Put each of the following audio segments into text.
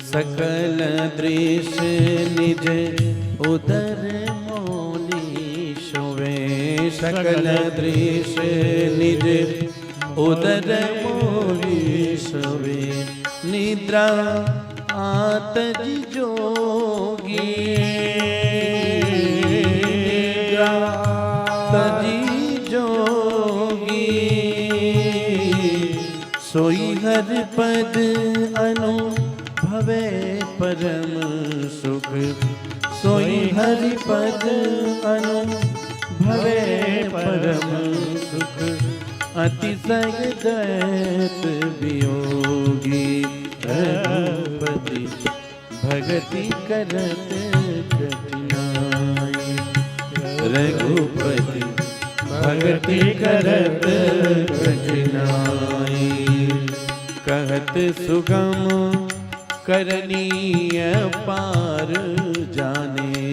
सकल दृश्य निज उदर मोली सोवे। सकल दृश्य निज उदर मोली सोवे। निद्रा आतज जोगी तजी जोगी। सोई हर पद अनुभवे परम सुख। सोई हरि पद अनुभवे परम सुख। अतिशय दैत वियोगी रघुपति भगति करत कठिनाई। रघुपति भगति करत कठिनाई। कहत सुगम करनीय पार जाने।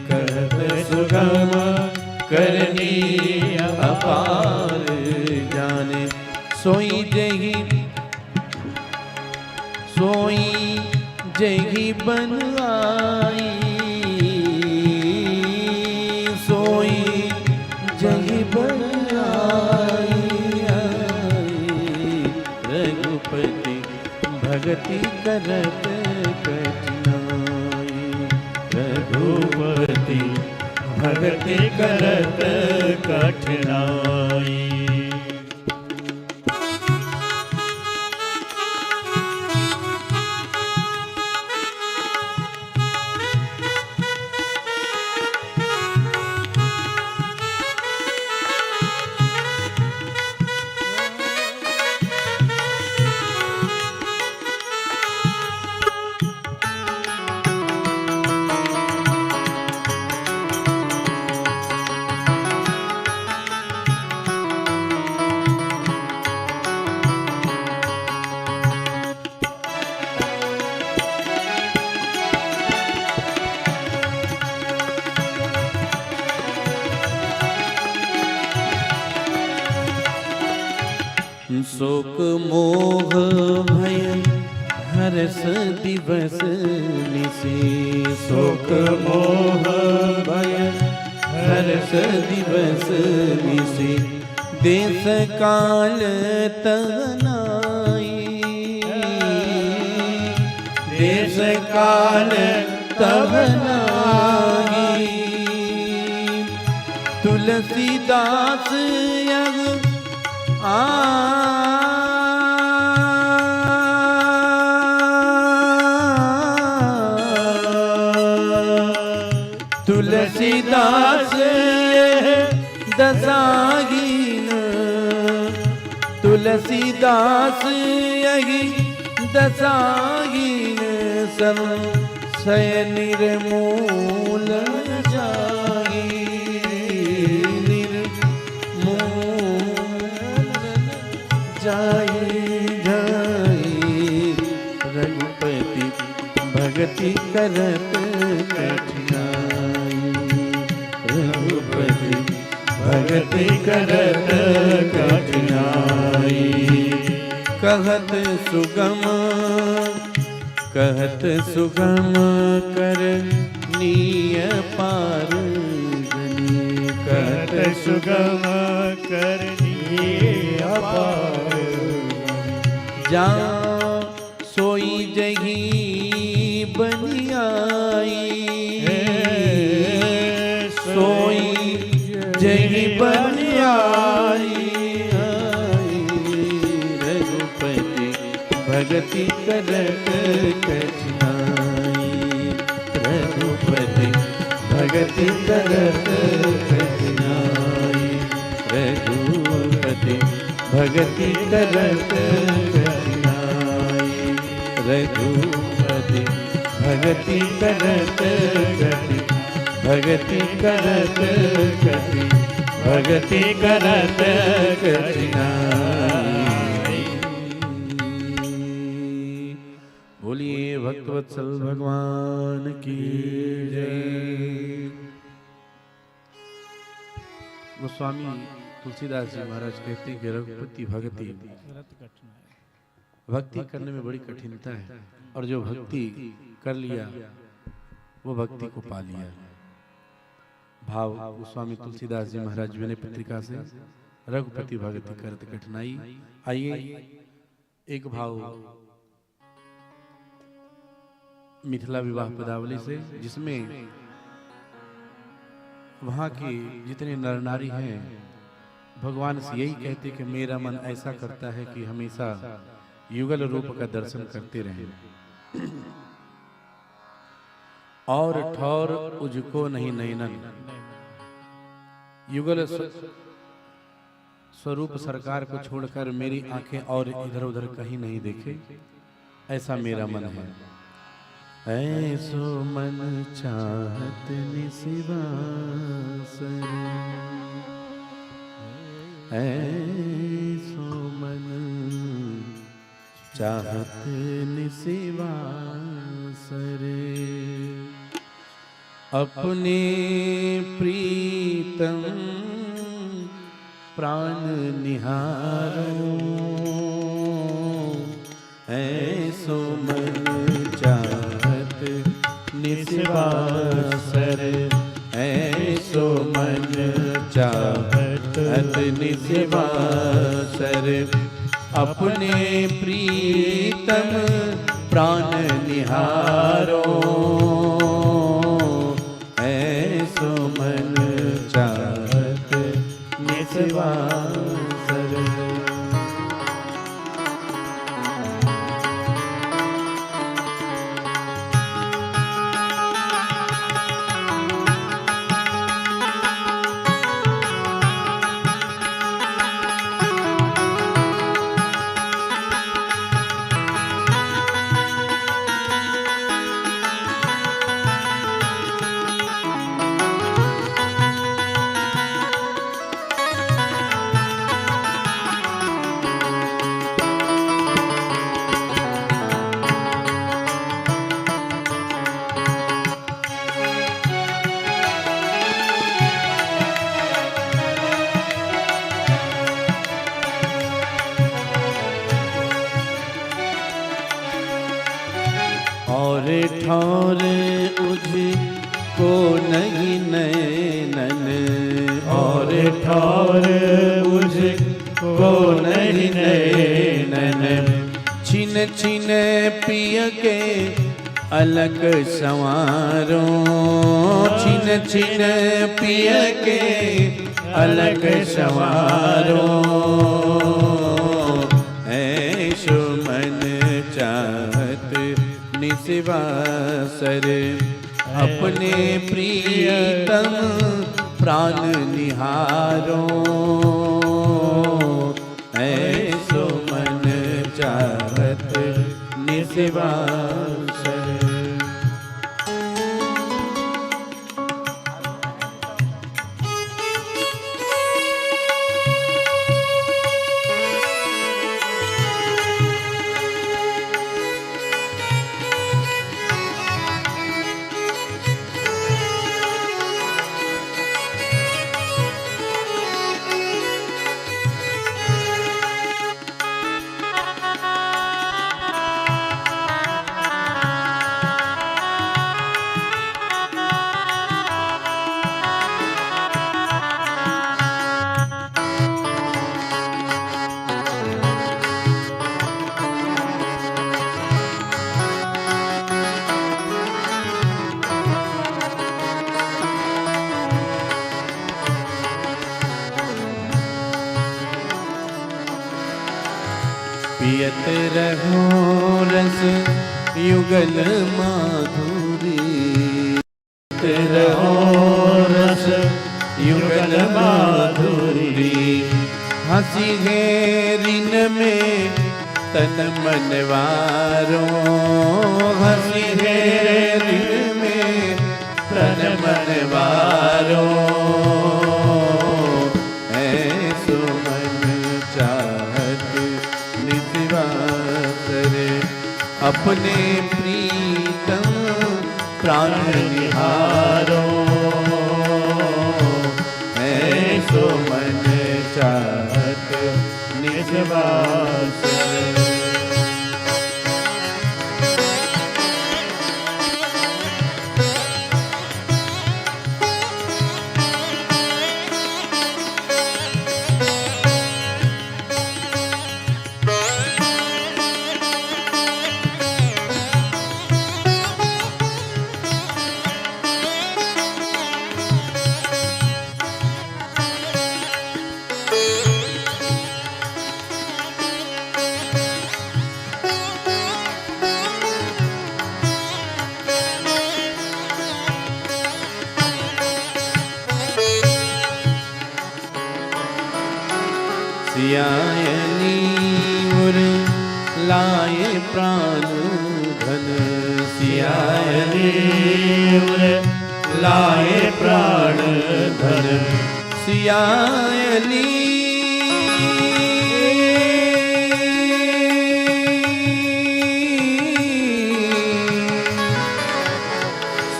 कहत सुगम करनीय अपार जाने। सोई जही बन आई। सोई जही बन आई। रघुपति भगति करत कठिनाई। रघुपति भगति करत कठिनाई। शोक मोह भय हरस दिवस निशि। शोक मोह भय हरस दिवस निशि। देश काल तनाई। देश काल तनाई। तुलसीदास यग तुलसीदास दसाहीन। तुलसीदास यही दसाहीन। संशय निर्मूल जाई। जाई जाई। रघुपति भगति करत कठिनाई। रघुपति भगति करत कठिनाई। कहत सुगम करनीय पार जनी। कहत सुगम करनीय पार। जा सोई जही बनी आई। सोई जही बनी आई। रघुपति भगति करत कठिनाई। रघुपति भगति करत कठिनाई। रघुपति भगति करत कठिनाई। रघुपति भगति करत भगति करत भगति करत कठिनाई। बोलिए भक्तवत्सल भगवान की जय। गोस्वामी तुलसीदास जी महाराज कहते हैं कि रघुपति भक्ति करने में बड़ी कठिनता है। और जो भक्ति कर लिया वो भक्ति को पा लिया। भाव गोस्वामी तुलसीदास जी महाराज विनय पत्रिका से रघुपति भगति करत कठिनाई। आइए एक भाव मिथिला विवाह पदावली से, जिसमें वहां के जितने नर नारी हैं भगवान से यही कहते कि मेरा मन ऐसा करता है कि हमेशा युगल रूप का दर्शन करते रहें और ठौर उजको नहीं नैनन। युगल स्वरूप सरकार को छोड़कर मेरी आंखें और इधर उधर कहीं नहीं देखे, ऐसा मेरा मन है। ऐसो मन चाहत निसिवासर, ऐसो मन चाहत निसिवासर। अपने प्रीतम प्राण निहारो, ऐसो मन चाहत निस्वासर, ऐसो मन चाहत निस्वासर। अपने प्रीतम प्राण निहारो, ऐसो मन चाहत निस्वासर। और ठौर उझको नहीं नैनन, और ठौर उझको नहीं नैनन। छिन छिन पिय के अलग संवारो, छिन छिन पिय के अलग संवारो। ऐसो मन चाहत निस्वासर, अपने प्रीतम प्राण निहारो। ऐसो मन चाहत निस्वासर। पियत रहो रस युगल माधुरी, पियत रहो रस युगल माधुरी। हंसी है ऋण में तन मनवारो, हंसी है ऋण में तन मनवारो। ऐसो मन चाहत निस्वासर, अपने प्रीतम प्राण निहारो। ऐसो मन चाहत निस्वासर। सियायनी उर लाए प्राण धन, सियायनी उर लाए प्राण धन, सियायनी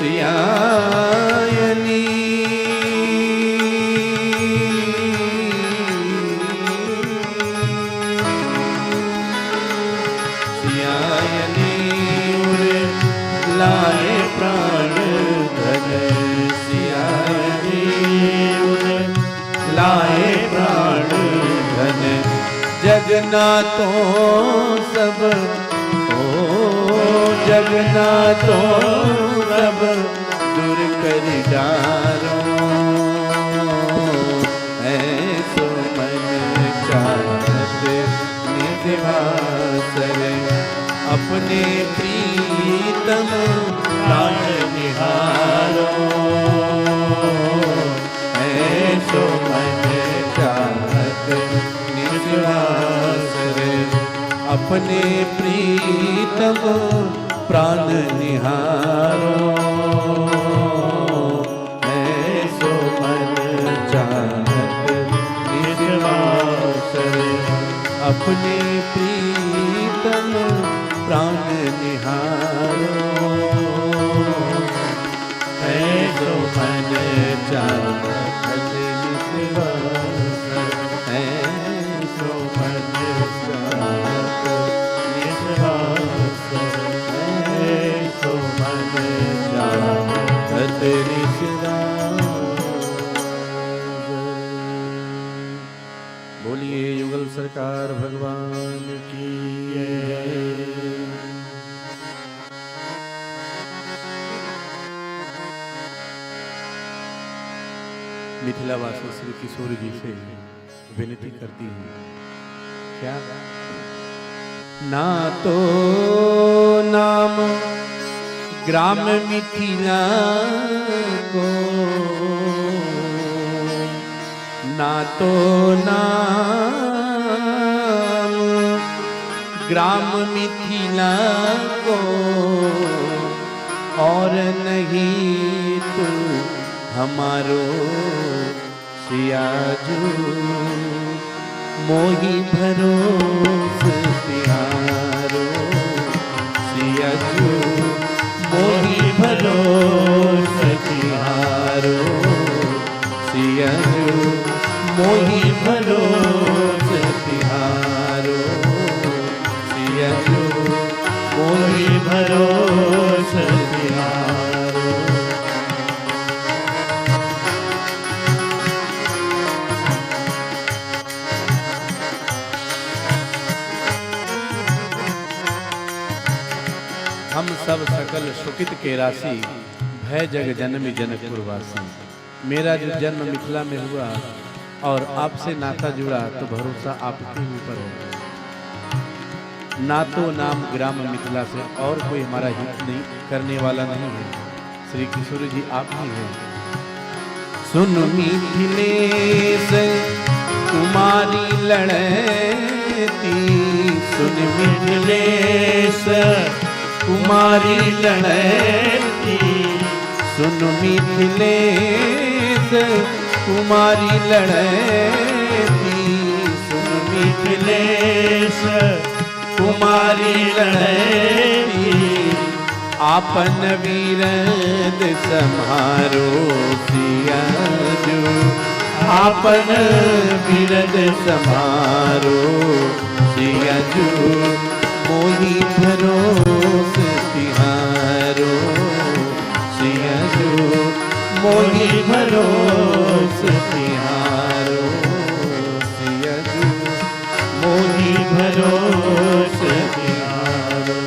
सियायनी सियायनी उर लाए प्राण धन, सियायनी उर लाए प्राण धन, जगन्नाथों सब ओ जगन्नाथों सब दूर कर डारो, ऐसो मन चाहत निवासर, अपने प्रीतम प्राण निहारो, ऐसो मन चाहत निवासर, अपने प्रीतम प्राण निहारो, ऐसो मन चाहत निवासर, अपने प्रीतम प्राण निहारो, ऐसो मन चाहत निवासर, ऐसो मन चाहत निवासर, ऐसो मन चाहत निवासर। बोलिए युगल सरकार भगवान की जय। मिथिलावासी श्री किशोर जी से विनती करती हूँ, क्या ना तो नाम ग्राम मिथिला को, ना तो नाम ग्राम मिथिला को, और नहीं तू हमारो सियाजू, मोही भरोस तिहारो, सियाजू मोही भरोस तिहारो, सियाजू मोही भरोस तिहारो, सियाजू मोही भरोस तिहारो। हम सब सकल सुकित के राशि, भय जग जनमी जनकपुर वासी। मेरा जो जन्म मिथिला में हुआ और आपसे नाता जुड़ा तो भरोसा आपके ऊपर है। ना तो नाम ग्राम मिथिला से और कोई हमारा हित नहीं करने वाला नहीं है, श्री किशोर जी आप ही हैं। सुन मिथिलेश कुमारी लड़ती, सुन मिथिलेश कुमारी लड़ती, सुन मिथिलेश कुमारी लड़ती, सुन मिथिलेश कुमारी लड़ती, आपन वीरद समारो सियाजू, आपन वीरद समारो सियाजू, मोही भरोस तिहारो सियाजू, मोही भरोस तिहारो सियाजू, मोही भरोस तिहारो।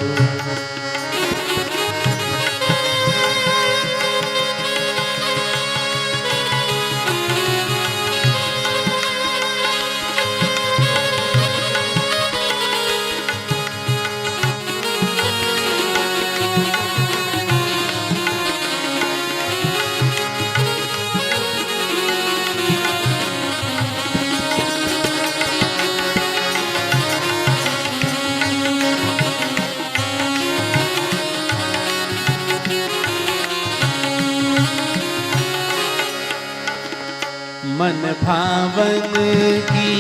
मन भावन की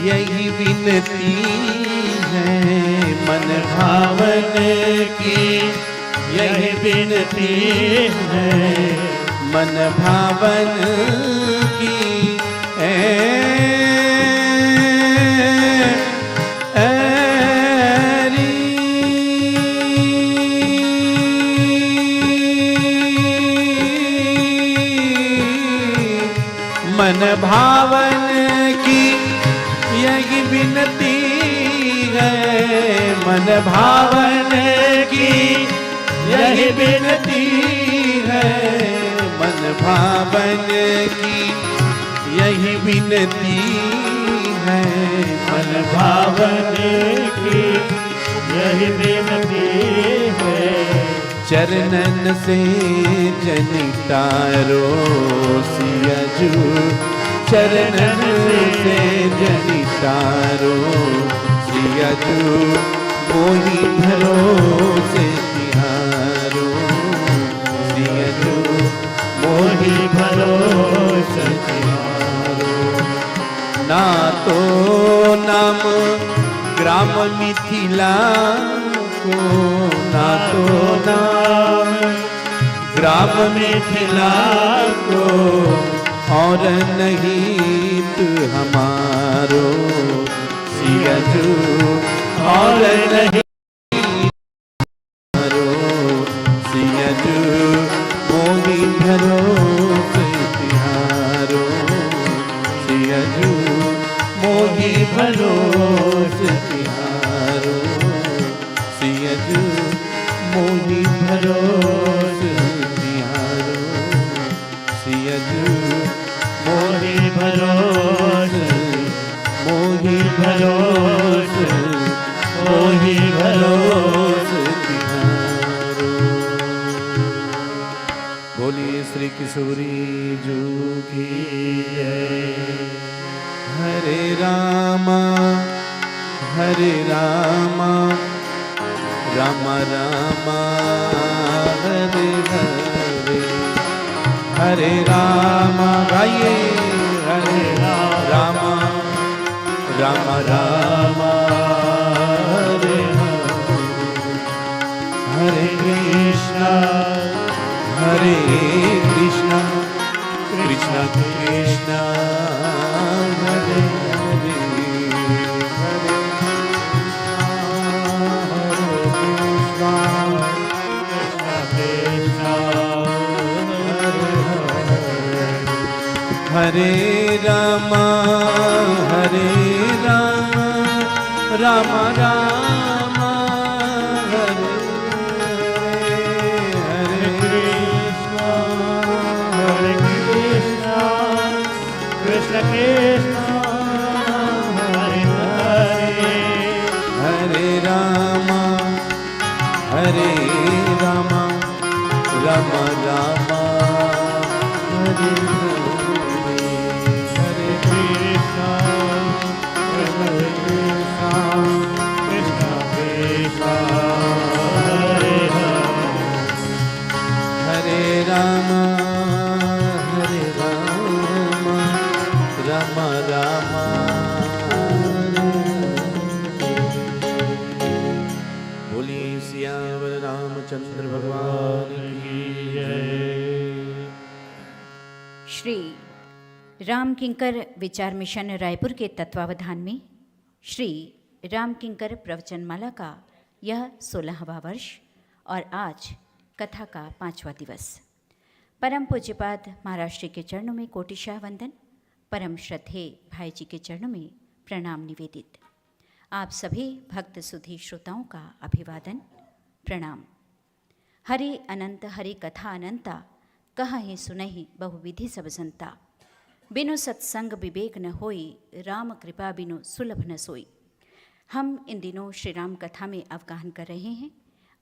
यही विनती है, मन भावन की यही विनती है, मन भावन की मन भावन की यही विनती है, मन भावन की यही विनती है, मन भावन की यही विनती है, मन भावन की यही विनती है। चरणन से जनितारो सियजू, चरणन से जनितारो सियजू, मोहि भरोसे तिहारो सियजू, मोहि भरोसे तिहारो। ना तो नाम ग्राम मिथिला को, ना तो नाम ग्राम मिथिला को, और नहीं तू हमारो सियजू, और नहीं हमारो सियजू, मोहि भरोसे तिहारो सियजू, मोहि भरोसे तिहारो सियजू, मोहि भरोसे तिहारो सियजू, मोहि भरोसे, मोहि भरोसे, मोहि भरोसे तिहारो। बोलिए श्री किशोरी जू की जय। हरे रामा राम रामा हरे हरे, हरे रामा गाइए, हरे रामा राम रामा हरे हरे, हरे कृष्णा कृष्णा कृष्णा हरे हरे, हरे रामा राम राम हरे हरे, हरे कृष्णा कृष्ण कृष्ण हरे हरे, हरे रामा राम राम हरे हरे, हरे कृष्णा कृष्ण कृष्ण कृष्ण कृष्ण हरे हरे, हरे राम राम राम हरे हरे। बोलिए सियावर रामचंद्र भगवान की जय। श्री राम किंकर विचार मिशन रायपुर के तत्वावधान में श्री राम किंकर प्रवचनमाला का यह 16वां वर्ष और आज कथा का 5वां दिवस। परम पूज्यपाद महाराज श्री के चरणों में कोटिशाह वंदन, परम श्रद्धेय भाई जी के चरणों में प्रणाम निवेदित। आप सभी भक्त सुधी श्रोताओं का अभिवादन प्रणाम। हरि अनंत हरि कथा अनंता, कहि सुनहि बहुविधि सब संता। बिनु सत्संग विवेक न होई, राम कृपा बिनु सुलभ न सोई। हम इन दिनों श्री राम कथा में अवगाहन कर रहे हैं।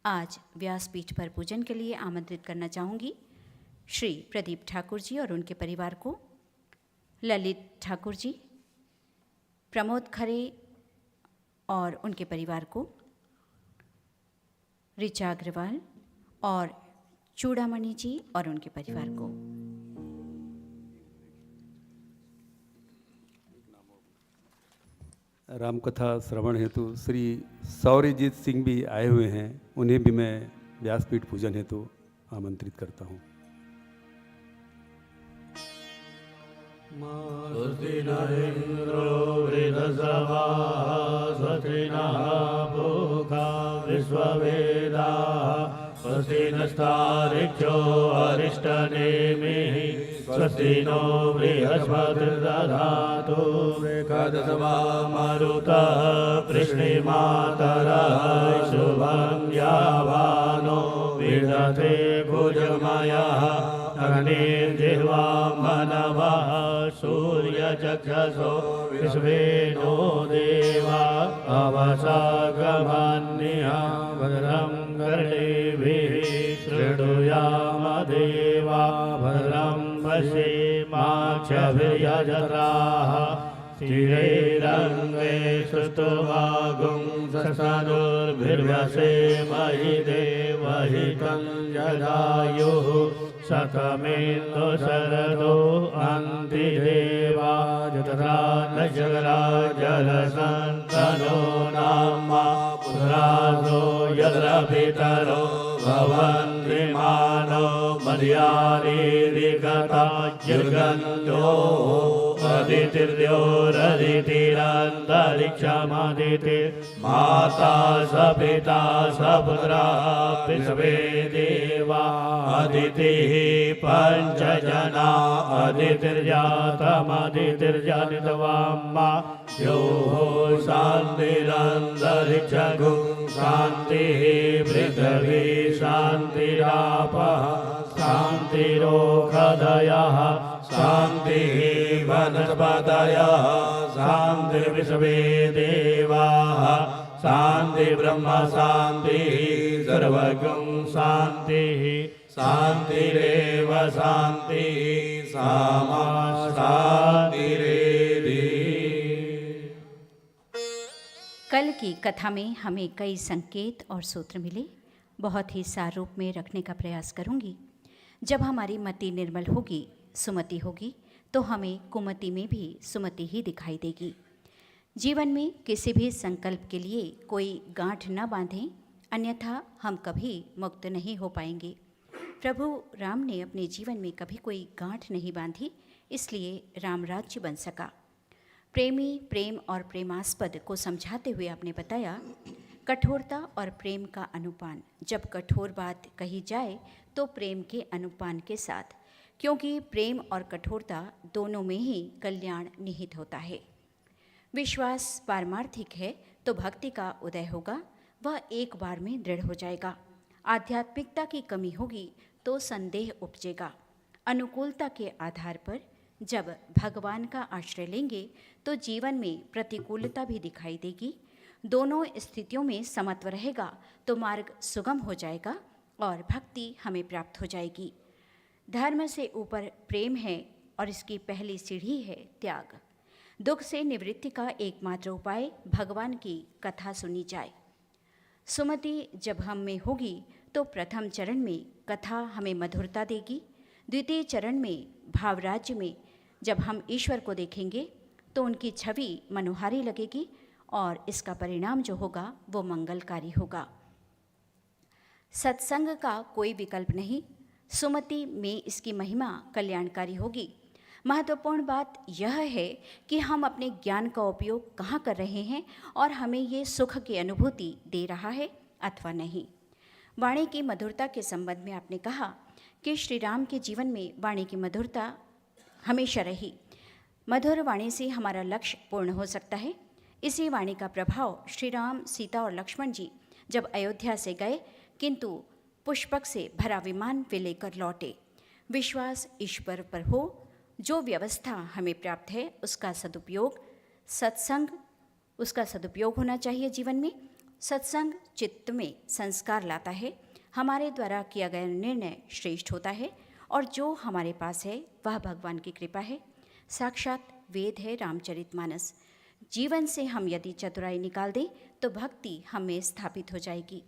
आज व्यासपीठ पर पूजन के लिए आमंत्रित करना चाहूँगी श्री प्रदीप ठाकुर जी और उनके परिवार को, ललित ठाकुर जी, प्रमोद खरे और उनके परिवार को, ऋचा अग्रवाल और चूड़ामणि जी और उनके परिवार को। रामकथा श्रवण हेतु श्री सौर्यजीत सिंह भी आए हुए हैं, उन्हें भी मैं व्यासपीठ पूजन हेतु आमंत्रित करता हूँ। स्वस्ति न इंद्रो वृद्धसभाः स्वस्ति नः पूषा विश्ववेदाः स्वस्ति नस्तार्क्ष्यो अरिष्टनेमिः स्वस्ति नो बृहस्पतिर्दधातु एकादशमा मरुतः वृष्णिमातरः शुभं यावानो विदधे भुजमयः अग्निर्जिह्वा मनवः सूर्यचक्षसो विश्वेनो देवा अवसागमन्यः भद्रं कर्णेभिः शृणुयाम देवा भद्रं पश्येमाक्षभिर्यजत्राः स्थिरैरङ्गे सुष्ठुवागुं ससनुर्भिर्व्यसेमहि देवहितं जदायुः सकमेन्दो शरदो अन्तिदेवा जतरा न जगरा जलसन्तनो नामा पुत्रासो यद्रपितरो भवन्ति मर्यादिगता युगन्तो अदितिर्योरदितिरन्तरिक्षमदिति माता स पिता स पुत्रा विश्वे देवा अदितिः पञ्चजना अदितिर्जातमदितिर्जनितवाम्मा यो शान्तिरन्तरिक्षगुं शान्तिः पृथिवी शान्तिरापः शान्तिरोषधयः शान्तिः वनस्पतयः शान्तिर्विश्वे देवाः शान्तिर्ब्रह्म शान्तिः सर्वगुं शान्तिः शान्तिरेव शान्तिः सामा शान्तिरेधि। कल की कथा में हमें कई संकेत और सूत्र मिले, बहुत ही सार रूप में रखने का प्रयास करूंगी। जब हमारी मति निर्मल होगी, सुमति होगी, तो हमें कुमति में भी सुमति ही दिखाई देगी। जीवन में किसी भी संकल्प के लिए कोई गांठ न बांधें, अन्यथा हम कभी मुक्त नहीं हो पाएंगे। प्रभु राम ने अपने जीवन में कभी कोई गांठ नहीं बांधी, इसलिए राम राज्य बन सका। प्रेमी प्रेम और प्रेमास्पद को समझाते हुए आपने बताया, कठोरता और प्रेम का अनुपान। जब कठोर बात कही जाए तो प्रेम के अनुपान के साथ, क्योंकि प्रेम और कठोरता दोनों में ही कल्याण निहित होता है। विश्वास पारमार्थिक है तो भक्ति का उदय होगा, वह एक बार में दृढ़ हो जाएगा। आध्यात्मिकता की कमी होगी तो संदेह उपजेगा। अनुकूलता के आधार पर जब भगवान का आश्रय लेंगे तो जीवन में प्रतिकूलता भी दिखाई देगी। दोनों स्थितियों में समत्व रहेगा तो मार्ग सुगम हो जाएगा और भक्ति हमें प्राप्त हो जाएगी। धर्म से ऊपर प्रेम है और इसकी पहली सीढ़ी है त्याग। दुख से निवृत्ति का एकमात्र उपाय भगवान की कथा सुनी जाए। सुमति जब हम में होगी तो प्रथम चरण में कथा हमें मधुरता देगी। द्वितीय चरण में भावराज्य में जब हम ईश्वर को देखेंगे तो उनकी छवि मनोहारी लगेगी और इसका परिणाम जो होगा वो मंगलकारी होगा। सत्संग का कोई विकल्प नहीं, सुमति में इसकी महिमा कल्याणकारी होगी। महत्वपूर्ण बात यह है कि हम अपने ज्ञान का उपयोग कहाँ कर रहे हैं और हमें ये सुख की अनुभूति दे रहा है अथवा नहीं। वाणी की मधुरता के संबंध में आपने कहा कि श्री राम के जीवन में वाणी की मधुरता हमेशा रही। मधुर वाणी से हमारा लक्ष्य पूर्ण हो सकता है। इसी वाणी का प्रभाव श्री राम, सीता और लक्ष्मण जी जब अयोध्या से गए किंतु पुष्पक से भरा विमान वे लेकर लौटे। विश्वास ईश्वर पर हो, जो व्यवस्था हमें प्राप्त है उसका सदुपयोग, सत्संग उसका सदुपयोग होना चाहिए जीवन में। सत्संग चित्त में संस्कार लाता है, हमारे द्वारा किया गया निर्णय श्रेष्ठ होता है और जो हमारे पास है वह भगवान की कृपा है। साक्षात वेद है रामचरितमानस। जीवन से हम यदि चतुराई निकाल दें तो भक्ति हमें स्थापित हो जाएगी।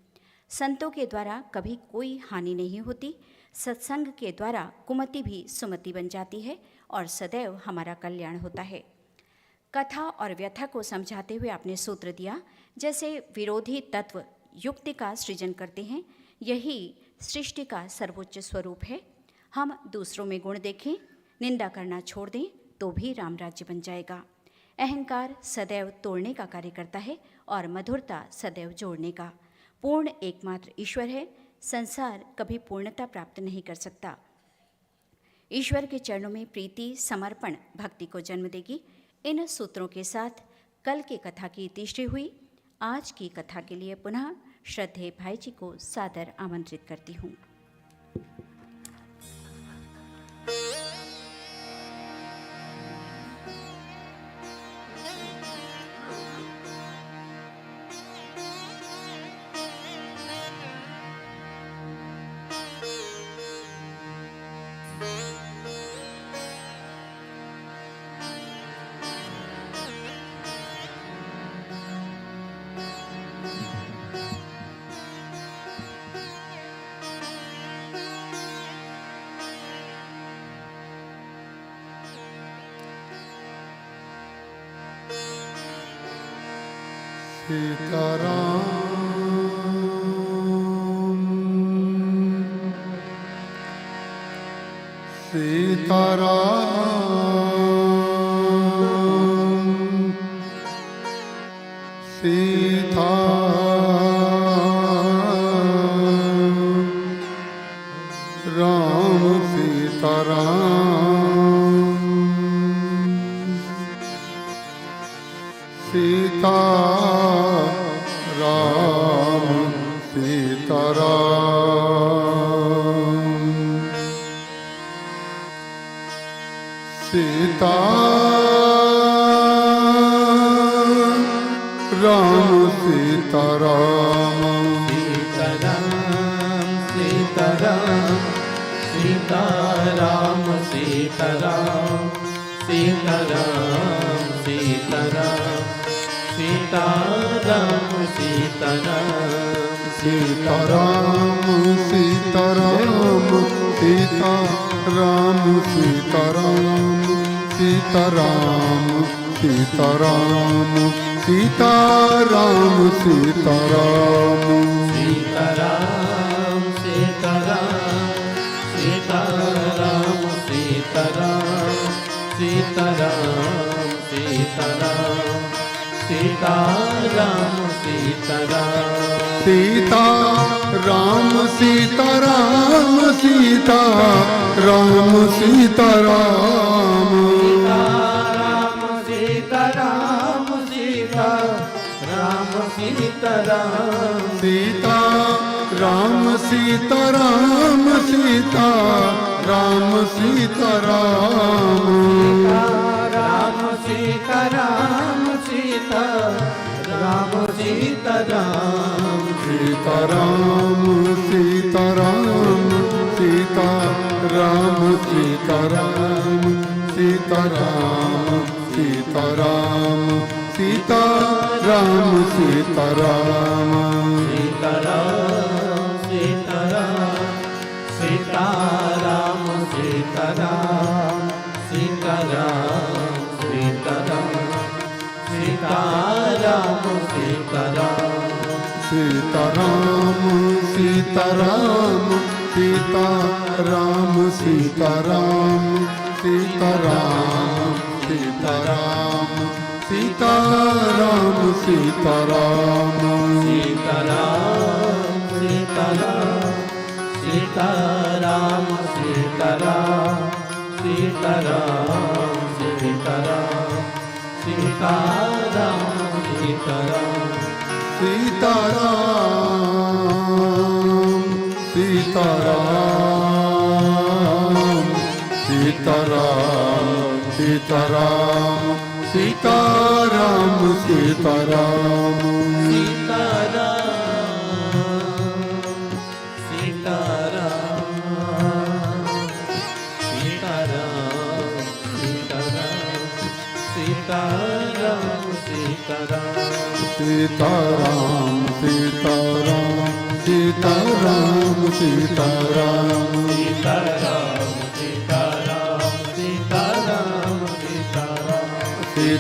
संतों के द्वारा कभी कोई हानि नहीं होती। सत्संग के द्वारा कुमति भी सुमति बन जाती है और सदैव हमारा कल्याण होता है। कथा और व्यथा को समझाते हुए आपने सूत्र दिया, जैसे विरोधी तत्व युक्ति का सृजन करते हैं, यही सृष्टि का सर्वोच्च स्वरूप है। हम दूसरों में गुण देखें, निंदा करना छोड़ दें तो भी राम राज्य बन जाएगा। अहंकार सदैव तोड़ने का कार्य करता है और मधुरता सदैव जोड़ने का। पूर्ण एकमात्र ईश्वर है, संसार कभी पूर्णता प्राप्त नहीं कर सकता। ईश्वर के चरणों में प्रीति समर्पण भक्ति को जन्म देगी। इन सूत्रों के साथ कल की कथा की तीसरी हुई। आज की कथा के लिए पुनः श्रद्धेय भाई जी को सादर आमंत्रित करती हूँ।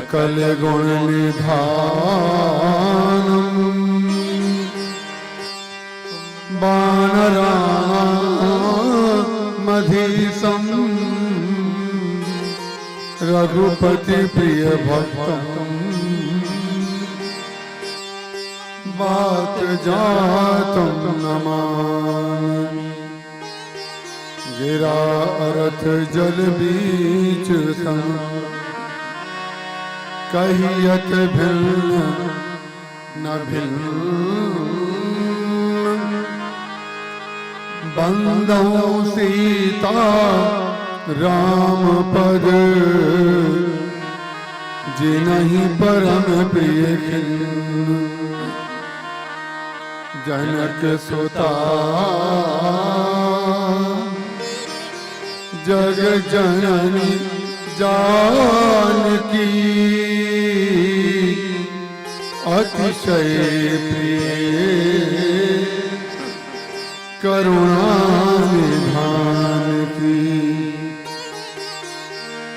सकल गुण निधानम वानरामधीशम रघुपति प्रिय भक्तम बात जातम नमामि। गिरा अरथ जल बीच सम कहियत भिन्न न भिन्न बंदौ सीता राम पद जिनहि परम प्रिय खिन्न जनक सुता जग जननी जानकी अतिशय प्रिय करुणा निधान की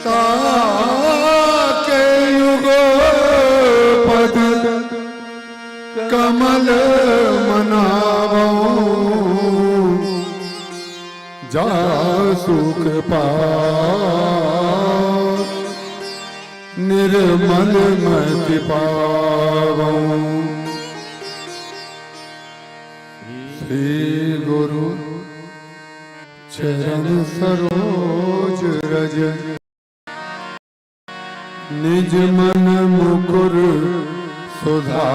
ताके युगो पद कमल मनावो जा सुख पाओ निर्मल मति पावो। श्री गुरु चरण सरोज रज निज मन मुकुर सुधारि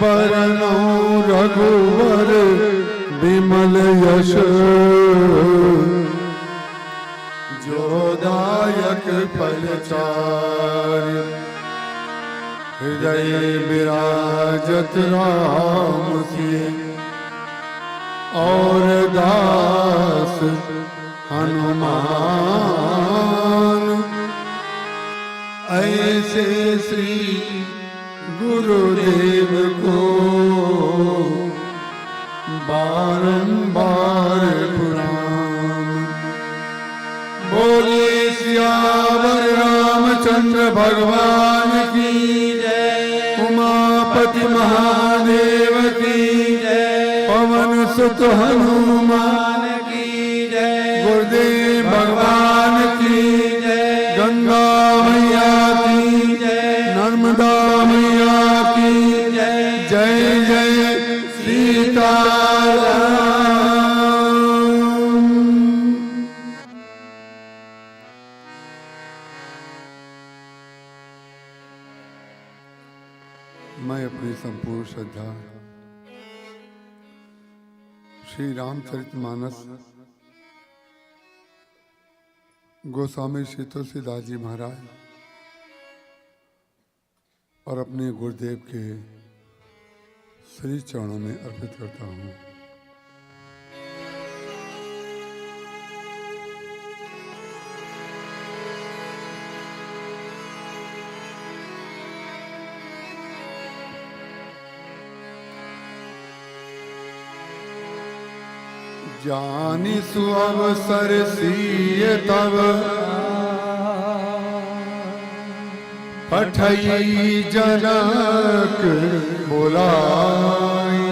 बरनौ रघुवर विमल यश जोदायक फलचारि हृदय विराजत राम सिय और दास हनुमान ऐसे श्री गुरुदेव को बारंबार प्रणाम। बोलिए सियावर रामचंद्र भगवान की जय। उमापति महादेव की जय। पवन सुत हनुमान की जय। गुरुदेव भगवान की जय। गंगा मैया की जय। नर्मदा मैया की जय। जय जय सीताराम। मैं अपनी संपूर्ण श्रद्धा श्री रामचरितमानस गोस्वामी श्री तुलसीदास जी महाराज और अपने गुरुदेव के श्री चरणों में अर्पित करता हूँ। जानि सुअवसर सिय तब पठई जनक बुलाई।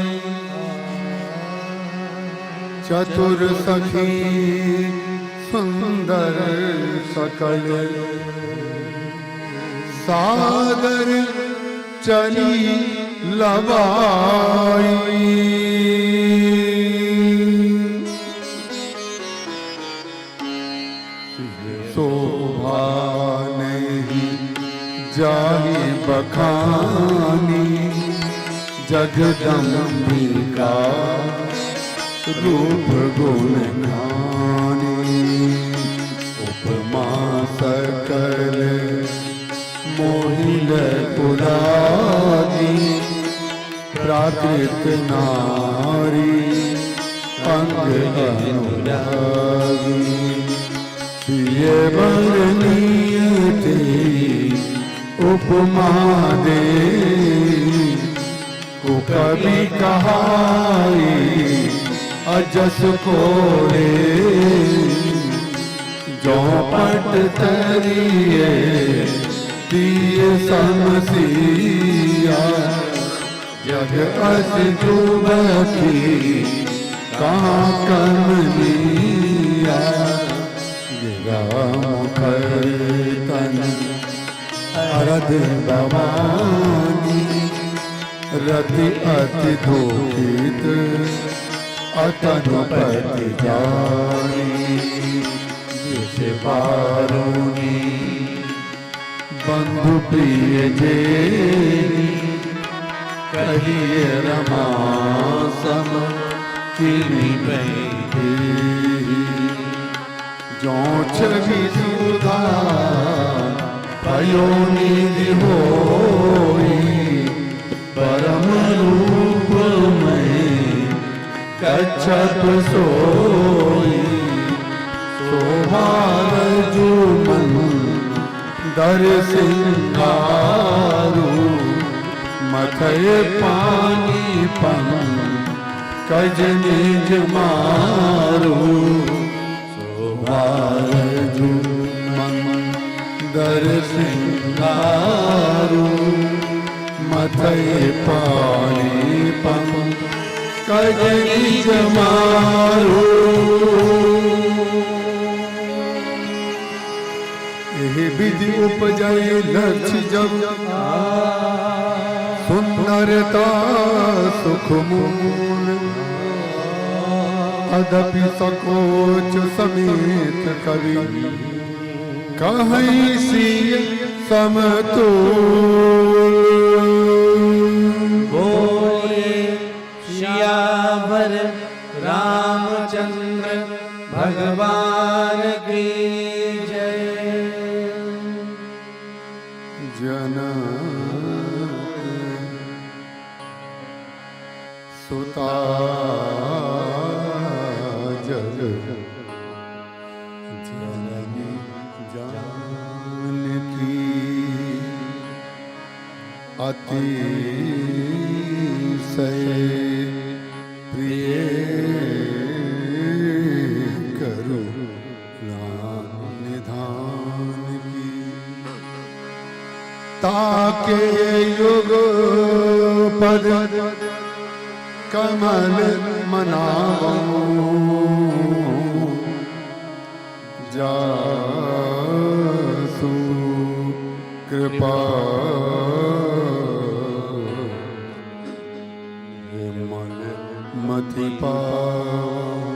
चतुर सखी सुंदर सकल सादर चली लबाई। शोभा नहीं जाहि बखानी जगदम्बिका रूप गुण खानी। उपमा सकल मोहिल पुरानी प्राकृत नारी अंग अनुरागी। ये बरनीय थी उपमा दे को कभी कहाई अजस को रे चौपट तरिए दिए समसिया जग अस जुबकी कहाँ कमलिया गिरा मुखर तन अरद भवानी रति अति दुखित अतनुपति जानी जिसे बारूनी बंधु प्रिय जे कहिए रमा सम किनी बैठी जो छवि सुधा भयो निधि होई परम रूप में कच्छप सोई सोहार जुमन दर सिंगारू मथय पानी पन कज निज मारू सोहार जुमन दर सिंगारू मथय पानी पन कज निज मारू यही विधि उपजय लक्ष्य जब सुंदरता सुख मूल अदपि सकोच समेत कवि कहीं सीय समतोल बोले श्यावर रामचंद्र भगवान की सुता जग जननी जानकी अति प्रिय करो निधान की ताके युग पद कमल मनावो जासु कृपा मन मति पाओ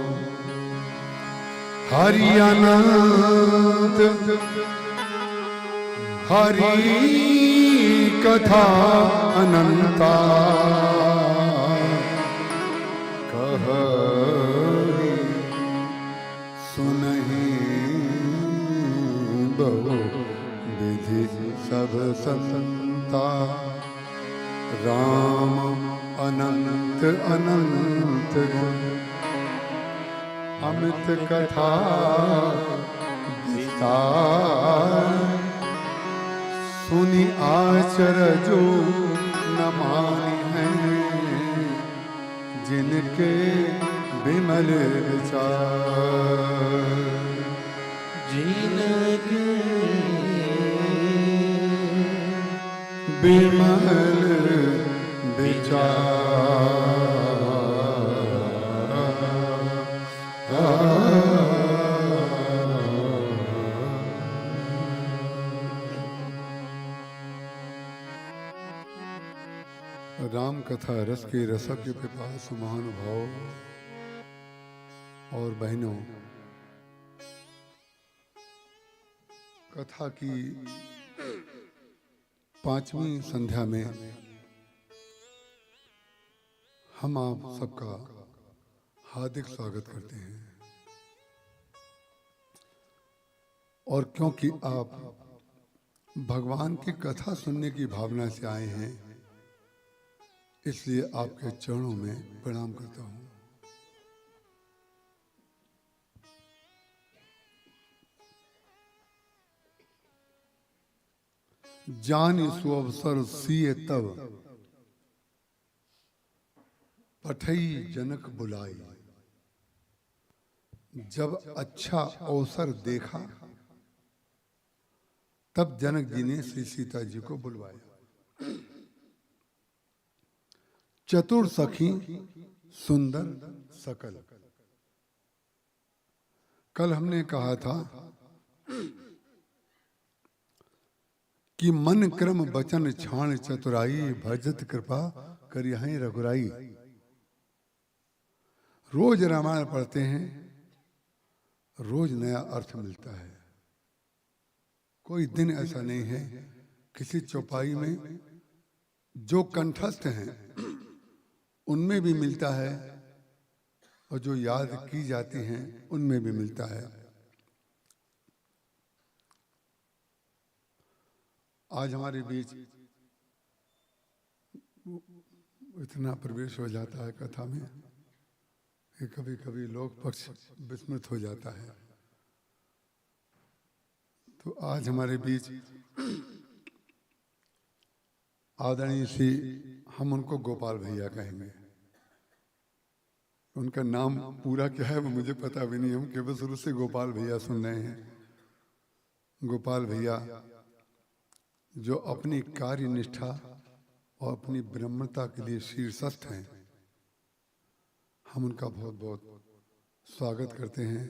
हरि अनंत हरि कथा अनंता सुनहि बहु विधि सब संता राम अनंत अनंत गुण अमित कथा विस्तार सुनि आचरजो न मानी है जिनके विमल विचार जिनके विमल विचार राम कथा रस के रसक के पिपास महानुभाव और बहनों, कथा की 5वीं संध्या में हम आप सबका हार्दिक स्वागत करते हैं। और क्योंकि आप भगवान की कथा सुनने की भावना से आए हैं, इसलिए आपके चरणों में प्रणाम करता हूं। जान सुअवसर सिए तब पठई जनक बुलाई, जब अच्छा अवसर देखा तब जनक जी ने श्री सीता जी को बुलवाया। चतुर सखी सुंदर सकल। कल हमने कहा था कि मन क्रम बचन छाण चतुराई भजत कृपा करिहाई रघुराई। रोज रामायण पढ़ते हैं, रोज नया अर्थ मिलता है। कोई दिन ऐसा नहीं है किसी चौपाई में जो कंठस्थ हैं उनमें भी मिलता है और जो याद की जाती हैं उनमें भी मिलता है। आज हमारे बीच इतना प्रवेश हो जाता है कथा में कि कभी कभी लोक पक्ष विस्मृत हो जाता है। तो आज हमारे बीच आदरणीय श्री, हम उनको गोपाल भैया कहेंगे। उनका नाम पूरा क्या है वो मुझे पता भी नहीं, हम केवल शुरू से गोपाल भैया सुन रहे हैं। गोपाल भैया जो अपनी कार्य निष्ठा और अपनी ब्रह्मता के लिए शीर्षस्थ हैं, हम उनका बहुत बहुत स्वागत करते हैं।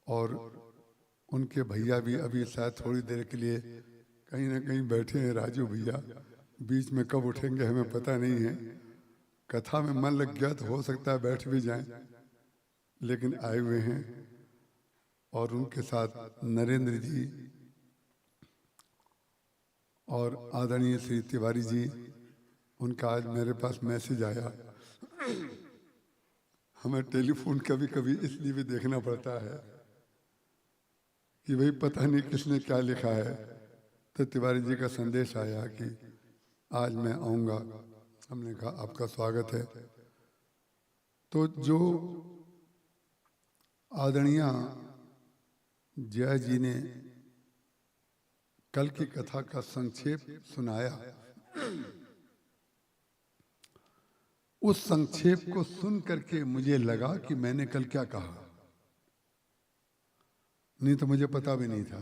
और उनके भैया भी अभी शायद थोड़ी देर के लिए कहीं ना कहीं बैठे हैं। राजू भैया बीच में कब उठेंगे हमें पता नहीं है। कथा में मन लग गया तो हो सकता है बैठ भी जाएं, लेकिन आए हुए हैं। और उनके साथ नरेंद्र जी और आदरणीय श्री तिवारी जी। उनका आज मेरे पास मैसेज आया। हमें टेलीफोन कभी कभी इसलिए भी देखना पड़ता है कि भाई पता नहीं किसने क्या लिखा है। तो तिवारी जी का संदेश आया कि आज मैं आऊँगा। हमने कहा आपका स्वागत है। तो जो आदरणीय जय जी ने कल की कथा का संक्षेप सुनाया, उस संक्षेप को सुन करके मुझे लगा कि मैंने कल क्या कहा। नहीं तो मुझे पता भी नहीं था,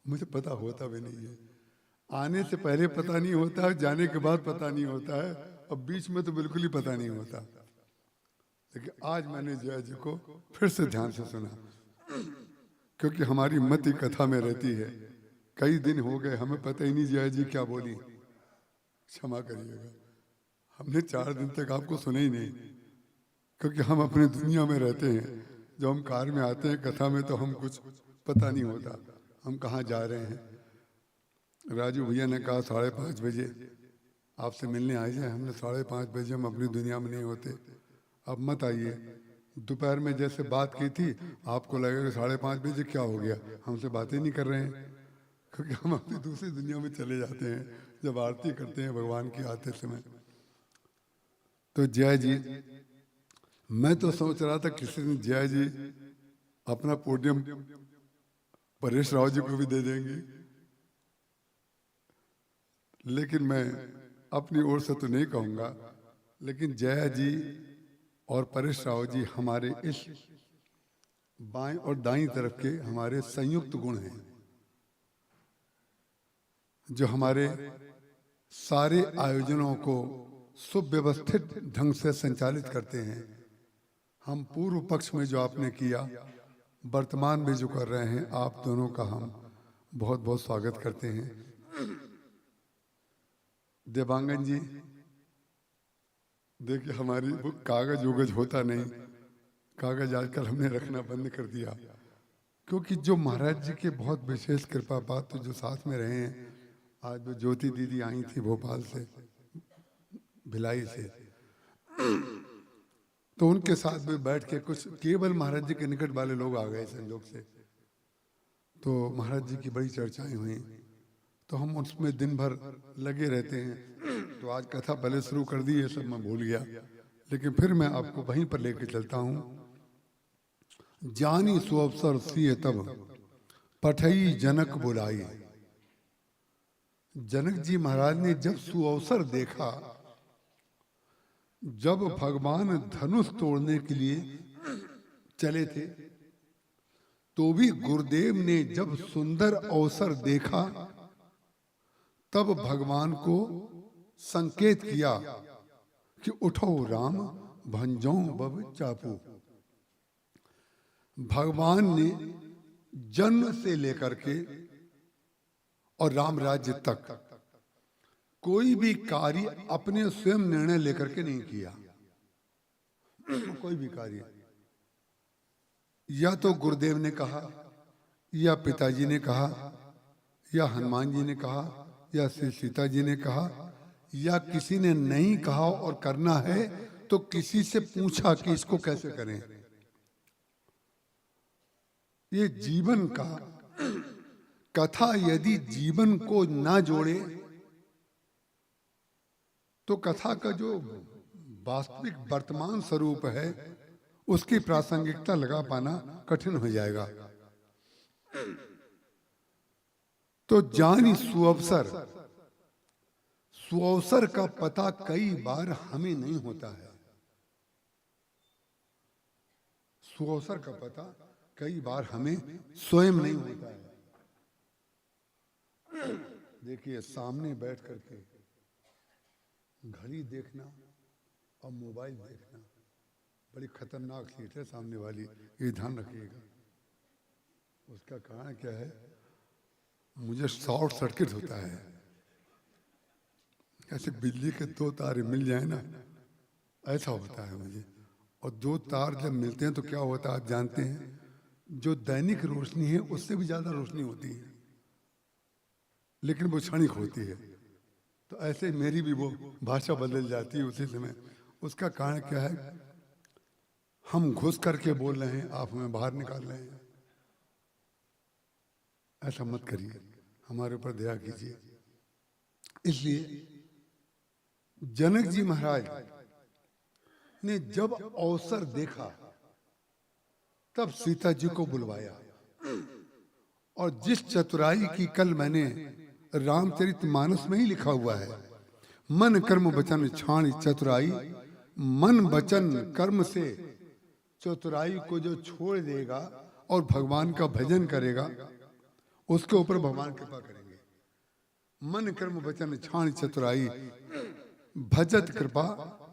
मुझे पता होता भी नहीं है। आने से पहले पता नहीं होता है, जाने के बाद पता नहीं होता है, और बीच में तो बिल्कुल ही पता नहीं होता। लेकिन आज मैंने जय जी को फिर से ध्यान से सुना, क्योंकि हमारी मति कथा में रहती है। कई दिन हो गए हमें पता ही नहीं जय जी क्या बोली, क्षमा करिएगा। हमने 4 दिन तक आपको सुना ही नहीं, क्योंकि हम अपनी दुनिया में रहते हैं। जब हम कार में आते हैं कथा में तो हम कुछ पता नहीं होता हम कहाँ जा रहे हैं। राजू भैया ने कहा 5:30 बजे आपसे मिलने आ जाए। हमने 5:30 बजे हम अपनी दुनिया में नहीं होते। अब मत आइए। दोपहर में जैसे बात की थी आपको लगेगा 5:30 बजे क्या हो गया, हमसे बातें नहीं कर रहे हैं, क्योंकि हम अपनी दूसरी दुनिया में चले जाते हैं जब आरती करते हैं भगवान की आते समय। तो जय जी, मैं तो सोच रहा था किसी दिन जय जी अपना पोडियम परेश राव जी को भी दे देंगे, लेकिन मैं अपनी ओर से तो नहीं कहूँगा। लेकिन जय जी और परेश राव जी हमारे इस बाएं और दाईं तरफ के हमारे संयुक्त गुण हैं, जो हमारे सारे आयोजनों को सुव्यवस्थित ढंग से संचालित करते हैं। हम पूर्व पक्ष में जो आपने किया, वर्तमान में जो कर रहे हैं, आप दोनों का हम बहुत बहुत स्वागत करते हैं। देवांगन जी, देखिए हमारी वो कागज उगज होता नहीं, कागज आजकल हमने रखना बंद कर दिया, क्योंकि जो महाराज जी के बहुत विशेष कृपा पात्र जो साथ में रहे हैं। आज वो ज्योति दीदी आई थी भोपाल से, भिलाई से, तो उनके साथ में बैठ के कुछ केवल महाराज जी के निकट वाले लोग आ गए संयोग से, तो महाराज जी की बड़ी चर्चाएं हुई। तो हम उसमें दिन भर लगे रहते हैं। तो आज कथा पहले शुरू कर दी, ये सब मैं भूल गया, लेकिन फिर मैं आपको वहीं पर लेके चलता हूँ। जानी सुअवसर सिए तब पठई जनक बुलाई। जनक जी महाराज ने जब सुअवसर देखा, जब भगवान धनुष तोड़ने के लिए चले थे, तो भी गुरुदेव ने जब सुंदर अवसर देखा तब भगवान को संकेत किया कि उठो राम भंजो बब चापू। भगवान ने जन्म से लेकर के और राम राज्य तक कोई भी कार्य अपने स्वयं निर्णय लेकर के नहीं किया। कोई भी कार्य या तो गुरुदेव ने कहा, या पिताजी ने कहा, या हनुमान जी ने कहा, या श्री सीता जी ने कहा, या किसी ने नहीं कहा और करना है तो किसी से पूछा कि इसको कैसे करें। ये जीवन का कथा यदि जीवन को ना जोड़े तो कथा का जो वास्तविक वर्तमान स्वरूप है उसकी प्रासंगिकता लगा पाना कठिन हो जाएगा। तो जानी सुअवसर, सुअवसर का पता कई बार हमें नहीं होता है। सुअवसर का पता कई बार हमें स्वयं नहीं होता है। देखिए, सामने बैठ करके घड़ी देखना और मोबाइल देखना बड़ी खतरनाक चीज है सामने वाली, ये ध्यान रखिएगा। उसका कारण क्या है? मुझे शॉर्ट सर्किट होता है। ऐसे बिजली के दो तारे मिल जाए ना, ऐसा होता है मुझे। और दो तार जब मिलते हैं तो क्या होता है आप जानते हैं? जो दैनिक रोशनी है उससे भी ज्यादा रोशनी होती है, लेकिन वो क्षणिक होती है। तो ऐसे मेरी भी वो भाषा बदल जाती है उसी समय। उसका कारण क्या है? हम घुस करके बोल रहे हैं, आप हमें बाहर निकाल रहे हैं। ऐसा मत करिए, हमारे ऊपर दया कीजिए। इसलिए जनक जी महाराज ने जब अवसर देखा तब सीता जी को बुलवाया, और जिस चतुराई की कल मैंने रामचरितमानस में ही लिखा हुआ है, मन कर्म वचन छाण चतुराई, मन वचन कर्म से चतुराई को जो छोड़ देगा और भगवान का भजन करेगा उसके ऊपर भगवान कृपा करेंगे। मन कर्म वचन छाण चतुराई, भजत कृपा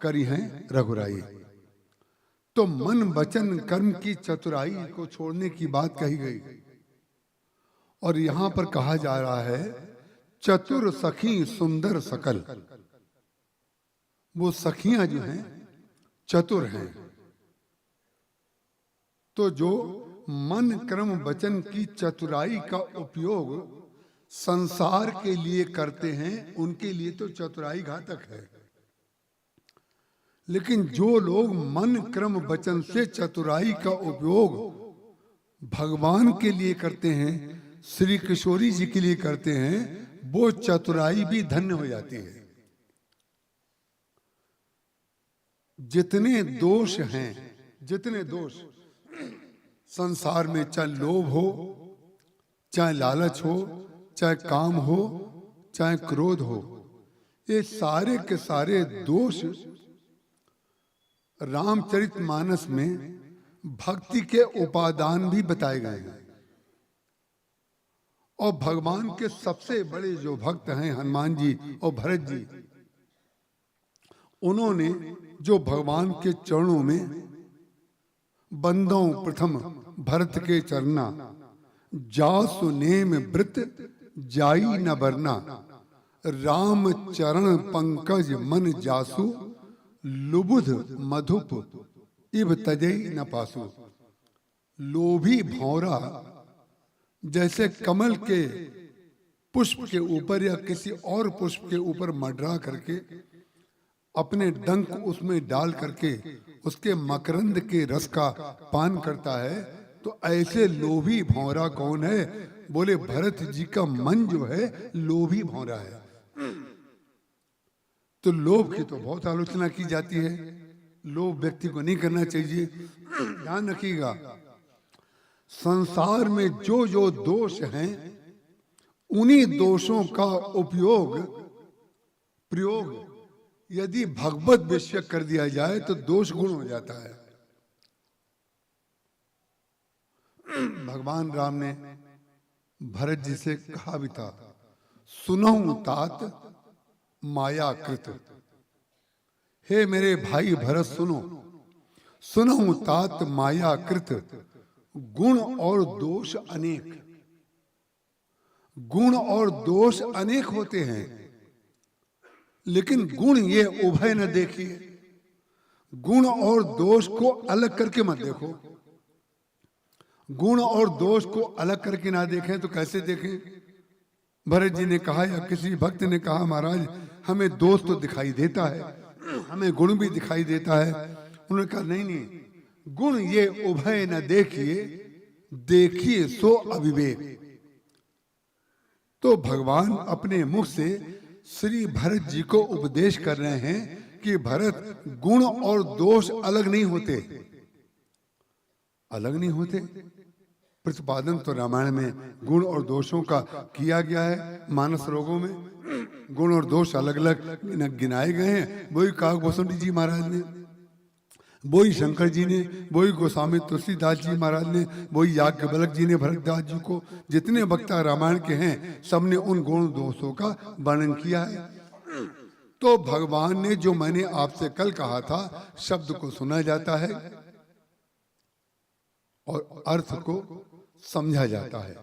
करी है रघुराई। तो मन वचन कर्म की चतुराई को छोड़ने की बात कही गई, और यहां पर कहा जा रहा है चतुर सखी सुंदर सकल। वो सखियां जो हैं चतुर हैं। तो जो मन कर्म वचन की चतुराई का उपयोग संसार के लिए करते हैं उनके लिए तो चतुराई घातक है, लेकिन जो लोग मन कर्म वचन से चतुराई का उपयोग भगवान के लिए करते हैं, श्री किशोरी जी के लिए करते हैं, वो चतुराई भी धन्य हो जाती है। जितने दोष हैं, जितने दोष संसार में, चाहे लोभ हो, चाहे लालच हो, चाहे काम हो, चाहे क्रोध हो, ये सारे के सारे दोष रामचरितमानस में भक्ति के उपादान भी बताए गए हैं। और भगवान के सबसे बड़े जो भक्त हैं हनुमान जी और भरत जी, उन्होंने जो भगवान के चरणों में बंदों प्रथम भरत के चरना, जासु नेम व्रत जाई न बरना, राम चरण पंकज मन जासु, लुबुध मधुप इब तजई न पासु। लोभी भौरा जैसे कमल के पुष्प के ऊपर या किसी और पुष्प के ऊपर मंडरा करके अपने डंक उसमें डाल करके उसके मकरंद के रस का पान करता है, तो ऐसे लोभी भौरा कौन है? बोले भरत जी का मन जो है लोभी भौरा है। तो लोभ की तो बहुत आलोचना की जाती है, लोभ व्यक्ति को नहीं करना चाहिए। ध्यान रखिएगा, संसार में जो जो दोष हैं उन्हीं दोषों का उपयोग प्रयोग यदि भगवत विषय कर दिया जाए तो दोष गुण हो जाता है। भगवान राम ने भरत जी से कहा भी था, सुनहु तात माया कृत। हे मेरे भाई भरत सुनो, सुनहु तात माया कृत, गुण और दोष अनेक। गुण और दोष अनेक होते हैं, लेकिन गुण ये उभय न देखिए। गुण और दोष को अलग करके मत देखो। गुण और दोष को अलग करके ना देखें तो कैसे देखें? भरत जी ने कहा या किसी भक्त ने कहा, महाराज हमें दोष तो दिखाई देता है, हमें गुण भी दिखाई देता है। उन्होंने कहा नहीं नहीं, गुण ये उभय न देखिए, देखिए सो अविवेक। तो भगवान अपने मुख से श्री भरत जी को उपदेश कर रहे हैं कि भरत, गुण और दोष अलग नहीं होते, अलग नहीं होते। प्रतिपादन तो रामायण में गुण और दोषों का किया गया है। मानस रोगों में गुण और दोष अलग अलग गिनाए गए हैं। वही काकभूषण जी महाराज ने, वही शंकर जी ने, वही गोस्वामी तुलसीदास जी महाराज ने, वही याज्ञवल्क्य जी ने भरतदास जी को, जितने वक्ता रामायण के हैं सबने उन गुण दोषों का वर्णन किया है। तो भगवान ने जो मैंने आपसे कल कहा था, शब्द को सुना जाता है और अर्थ को समझा जाता है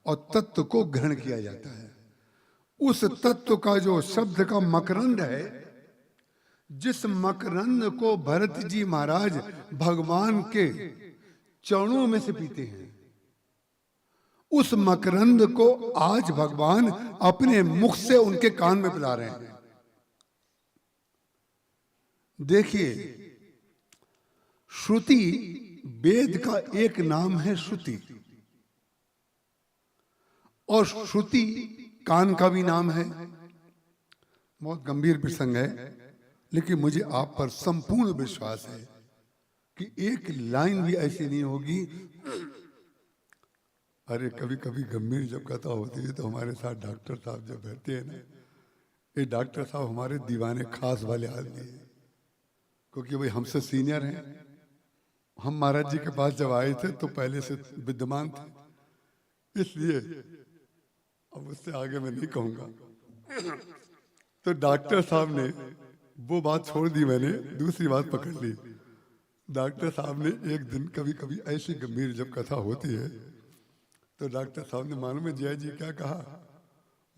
और तत्व को ग्रहण किया जाता है। उस तत्व का जो शब्द का मकरंद है, जिस मकरंद को भरत जी महाराज भगवान के चरणों में से पीते हैं, उस मकरंद को आज भगवान अपने मुख से उनके कान में पिला रहे हैं। देखिए, श्रुति वेद का एक नाम है श्रुति, और श्रुति कान का भी नाम है। बहुत गंभीर प्रसंग है, लेकिन मुझे आप पर संपूर्ण विश्वास है कि एक लाइन भी ऐसी नहीं होगी। अरे कभी कभी गंभीर जब कथा होती है तो हमारे साथ डॉक्टर साहब जब बैठते हैं ना, ये डॉक्टर साहब हमारे दीवाने खास वाले आदमी हैं, क्योंकि भाई हमसे सीनियर हैं। हम महाराज जी के पास जब आए थे तो पहले से विद्यमान थे, इसलिए अब उससे आगे मैं नहीं कहूंगा। तो डॉक्टर साहब ने वो बात छोड़ दी, मैंने दूसरी बात पकड़ ली। डॉक्टर साहब ने एक दिन, कभी कभी ऐसी गंभीर जब कथा होती है तो डॉक्टर साहब ने मालूम है जय जी क्या कहा?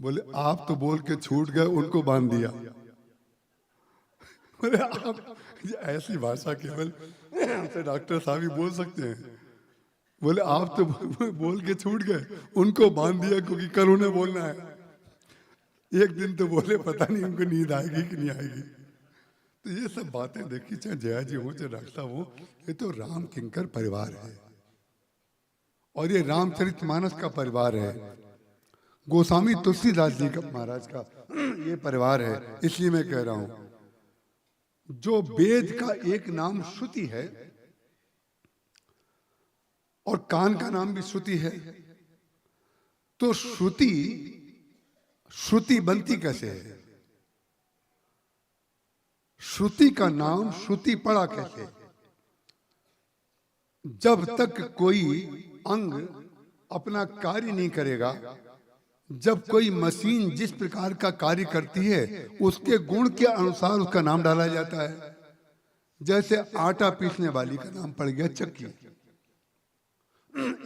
बोले आप तो बोल के छूट गए, उनको बांध दिया। बोले आप, ऐसी भाषा केवल तो डॉक्टर साहब ही बोल सकते हैं। बोले आप तो बोल के छूट गए, उनको बांध दिया, क्योंकि कल उन्हें बोलना है। एक दिन तो बोले पता नहीं उनको नींद आएगी कि नहीं आएगी। तो ये सब बातें देखी, चाहे जया जी हो चाहे डॉक्टर साहब हो, ये तो राम किंकर परिवार है और ये रामचरितमानस का परिवार है। गोस्वामी तुलसीदास जी का महाराज का ये परिवार है। इसलिए मैं कह रहा हूं, जो वेद का एक नाम श्रुति है और कान का नाम भी श्रुति है, तो श्रुति श्रुति बनती कैसे है? श्रुति का नाम श्रुति पड़ा कैसे? जब तक कोई अंग अपना कार्य नहीं करेगा, जब कोई मशीन जिस प्रकार का कार्य करती है उसके गुण के अनुसार उसका नाम डाला जाता है। जैसे आटा पीसने वाली का नाम पड़ गया चक्की।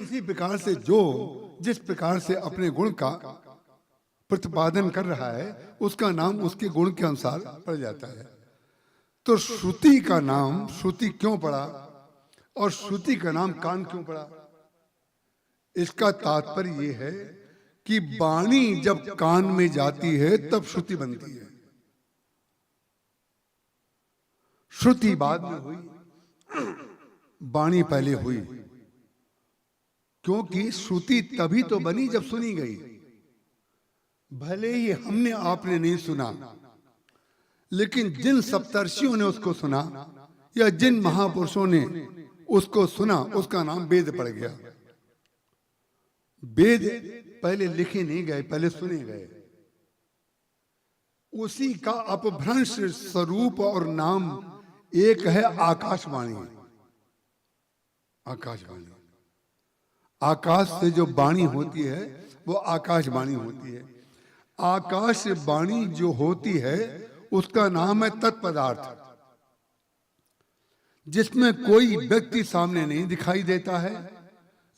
इसी प्रकार से जो जिस प्रकार से अपने गुण का प्रतिपादन कर रहा है उसका नाम उसके गुण के अनुसार पड़ जाता है। तो श्रुति का नाम श्रुति क्यों पड़ा और श्रुति का नाम कान क्यों पड़ा? इसका तात्पर्य यह है कि वाणी जब कान में जाती है तब श्रुति बनती है। श्रुति बाद में हुई, वाणी पहले हुई, क्योंकि श्रुति तभी तो बनी जब सुनी गई। भले ही हमने आपने नहीं सुना, लेकिन जिन सप्तर्षियों ने उसको सुना या जिन महापुरुषों ने उसको सुना, उसका नाम वेद पड़ गया। वेद पहले लिखे नहीं गए, पहले सुने गए। उसी का अपभ्रंश स्वरूप और नाम एक है आकाशवाणी। आकाशवाणी, आकाश से जो वाणी होती है वो आकाश वाणी होती है। आकाश वाणी जो होती है उसका नाम है तत्पदार्थ, जिसमें कोई व्यक्ति सामने नहीं दिखाई देता है,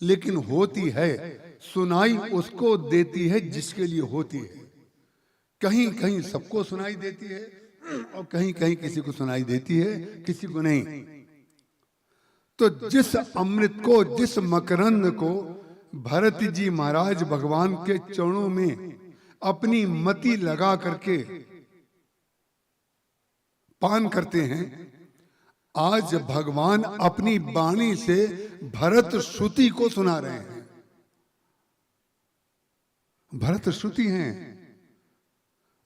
लेकिन होती है, सुनाई उसको देती है जिसके लिए होती है। कहीं कहीं सबको सुनाई देती है और कहीं कहीं किसी को सुनाई देती है, किसी को नहीं। तो जिस अमृत को, जिस मकरंद को भरत जी महाराज भगवान के चरणों में अपनी मति लगा करके पान करते हैं, आज भगवान अपनी वाणी से भरत श्रुति को सुना रहे हैं। भरत श्रुति हैं।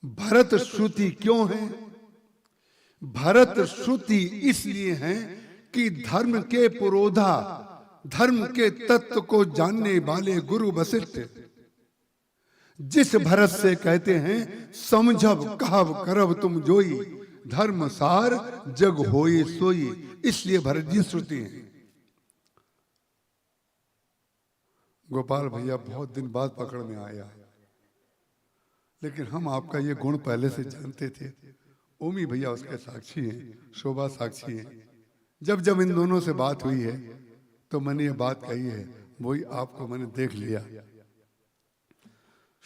भरत श्रुति क्यों है? भरत श्रुति इसलिए है कि धर्म के पुरोधा, धर्म के तत्व को जानने वाले गुरु वशिष्ठ जिस भरत से कहते हैं समझब कहब करब तुम जोई, धर्म सार जग होई सोई, इसलिए भरत जी श्रुति हैं। गोपाल भैया बहुत दिन बाद पकड़ में आया, लेकिन हम आपका ये गुण पहले से जानते थे। ओमी भैया उसके साक्षी हैं, शोभा साक्षी हैं। जब जब इन दोनों से बात हुई है तो मैंने ये बात कही है, वही आपको मैंने देख लिया।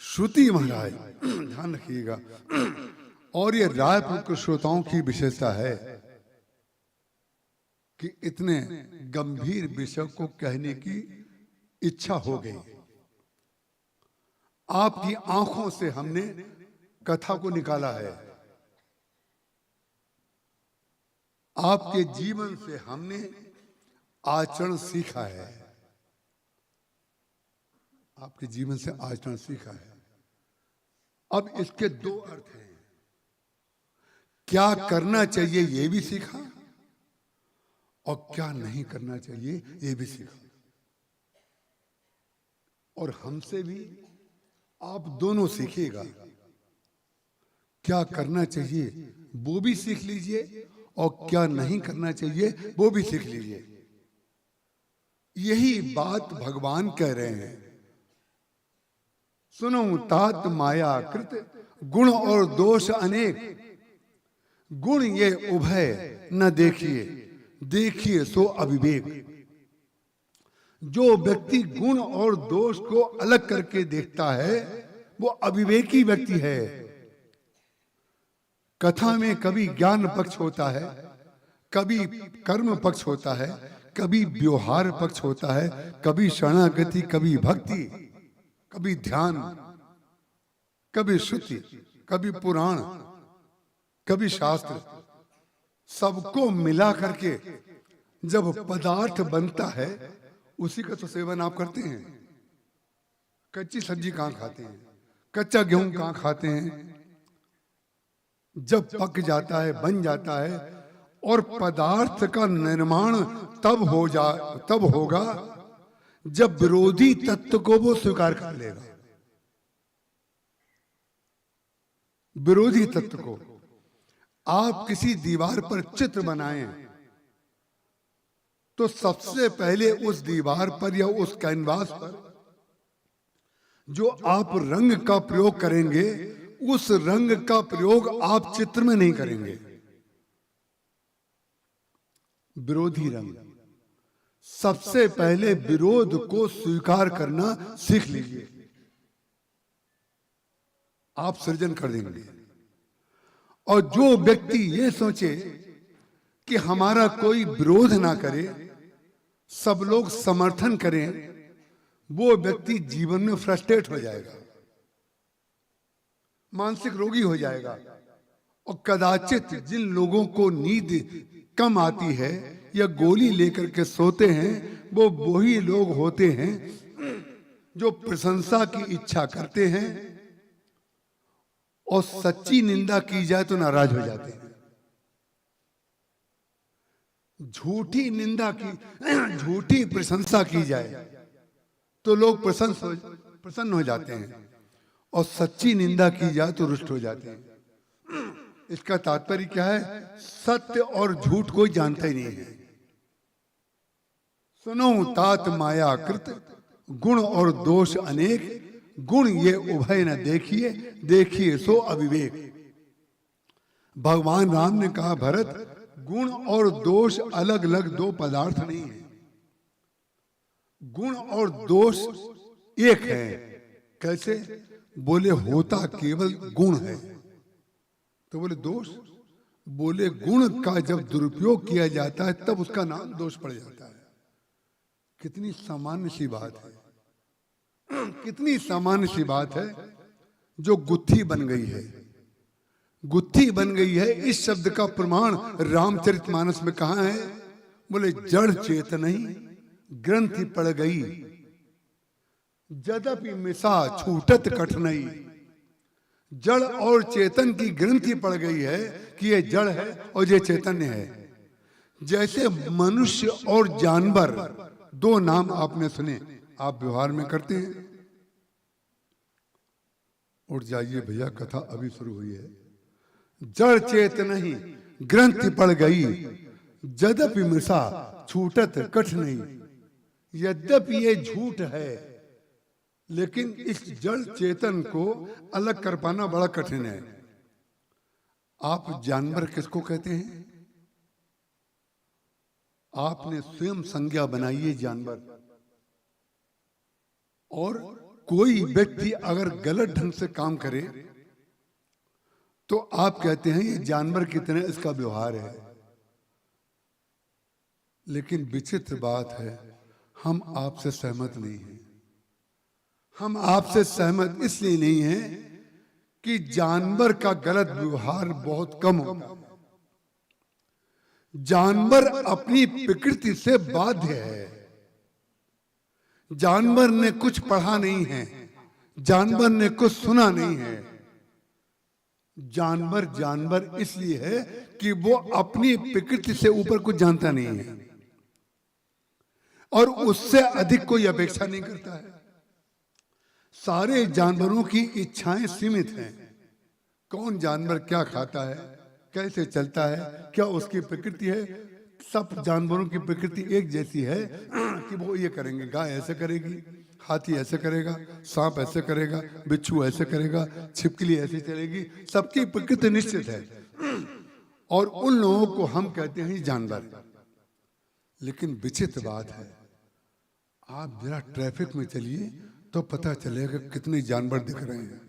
श्रुति महाराज ध्यान रखिएगा। और ये रायपुर के श्रोताओं की विशेषता है कि इतने गंभीर विषय को कहने की इच्छा हो गई। आपकी आंखों से हमने कथा को निकाला है, आपके जीवन से हमने आचरण सीखा है, आपके जीवन से आचरण सीखा है। अब इसके दो अर्थ हैं, क्या करना चाहिए ये भी सीखा और क्या नहीं करना चाहिए ये भी सीखा। और हमसे भी आप दोनों सीखिएगा। क्या करना चाहिए वो भी सीख लीजिए और क्या नहीं करना चाहिए वो भी सीख लीजिए। यही बात भगवान कह रहे हैं। सुनो तात माया कृत गुण और दोष अनेक, गुण ये उभय न देखिए, देखिए सो अविवेक। जो व्यक्ति गुण और दोष को अलग करके देखता है वो अविवेकी व्यक्ति है। कथा में कभी ज्ञान पक्ष होता है, कभी कर्म पक्ष होता है, कभी व्यवहार पक्ष होता है, कभी शरणागति, कभी भक्ति, कभी ध्यान, कभी श्रुति, कभी पुराण, कभी शास्त्र। सबको मिला करके जब पदार्थ बनता है उसी का तो सेवन आप करते हैं। कच्ची सब्जी कहाँ खाते हैं, कच्चा गेहूं कहाँ खाते हैं। जब पक जाता है, बन जाता है, और पदार्थ का निर्माण तब होगा जब विरोधी तत्व को वो स्वीकार कर लेगा। विरोधी तत्व को आप किसी दीवार पर चित्र बनाएं तो सबसे पहले उस दीवार पर या उस कैनवास पर जो आप रंग का प्रयोग करेंगे, उस रंग का प्रयोग आप चित्र में नहीं करेंगे। विरोधी रंग। सबसे पहले विरोध को स्वीकार करना सीख लीजिए, आप सृजन कर देंगे। और जो व्यक्ति ये सोचे कि हमारा कोई विरोध ना करे, सब लोग समर्थन करें, वो व्यक्ति जीवन में फ्रस्ट्रेट हो जाएगा, मानसिक रोगी हो जाएगा। और कदाचित जिन लोगों को नींद कम आती है या गोली लेकर के सोते हैं, वो वही लोग होते हैं जो प्रशंसा की इच्छा करते हैं और सच्ची निंदा की जाए तो नाराज हो जाते हैं। झूठी निंदा की, झूठी प्रशंसा की जाए तो लोग प्रसन्न हो जाते हैं, और सच्ची निंदा की जाए तो रुष्ट हो जाते हैं। इसका तात्पर्य क्या है? सत्य और झूठ कोई जानता ही नहीं है। सुनो तात माया कृत गुण और दोष अनेक, गुण ये उभय न देखिए, देखिए सो अविवेक। भगवान राम ने कहा भरत, गुण और दोष अलग अलग दो पदार्थ नहीं है, गुण और दोष एक है। कैसे? बोले होता केवल गुण है। तो बोले दोष? बोले गुण का जब दुरुपयोग किया जाता है तब उसका नाम दोष पड़ जाता है। कितनी सामान्य सी बात है, कितनी सामान्य सी बात है, जो गुत्थी बन गई है, गुत्थी बन गई है। इस शब्द का प्रमाण रामचरितमानस में कहाँ है? बोले जड़ चेतन ही ग्रंथि पड़ गई, यद्यपि मिसा छूटत कठिनाई। जड़ और चेतन की ग्रंथि पड़ गई है कि ये जड़ है और ये चैतन्य है। जैसे मनुष्य और जानवर, दो नाम आपने सुने, आप व्यवहार में करते हैं। उठ जाइए भैया, कथा अभी शुरू हुई है। जड़ चेतन ही ग्रंथि पड़ गई, यद्यपि मिसा छूटत कठिनाई। यद्यपि ये झूठ है, लेकिन इस जड़ चेतन को अलग कर पाना बड़ा कठिन है। आप जानवर किसको कहते हैं? आपने स्वयं संज्ञा बनाई है जानवर। और कोई व्यक्ति अगर गलत ढंग से काम करे तो आप कहते हैं ये जानवर की तरह इसका व्यवहार है। लेकिन विचित्र बात है, हम आपसे सहमत नहीं हैं। हम आपसे सहमत इसलिए नहीं हैं कि जानवर का गलत व्यवहार बहुत कम होता है। जानवर अपनी प्रकृति से बाध्य है। जानवर ने कुछ पढ़ा नहीं है, जानवर ने कुछ सुना नहीं है। जानवर जानवर इसलिए है कि वो अपनी प्रकृति से ऊपर कुछ जानता नहीं है और उससे अधिक कोई अपेक्षा नहीं करता है। सारे जानवरों की इच्छाएं सीमित हैं। कौन जानवर क्या खाता है, कैसे चलता है, क्या उसकी प्रकृति है? सब जानवरों की प्रकृति एक जैसी है कि वो ये करेंगे, गाय ऐसे करेगी, हाथी ऐसे करेगा, सांप ऐसे करेगा, बिच्छू ऐसे करेगा, छिपकली ऐसे चलेगी। सबकी प्रकृति निश्चित है और उन लोगों को हम कहते हैं जानवर। लेकिन विचित्र बात है, आप जरा ट्रैफिक में चलिए तो पता चलेगा कितने जानवर दिख रहे हैं।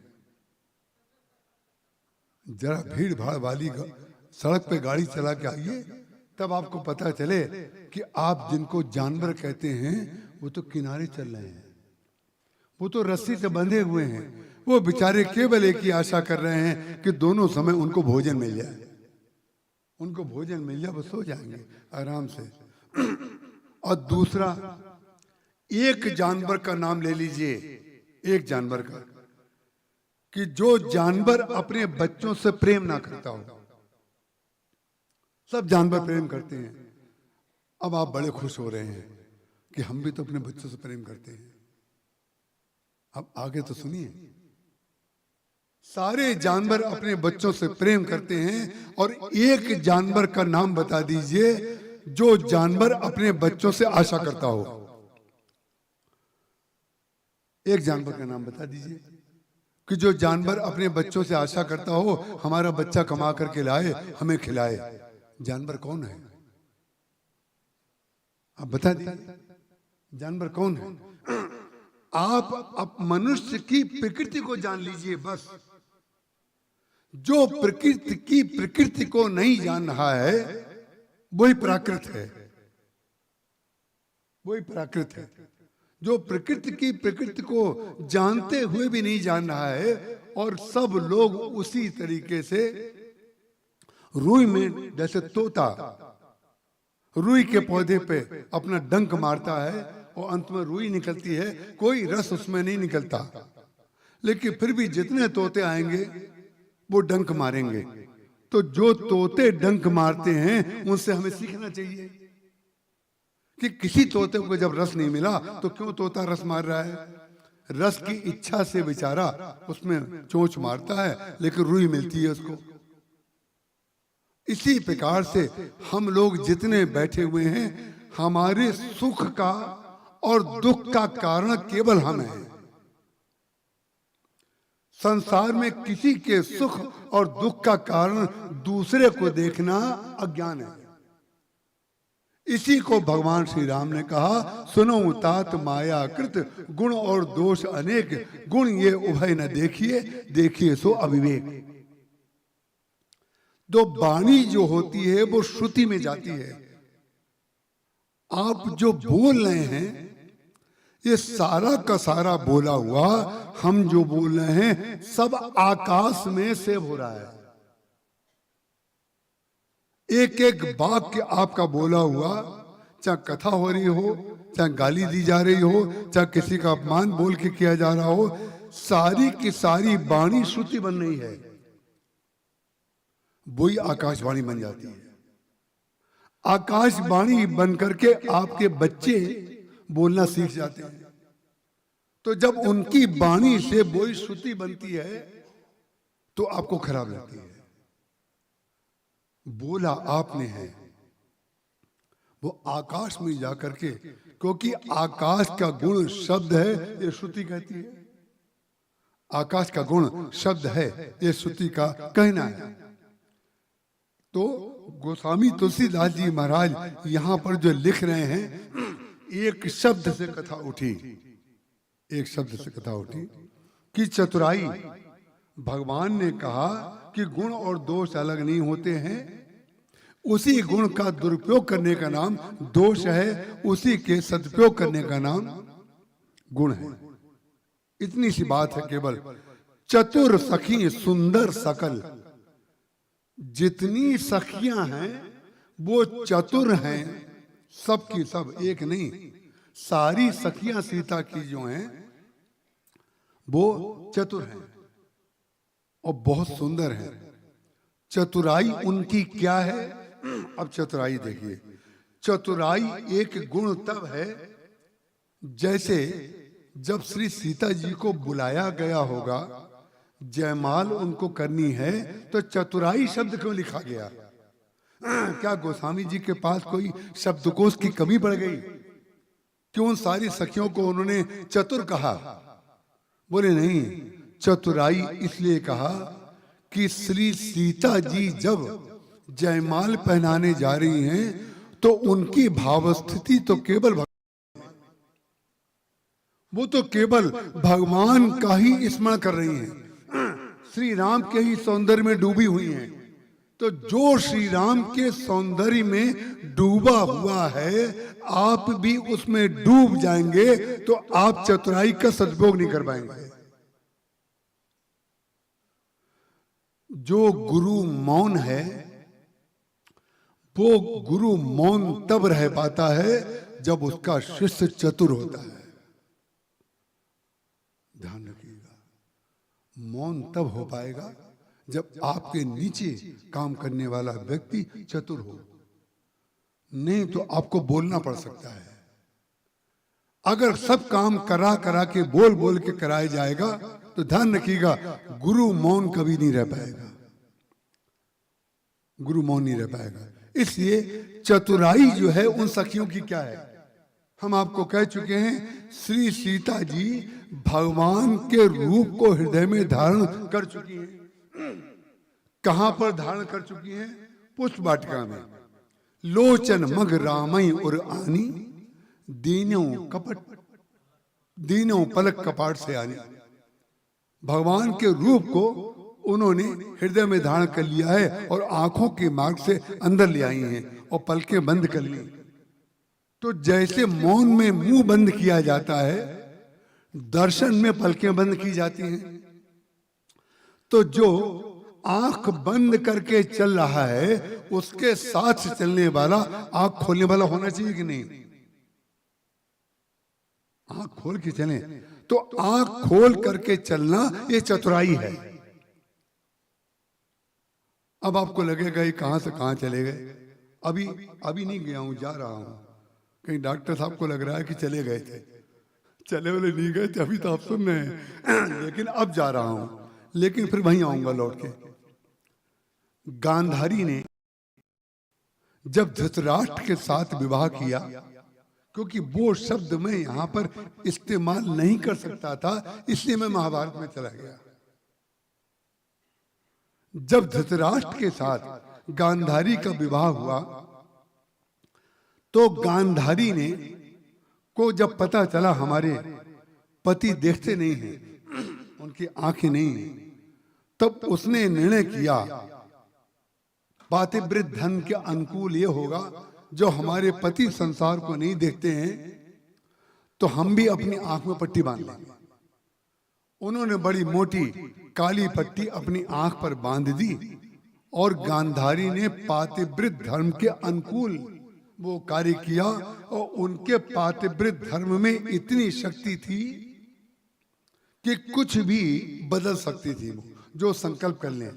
जरा भीड़ भाड़ वाली सड़क पे गाड़ी चला के आइए, तब आपको पता चले कि आप जिनको जानवर कहते हैं वो तो किनारे चल रहे हैं, वो तो रस्सी से बंधे हुए हैं। वो बेचारे केवल एक ही आशा कर रहे हैं कि दोनों समय उनको भोजन मिल जाए, उनको भोजन मिल जाए, वो सो जाएंगे आराम से। और दूसरा, एक जानवर का नाम ले लीजिए, एक जानवर का, कि जो जानवर अपने बच्चों से प्रेम ना करता हो। सब जानवर प्रेम करते हैं। अब आप बड़े खुश हो रहे हैं कि हम भी तो अपने बच्चों से प्रेम करते हैं। अब आगे तो सुनिए, सारे जानवर अपने बच्चों से प्रेम करते हैं और एक जानवर का नाम बता दीजिए जो जानवर अपने बच्चों से आशा करता हो। एक जानवर का नाम बता दीजिए कि जो जानवर अपने बच्चों से आशा करता हो हमारा बच्चा कमा करके लाए, हमें खिलाए। जानवर कौन है? आप बता दीजिए, जानवर कौन है? आप मनुष्य की प्रकृति को जान लीजिए बस। जो प्रकृति की प्रकृति को नहीं जान रहा है वही प्राकृत है, वही प्राकृत है। जो प्रकृति की प्रकृति को जानते हुए भी नहीं जान रहा है और सब लोग उसी तरीके से रुई में, जैसे तोता रुई के पौधे पे अपना डंक मारता है और अंत में रुई निकलती है, कोई रस उसमें नहीं निकलता, लेकिन फिर भी जितने तोते आएंगे वो डंक मारेंगे। तो जो तोते डंक मारते हैं उनसे हमें सीखना चाहिए कि किसी तोते को जब रस नहीं मिला तो क्यों तोता रस मार रहा है। रस की इच्छा से बेचारा उसमें चोंच मारता है लेकिन रुई मिलती है उसको। इसी प्रकार से हम लोग जितने बैठे हुए हैं हमारे सुख का और दुख का कारण केवल हम हैं। संसार में किसी के सुख और दुख का कारण दूसरे को देखना अज्ञान है। इसी को भगवान श्री राम ने कहा, सुनो तात माया कृत गुण और दोष अनेक, गुण ये उभय न देखिए, देखिए सो अविवेक। तो वाणी जो होती है वो श्रुति में जाती है। आप जो बोल रहे हैं ये सारा का सारा बोला हुआ, हम जो बोल रहे हैं सब आकाश में सेव हो रहा है। एक एक वाक्य आपका बोला हुआ, चाहे कथा हो रही हो, चाहे गाली दी जा रही हो, चाहे किसी का अपमान बोल के किया जा रहा हो, सारी की सारी वाणी श्रुति बन रही है, वही आकाशवाणी बन जाती है। आकाशवाणी बन करके आपके बच्चे बोलना सीख जाते हैं। तो जब उनकी वाणी से वही श्रुति बनती है तो आपको खराब लगती है। बोला आपने है, वो आकाश में जाकर के, क्योंकि आकाश का गुण शब्द है, ये श्रुति कहती है। आकाश का गुण शब्द है, ये श्रुति का कहना है। तो गोस्वामी तुलसीदास जी महाराज यहां पर जो लिख रहे हैं, एक शब्द से कथा उठी, एक शब्द से कथा उठी कि चतुराई। भगवान ने कहा कि गुण और दोष अलग नहीं होते हैं, उसी गुण का दुरुपयोग करने का नाम दोष है, उसी के सदुपयोग करने का नाम गुण है। इतनी सी बात है केवल। चतुर सखी सुंदर सकल, जितनी सखियां हैं वो चतुर हैं, सब की सब, एक नहीं, सारी सखियां सीता की जो हैं वो चतुर हैं और बहुत सुंदर हैं। चतुराई उनकी क्या है? अब चतुराई देखिए। चतुराई एक गुण तब है जैसे जब श्री सीता जी को बुलाया गया होगा, जयमाल उनको करनी है, तो चतुराई शब्द क्यों लिखा गया? क्या गोस्वामी जी के पास कोई शब्दकोश की कमी पड़ गई? क्यों सारी सखियों को उन्होंने चतुर कहा? बोले नहीं, चतुराई इसलिए कहा कि श्री सीता जी जब जयमाल पहनाने जा रही हैं तो उनकी भावस्थिति तो केवल वो तो केवल भगवान का ही स्मरण कर रही हैं, श्री राम के ही सौंदर्य में डूबी हुई हैं। तो जो श्री राम के सौंदर्य में डूबा हुआ है, आप भी उसमें डूब जाएंगे तो आप चतुराई का सदुपयोग नहीं कर पाएंगे। जो गुरु मौन है वो गुरु मौन तब रह पाता है जब उसका शिष्य चतुर होता है। ध्यान रखिएगा, मौन तब हो पाएगा जब आपके नीचे काम करने वाला व्यक्ति चतुर हो, नहीं तो आपको बोलना पड़ सकता है। अगर सब काम करा करा के बोल बोल के कराया जाएगा तो ध्यान रखिएगा, गुरु मौन कभी नहीं रह पाएगा, गुरु मौन नहीं रह पाएगा। इसलिए चतुराई जो है उन सखियों की क्या है, हम आपको कह चुके हैं। श्री सीता जी भगवान के रूप को हृदय में धारण कर चुकी हैं। कहां पर धारण कर चुकी हैं? पुष्प वाटिका में। लोचन मग रामई और आनी, दीनों कपट, दीनों पलक कपाट से आनी। भगवान के रूप को उन्होंने हृदय में धारण कर लिया है और आंखों के मार्ग से अंदर ले आई हैं और पलकें बंद कर ली। तो जैसे मौन में मुंह बंद किया जाता है, दर्शन में पलकें बंद की जाती हैं। तो जो आंख बंद करके चल रहा है उसके साथ चलने वाला आंख खोलने वाला होना चाहिए कि नहीं? आंख खोल के चले, तो आंख खोल करके चलना ये चतुराई है। अब आपको लगेगा ये कहां से कहां चले गए? अभी नहीं गया हूं, जा रहा हूं। कहीं डॉक्टर साहब को लग रहा है कि चले गए थे, चले वाले नहीं गए थे, अभी तो आप सुन रहे हैं। लेकिन अब जा रहा हूं, लेकिन फिर वहीं आऊंगा लौट के। गांधारी ने जब धृतराष्ट्र के साथ विवाह किया, क्योंकि वो शब्द मैं यहां पर इस्तेमाल नहीं कर सकता था, इसलिए मैं महाभारत में चला गया। जब धृतराष्ट्र के साथ गांधारी का विवाह हुआ तो गांधारी ने को जब पता चला हमारे पति देखते नहीं हैं, उनकी आंखें नहीं हैं, तब उसने निर्णय किया पातिव्रत धर्म के अनुकूल ये होगा, जो हमारे पति संसार को नहीं देखते हैं तो हम भी अपनी आंख में पट्टी बांध लेंगे। उन्होंने बड़ी मोटी काली पट्टी अपनी आंख पर बांध दी और गांधारी ने पातिव्रत धर्म के अनुकूल वो कार्य किया, और उनके पातिव्रत धर्म में इतनी शक्ति थी कि कुछ भी बदल सकती थी वो, जो संकल्प कर लें।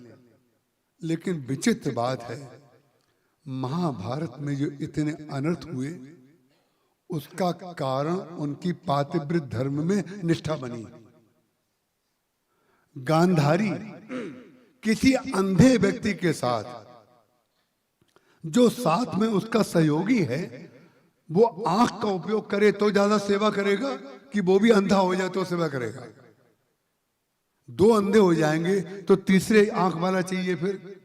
लेकिन विचित्र बात है, महाभारत में जो इतने अनर्थ हुए उसका कारण उनकी पातिव्रत धर्म में निष्ठा बनी। गांधारी किसी अंधे व्यक्ति के साथ जो साथ में उसका सहयोगी है, वो आंख का उपयोग करे तो ज्यादा सेवा करेगा कि वो भी अंधा हो जाए तो सेवा करेगा? दो अंधे हो जाएंगे तो तीसरे आंख वाला चाहिए फिर,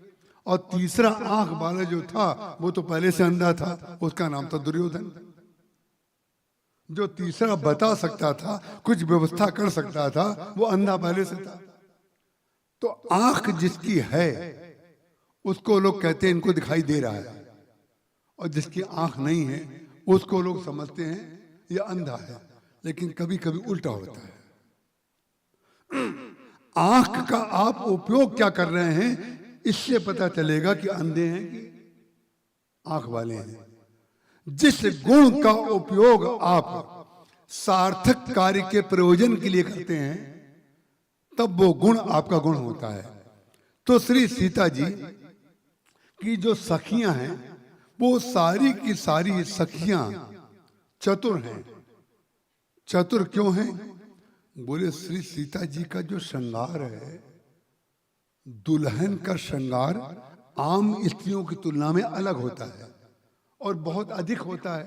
और तीसरा आंख वाला जो था वो तो पहले से अंधा था, उसका नाम था दुर्योधन। जो तीसरा बता सकता था, कुछ व्यवस्था कर सकता था, वो अंधा पहले से था। तो आंख जिसकी है उसको लोग कहते हैं इनको दिखाई दे रहा है, और जिसकी आंख नहीं है उसको लोग समझते हैं ये अंधा है। लेकिन कभी कभी उल्टा होता है। आंख का आप उपयोग क्या कर रहे हैं इससे पता चलेगा कि अंधे हैं कि आंख वाले हैं। जिस गुण का उपयोग आप सार्थक कार्य के प्रयोजन के लिए करते हैं तब वो गुण आपका गुण होता है। तो श्री सीता जी की जो सखियां हैं वो सारी की सारी सखियां चतुर हैं। चतुर क्यों हैं? बोले श्री सीता जी का जो श्रृंगार है, दुल्हन का श्रृंगार आम स्त्रियों की तुलना में अलग होता है और बहुत अधिक होता है।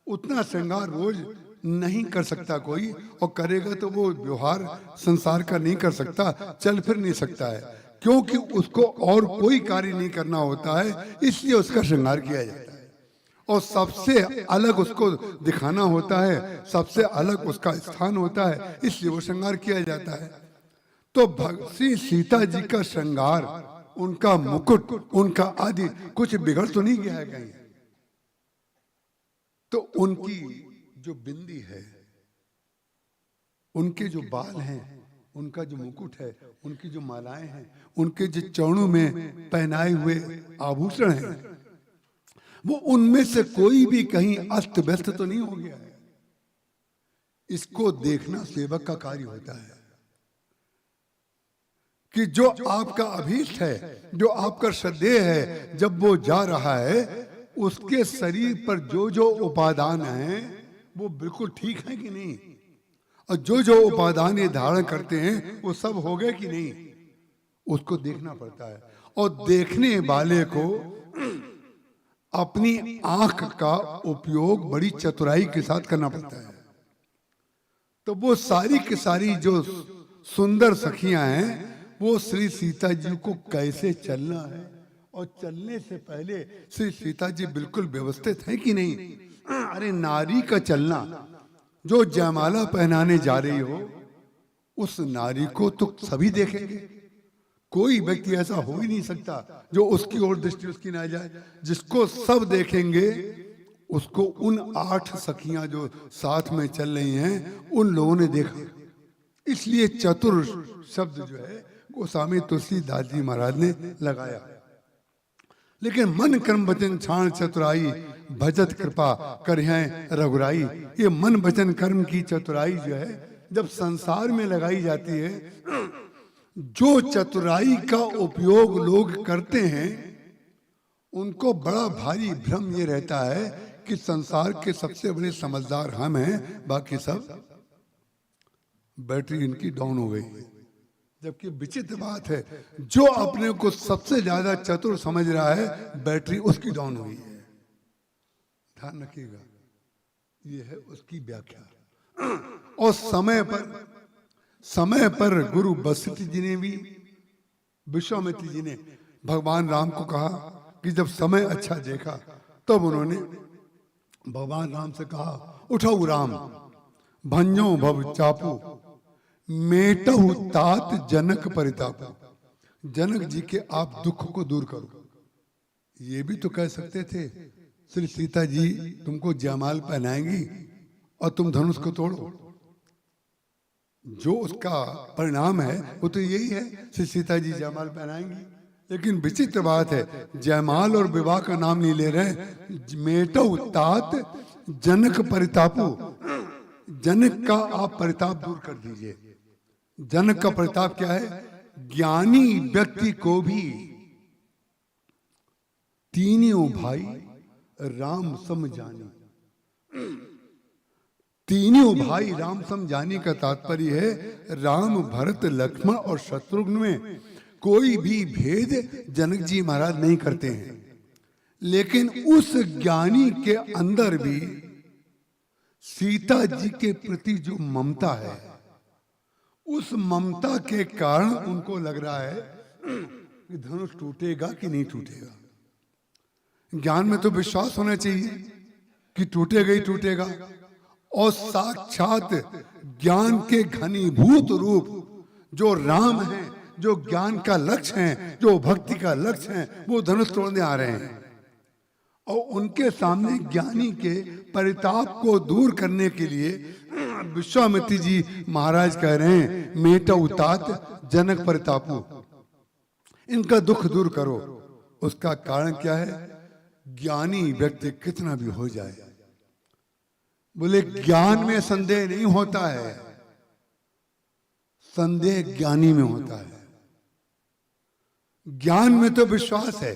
उतना श्रृंगार रोज नहीं कर सकता कोई, और करेगा तो वो व्यवहार संसार का नहीं कर सकता, चल फिर नहीं सकता है, क्योंकि उसको और कोई कार्य नहीं करना होता है, इसलिए उसका श्रृंगार किया जाता है। और सबसे अलग उसको दिखाना होता है, सबसे अलग उसका स्थान होता है, इसलिए वो श्रृंगार किया जाता है। तो श्री सीता जी का श्रृंगार, उनका मुकुट, उनका आदि कुछ बिगड़ तो नहीं गया है कहीं। तो उनकी जो बिंदी है, उनके जो बाल हैं, उनका जो मुकुट है, उनकी जो मालाएं हैं, उनके जो चरणों में पहनाए हुए आभूषण हैं, वो उनमें से कोई भी कहीं अस्त व्यस्त तो नहीं हो गया है। इसको देखना सेवक का कार्य होता है कि जो आपका अभीष्ट है, जो आपका श्रद्धेय है, जब वो जा रहा है उसके शरीर पर जो जो उपादान हैं वो बिल्कुल ठीक है कि नहीं, और जो जो उपादान ये धारण करते हैं वो सब हो गए कि नहीं, उसको देखना पड़ता है। और देखने वाले को अपनी आंख का उपयोग बड़ी चतुराई के साथ करना पड़ता है। तो वो सारी की सारी जो सुंदर सखियां हैं वो श्री सीता जी को कैसे चलना है, और चलने से पहले श्री सीता जी बिल्कुल व्यवस्थित है कि नहीं। अरे नारी का चलना, जो जयमाला पहनाने जा रही हो उस नारी को तो सभी देखेंगे, कोई व्यक्ति ऐसा हो ही नहीं सकता जो उसकी ओर दृष्टि उसकी ना जाए। जिसको सब देखेंगे उसको उन 8 सखियां जो साथ में चल रही हैं उन लोगों ने देखा। इसलिए चतुर शब्द जो है गोस्वामी तुलसीदास जी महाराज ने लगाया। लेकिन मन कर्म वचन छाण चतुराई भजत कृपा करहिं रघुराई, ये मन वचन कर्म की चतुराई जो है जब संसार में लगाई जाती है, जो चतुराई का उपयोग लोग करते हैं उनको बड़ा भारी भ्रम ये रहता है कि संसार के सबसे बड़े समझदार हम हैं, बाकी सब बैटरी इनकी डाउन हो गई है। जबकि विचित्र बात है, जो अपने को सबसे ज्यादा चतुर समझ रहा है बैटरी उसकी डाउन हुई है। ध्यान रखिएगा। ये है उसकी व्याख्या। और समय पर गुरु वशिष्ठ जी ने भी, विश्वामित्र जी ने भगवान राम को कहा कि जब समय अच्छा देखा तब उन्होंने भगवान राम से कहा, उठो राम भंजो भव चापू मेटहु तात जनक परितापू। जनक जी के आप दुख को दूर करो। ये भी तो कह सकते थे, श्री सीता जी तुमको जयमाल पहनाएंगी और तुम धनुष को तोड़ो। जो उसका परिणाम है वो तो यही है, श्री सीता जी जयमाल पहनाएंगी। लेकिन विचित्र बात है, जयमाल और विवाह का नाम नहीं ले रहे। मेटो तात जनक परितापू, जनक का आप परिताप दूर कर दीजिए। जनक का परिताप क्या है? ज्ञानी व्यक्ति को भी तीनों भाई राम सम जाने। तीनों भाई राम सम जाने का तात्पर्य है राम, भरत, लक्ष्मण और शत्रुघ्न में कोई भी भेद जनक जी महाराज नहीं करते हैं। लेकिन उस ज्ञानी के अंदर भी सीता जी के प्रति जो ममता है, उस ममता के कारण उनको लग रहा है कि धनुष टूटेगा कि नहीं टूटेगा। ज्ञान में तो विश्वास होना चाहिए कि टूटेगा ही टूटेगा। और साक्षात ज्ञान के घनीभूत रूप जो राम है, जो ज्ञान का लक्ष्य है, जो भक्ति का लक्ष्य है, वो धनुष तोड़ने आ रहे हैं। और उनके सामने ज्ञानी के परिताप को दूर करने के लिए विश्वामित्र जी महाराज कह रहे हैं, मेटा उतात जनक परितापू, इनका दुख दूर करो। उसका कारण क्या है? ज्ञानी व्यक्ति कितना भी हो जाए, बोले ज्ञान में संदेह नहीं होता है, संदेह ज्ञानी में होता है। ज्ञान में तो विश्वास है,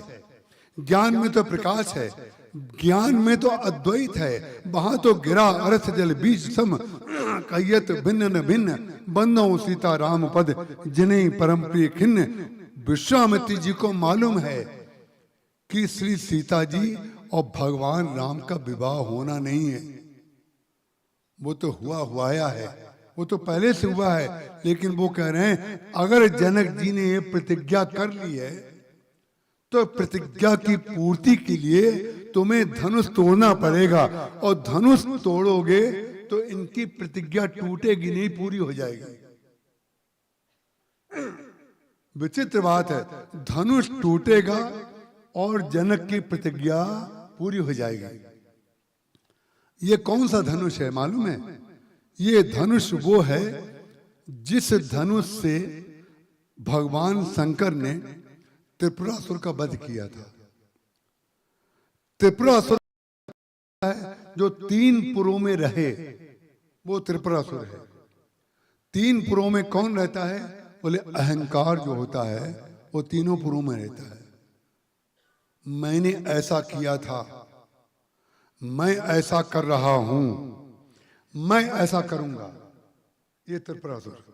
ज्ञान में तो प्रकाश है, ज्ञान में तो अद्वैत है। वहां तो गिरा अर्थ जल बीज सम कयत भिन्न न भिन्न बंदो सीता राम पद जिन्हें परम प्रिय खिन्न। विश्वामित्र जी को मालूम है कि श्री सीता जी और भगवान राम का विवाह होना नहीं है, वो तो हुआ है, वो तो पहले से हुआ है। लेकिन वो कह रहे हैं अगर जनक जी ने ये प्रतिज्ञा कर ली है तो प्रतिज्ञा की पूर्ति के लिए तुम्हें धनुष तोड़ना पड़ेगा। और धनुष तोड़ोगे तो इनकी प्रतिज्ञा टूटेगी नहीं, पूरी हो जाएगी। विचित्र बात है, धनुष टूटेगा और जनक की प्रतिज्ञा पूरी हो जाएगी। ये कौन सा धनुष है मालूम है? ये धनुष वो है जिस धनुष से भगवान शंकर ने त्रिपुरासुर का वध किया था। त्रिपुरासुर जो 3 पुरों में रहे वो त्रिपुरासुर है। 3 पुरों में कौन रहता है? बोले अहंकार जो होता है वो तीनों पुरों में रहता है। मैंने ऐसा किया था, मैं ऐसा कर रहा हूं, मैं ऐसा करूंगा, ये त्रिपुरासुर।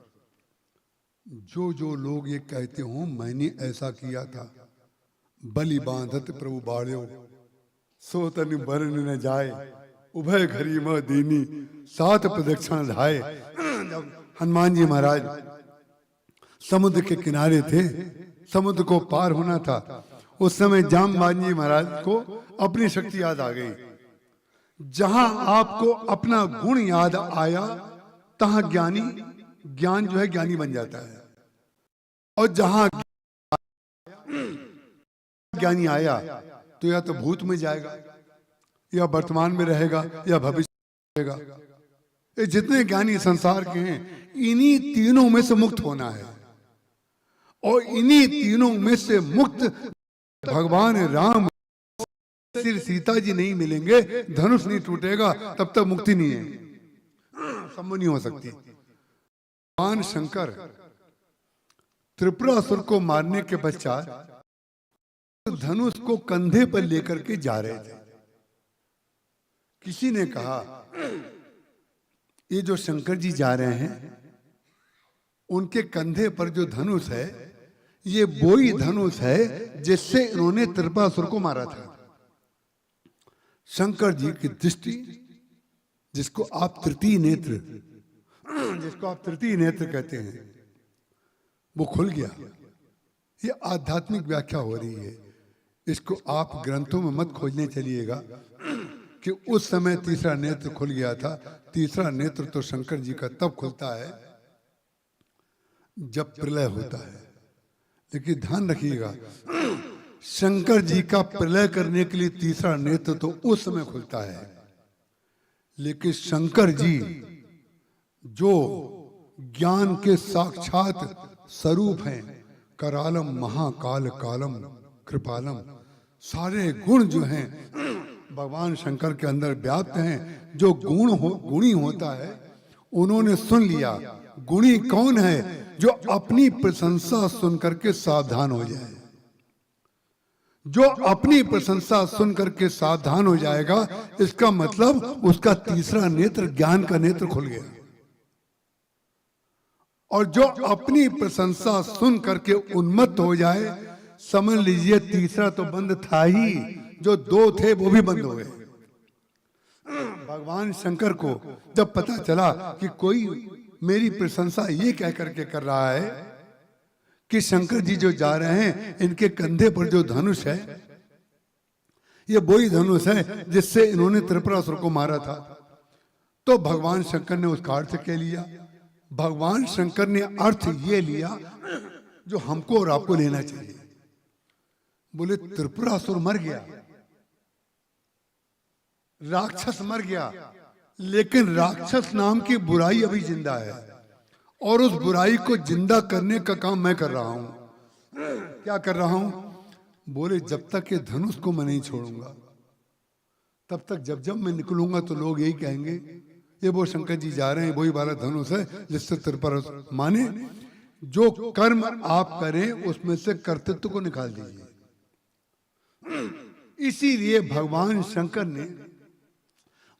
जो लोग ये कहते हो मैंने ऐसा किया था, बलि बांधत प्रभु बाड़ो सो तनि बरन न जाए उभय घरी म दीनी 7 प्रदक्षिण धाए। हनुमान जी महाराज समुद्र के किनारे थे, समुद्र को पार होना था। उस समय जामवान महाराज को अपनी शक्ति याद आ गई। जहां आपको अपना गुण याद आया तहां ज्ञान जो है ज्ञानी बन जाता है। और जहां ज्ञानी आया तो या तो भूत में जाएगा, या वर्तमान में रहेगा, या भविष्य में रहेगा। ये जितने ज्ञानी संसार के हैं, इन्हीं तीनों में से मुक्त होना है। और इन्हीं तीनों में से मुक्त भगवान राम, श्री सीता जी नहीं मिलेंगे, धनुष नहीं टूटेगा, तब तक मुक्ति नहीं है, संभव नहीं हो सकती। भगवान शंकर त्रिपुरासुर को मारने के पश्चात धनुष को कंधे पर लेकर के जा रहे थे। किसी ने कहा ये जो शंकर जी जा रहे हैं उनके कंधे पर जो धनुष है ये वही धनुष है जिससे इन्होंने त्रिपुरासुर को मारा था। शंकर जी की दृष्टि जिसको आप तृतीय नेत्र कहते हैं, वो खुल गया। ये आध्यात्मिक व्याख्या हो रही है। इसको आप ग्रंथों में मत खोजने चलिएगा कि उस समय तीसरा नेत्र खुल गया था। तीसरा नेत्र तो शंकर जी का तब खुलता है जब प्रलय होता है। लेकिन ध्यान रखिएगा, शंकर जी का प्रलय करने के लिए तीसरा नेत्र तो उस समय खुलता है, लेकिन शंकर जी जो ज्ञान के साक्षात स्वरूप हैं, करालम महाकाल कालम कृपालम, सारे गुण जो हैं भगवान शंकर के अंदर व्याप्त हैं। जो गुणी होता है, उन्होंने सुन लिया। गुणी कौन है? जो अपनी प्रशंसा सुन करके सावधान हो जाए। जो अपनी प्रशंसा सुन करके सावधान हो जाएगा, इसका मतलब उसका तीसरा नेत्र, ज्ञान का नेत्र खुल गया। और जो अपनी प्रशंसा सुन करके उन्मत्त हो जाए, समझ लीजिए तीसरा तो बंद था ही, जो दो थे वो भी बंद हो गए। भगवान शंकर को जब पता चला कि कोई मेरी प्रशंसा ये कह करके कर रहा है कि शंकर जी जो जा रहे हैं, इनके कंधे पर जो धनुष है, ये वही धनुष है जिससे इन्होंने त्रिपुरासुर को मारा था, तो भगवान शंकर ने उसका अर्थ क्या लिया? भगवान शंकर ने अर्थ ये लिया जो हमको और आपको लेना चाहिए। बोले त्रिपुरासुर मर गया, राक्षस मर गया, लेकिन राक्षस नाम की बुराई अभी जिंदा है, और उस बुराई को जिंदा करने का काम मैं कर रहा हूं। क्या कर रहा हूं? बोले जब तक ये धनुष को मैं नहीं छोड़ूंगा, तब तक जब मैं निकलूंगा तो लोग यही कहेंगे ये वो शंकर जी जा रहे हैं, वही वाला धनुष है जिससे त्रिपुरासुर। माने जो कर्म आप करें उसमें से कर्तृत्व को निकाल दीजिए। इसीलिए भगवान शंकर ने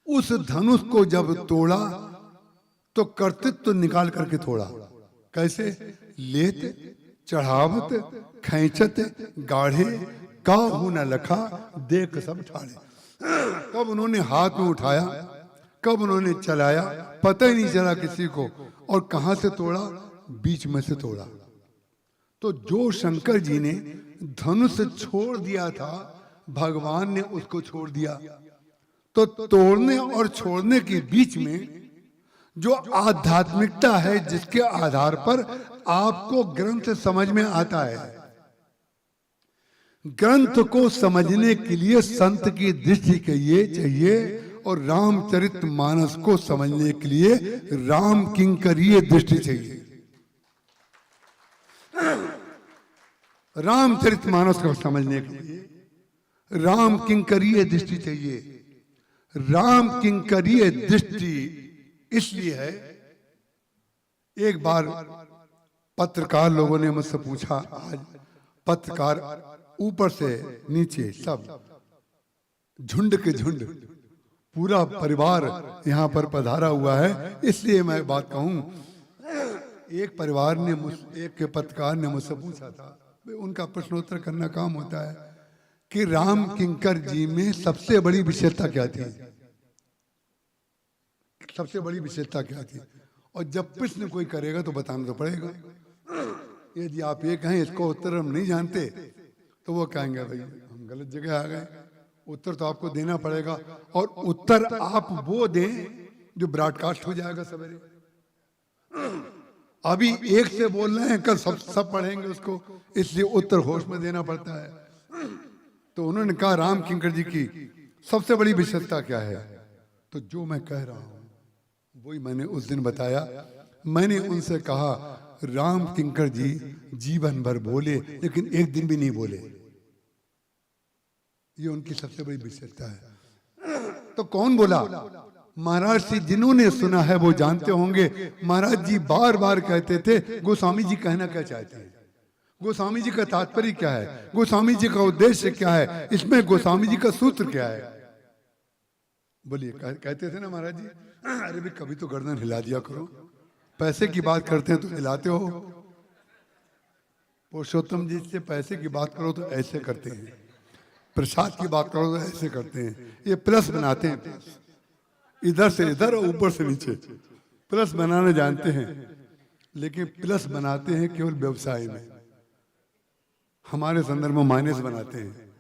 उस धनुष को जब तोड़ा तो कर्तृत्व निकाल करके तोड़ा। कैसे? लेत चढ़ावत खैंचत गाढ़े काहू न लखा देख सब ठाड़े। कब उन्होंने हाथ में उठाया, कब उन्होंने चलाया, पता ही नहीं चला किसी को। और कहां से तोड़ा? बीच में से तोड़ा। तो जो शंकर जी ने धनुष छोड़ दिया था, भगवान ने उसको छोड़ दिया। तो तोड़ने और छोड़ने के बीच में जो आध्यात्मिकता है, जिसके आधार पर आपको ग्रंथ समझ में आता है, ग्रंथ को समझने के लिए संत की दृष्टि चाहिए, और रामचरितमानस को समझने के लिए राम किंकरीय दृष्टि चाहिए। रामचरितमानस को समझने के लिए राम किंकरीय दृष्टि चाहिए। राम किंकरीय दृष्टि इसलिए है, एक बार पत्रकार लोगों ने मुझसे पूछा, आज पत्रकार ऊपर से नीचे सब झुंड के झुंड, पूरा परिवार यहाँ पर पधारा हुआ है, इसलिए मैं बात कहूं। एक परिवार ने एक पत्रकार ने मुझसे पूछा था, उनका प्रश्नोत्तर करना काम होता है, कि राम किंकर जी में सबसे बड़ी विशेषता क्या थी? सबसे बड़ी विशेषता क्या थी? और जब प्रश्न कोई करेगा तो बताना तो पड़ेगा। यदि आप ये कहें इसको उत्तर हम नहीं जानते, तो वो कहेंगे भाई हम गलत जगह आ गए। उत्तर तो आपको देना पड़ेगा, और उत्तर आप वो दें जो ब्रॉडकास्ट हो जाएगा सवेरे। अभी एक से बोल रहे हैं, कल सब पढ़ेंगे उसको, इसलिए उत्तर होश में देना पड़ता है। तो उन्होंने कहा राम किंकर जी की सबसे बड़ी विशेषता क्या है? तो जो मैं कह रहा हूं वही मैंने उस दिन बताया। मैंने उनसे कहा राम किंकर जी जीवन भर बोले, लेकिन एक दिन भी नहीं बोले। ये उनकी सबसे बड़ी विशेषता है। तो कौन बोला? महाराज जी, जिन्होंने सुना है वो जानते होंगे। महाराज जी बार बार कहते थे गोस्वामी जी कहना क्या चाहते हैं, गोस्वामी जी का तात्पर्य क्या है, गोस्वामी जी का उद्देश्य क्या है, इसमें गोस्वामी जी का सूत्र क्या है। बोलिए, कहते थे ना महाराज जी, अरे भी कभी तो गर्दन हिला दिया करो, पैसे की बात करते हैं तो हिलाते हो, पुरुषोत्तम जी से पैसे की बात करो तो ऐसे करते हैं, प्रसाद की बात करो तो ऐसे करते हैं, ये प्लस बनाते हैं। इधर से इधर और ऊपर से नीचे। प्लस बनाना जानते हैं, लेकिन प्लस बनाते हैं केवल व्यवसाय में, हमारे संदर्भ में माइनस बनाते हैं।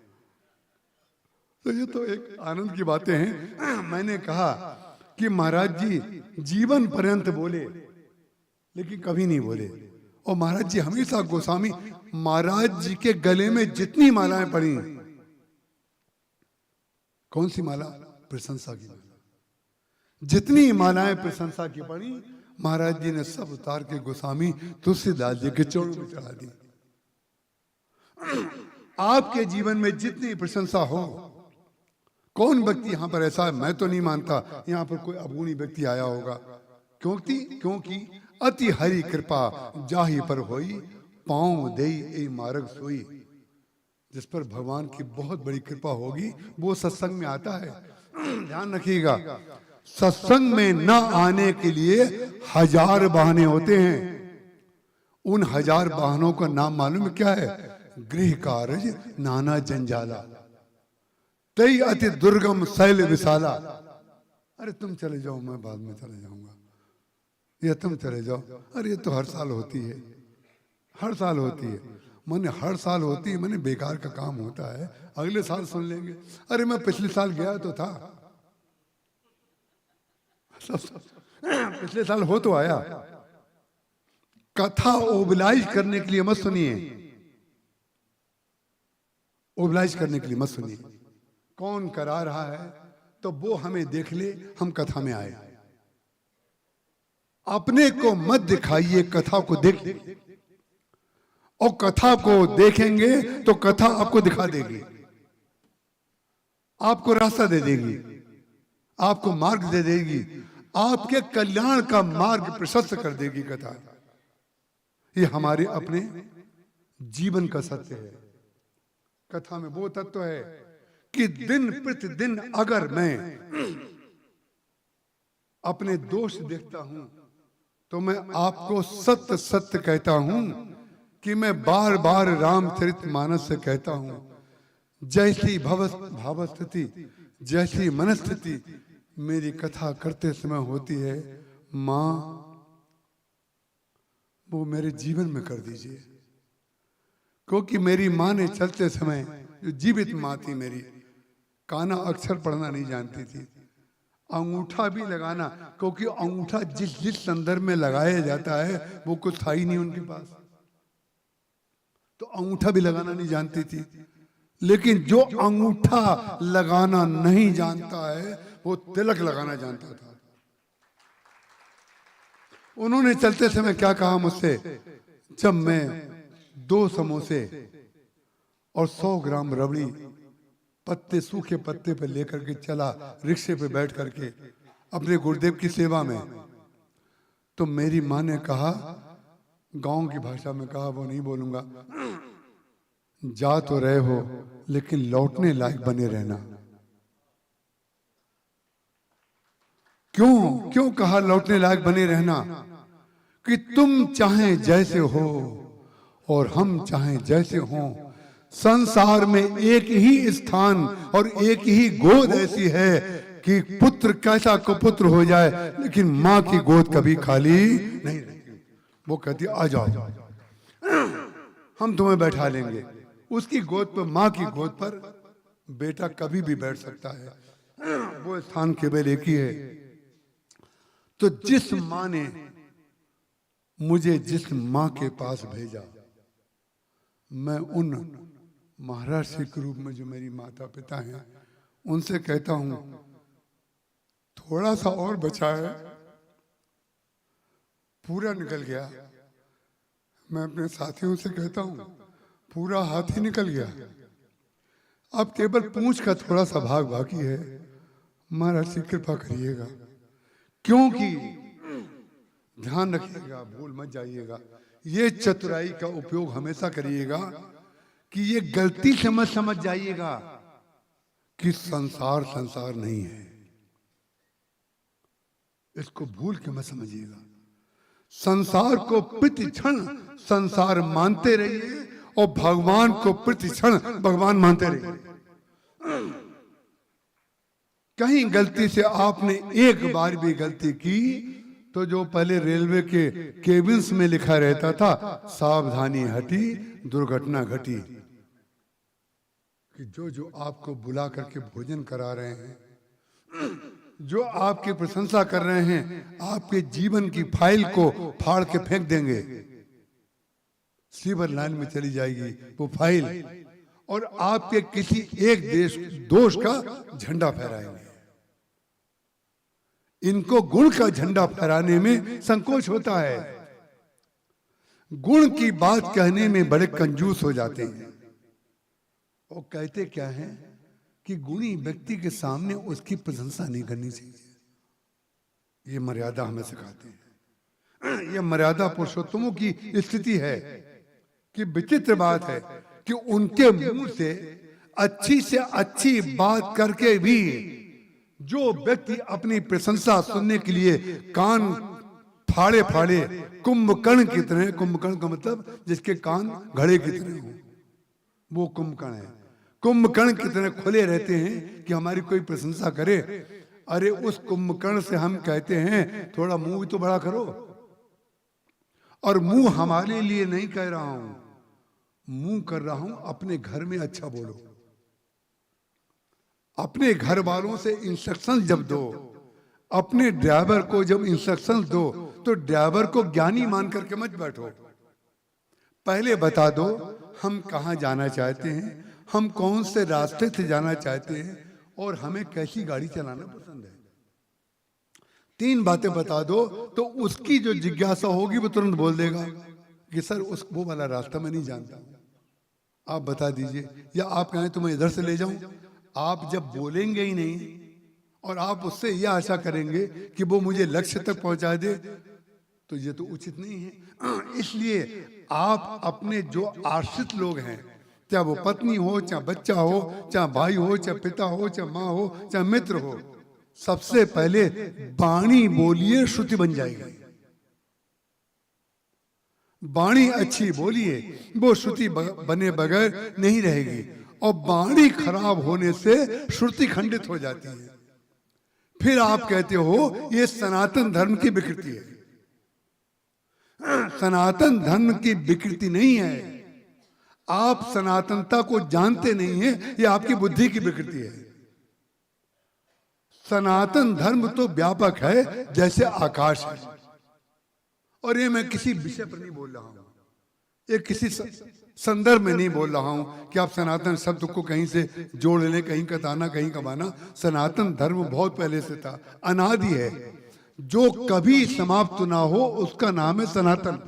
तो ये तो एक आनंद की बातें हैं। मैंने कहा कि महाराज जी जीवन पर्यंत बोले लेकिन कभी नहीं बोले, और महाराज जी हमेशा गोस्वामी महाराज जी के गले में जितनी मालाएं पड़ी, कौन सी माला? प्रशंसा की माला। जितनी मालाएं प्रशंसा की पड़ी महाराज जी ने सब उतार के गोस्वामी तुलसीदास जी के चरणों में चढ़ा दी। आपके जीवन में जितनी प्रशंसा हो, कौन व्यक्ति यहां पर ऐसा है? मैं तो नहीं मानता यहां पर कोई अवगुणी व्यक्ति आया होगा, क्योंकि अति हरि कृपा जाहि पर होई, पांव देई ए मार्ग सोई। जिस पर भगवान की बहुत बड़ी कृपा होगी वो सत्संग में आता है। ध्यान रखिएगा, सत्संग में न आने के लिए 1000 बहाने होते हैं। उन 1000 बहानों का नाम मालूम है क्या है? गृह कार्य नाना जंजाला, तई अति दुर्गम शैल विशाला। अरे तुम चले जाओ, मैं बाद में चले जाऊंगा, या तुम चले जाओ। अरे ये तो हर साल होती है, हर साल होती है। मैंने हर साल होती है, मैंने बेकार का काम होता है, अगले साल सुन लेंगे। अरे मैं पिछले साल गया तो था, पिछले साल हो तो आया। कथा ओबलाइज करने के लिए मत सुनिए, ओबलाइज करने के लिए मत सुनिए। कौन करा रहा है तो वो हमें देख ले, हम कथा में आए। अपने को मत दिखाइए, कथा को देख, और कथा को देखेंगे तो कथा आपको दिखा देगी, आपको रास्ता दे देगी, आपको मार्ग दे देगी, आपके कल्याण का मार्ग प्रशस्त कर देगी कथा। ये हमारे अपने जीवन का सत्य है। कथा में वो तत्व है कि दिन प्रतिदिन अगर मैं अपने दोष देखता हूं तो मैं आपको सत्य सत्य कहता हूं कि मैं बार बार रामचरितमानस से कहता हूं, जैसी भावस्थिति, जैसी मनस्थिति मेरी कथा करते समय होती है, मां वो मेरे जीवन में कर दीजिए। क्योंकि मेरी मां ने चलते समय, जो जीवित मां थी मेरी, काना अक्षर पढ़ना नहीं जानती थी, अंगूठा भी लगाना, क्योंकि अंगूठा जिस जिस संदर्भ में लगाया जाता है वो कुछ था ही नहीं उनके पास, तो अंगूठा भी लगाना नहीं जानती थी। लेकिन जो अंगूठा लगाना नहीं जानता है वो तिलक लगाना जानता था। उन्होंने चलते समय क्या कहा मुझसे, जब मैं 2 समोसे और 100 ग्राम रबड़ी पत्ते, सूखे पत्ते पे लेकर के चला, रिक्शे पे बैठ करके अपने गुरुदेव की सेवा में, तो मेरी माँ ने कहा, गांव की भाषा में कहा, वो नहीं बोलूंगा, जा तो रहे हो लेकिन लौटने लायक बने रहना। क्यों कहा लौटने लायक बने रहना? कि तुम चाहे जैसे हो और हम चाहे जैसे हों, संसार में एक ही स्थान और एक ही गोद ऐसी है कि पुत्र कैसा कुपुत्र हो जाए लेकिन मां की गोद कभी खाली नहीं रहती। वो कहती आ जाओ, हम तुम्हें बैठा लेंगे। उसकी गोद पर, मां की गोद पर बेटा कभी भी बैठ सकता है, वो स्थान केवल एक ही है। तो जिस मां ने मुझे जिस मां के पास भेजा, मैं उन महाराष्ट्र के रूप में जो मेरी माता पिता हैं उनसे कहता हूं, थोड़ा सा और बचा है, पूरा निकल गया। मैं अपने साथियों से कहता हूं, पूरा हाथ ही निकल गया, अब केवल पूंछ का थोड़ा सा भाग बाकी है। महाराज जी कृपा करिएगा, क्योंकि ध्यान रखिएगा, भूल मत जाइएगा, ये चतुराई का उपयोग हमेशा करिएगा कि ये गलती से मत समझ जाइएगा कि संसार संसार नहीं है, इसको भूल के मत समझिएगा। संसार को प्रति क्षण संसार मानते रहिए और भगवान को प्रति क्षण भगवान मानते रहिए। कहीं गलती से आपने एक बार भी गलती की तो जो पहले रेलवे के केबिन्स में लिखा रहता था, सावधानी हटी दुर्घटना घटी, कि जो आपको बुला करके भोजन करा रहे हैं, जो आपकी प्रशंसा कर रहे हैं, आपके जीवन की फाइल को फाड़ के फेंक देंगे, सिल्वर लाइन में चली जाएगी वो फाइल, और आपके किसी एक दोष का झंडा फहराएंगे। इनको गुण का झंडा फहराने में संकोच होता है, गुण की बात कहने में बड़े कंजूस हो जाते हैं। वो कहते क्या है कि गुणी व्यक्ति के सामने उसकी प्रशंसा नहीं करनी चाहिए। ये मर्यादा हमें सिखाते हैं। ये मर्यादा पुरुषोत्तमों की स्थिति है कि विचित्र बात है कि उनके मुंह से अच्छी बात करके भी जो व्यक्ति अपनी प्रशंसा सुनने के लिए कान फाड़े फाड़े कुंभकर्ण की तरह, कुंभकर्ण का मतलब जिसके कान घड़े की तरह हो, वो कुंभकर्ण है। कुंभकर्ण की तरह खुले रहते हैं कि हमारी कोई प्रशंसा करे। अरे उस कुंभकर्ण से हम कहते हैं थोड़ा मुंह भी तो बड़ा करो। और मुंह हमारे लिए नहीं कह रहा हूं, मुंह कर रहा हूं अपने घर में अच्छा बोलो। अपने घर वालों से इंस्ट्रक्शन जब दो, अपने ड्राइवर को जब इंस्ट्रक्शन दो, तो ड्राइवर को ज्ञानी मान करके मत बैठो। पहले बता दो हम कहां जाना चाहते हैं, हम कौन से रास्ते से जाना चाहते हैं, और हमें कैसी गाड़ी चलाना पसंद है। 3 बातें बता दो तो उसकी जो जिज्ञासा होगी वो तुरंत बोल देगा कि सर वो वाला रास्ता मैं नहीं जानता, आप बता दीजिए, या आप कहें तो मैं इधर से ले जाऊं। आप जब बोलेंगे ही नहीं और आप उससे यह आशा करेंगे कि वो मुझे लक्ष्य तक पहुंचा दे, तो ये तो उचित नहीं है। इसलिए आप अपने जो आश्रित लोग हैं, चाहे वो पत्नी हो, चाहे बच्चा हो, चाहे भाई हो, चाहे पिता हो, चाहे माँ हो, चाहे मित्र हो, सबसे पहले वाणी बोलिए, श्रुति बन जाएगी। वाणी अच्छी बोलिए, वो श्रुति बने बगैर नहीं रहेगी। और वाणी खराब होने से श्रुति खंडित हो जाती है। फिर आप कहते हो ये सनातन धर्म की विकृति है। सनातन धर्म की विकृति नहीं है, आप सनातनता को जानते नहीं है, ये आपकी बुद्धि की विकृति है। सनातन धर्म तो व्यापक है जैसे आकाश है। और ये मैं किसी विषय पर नहीं बोल रहा हूं, ये किसी संदर्भ में नहीं बोल रहा हूं कि आप सनातन शब्द को कहीं से जोड़ लें, कहीं का ताना कहीं का बाना। सनातन धर्म बहुत पहले से था, अनादि है, जो कभी समाप्त ना हो उसका नाम है सनातन।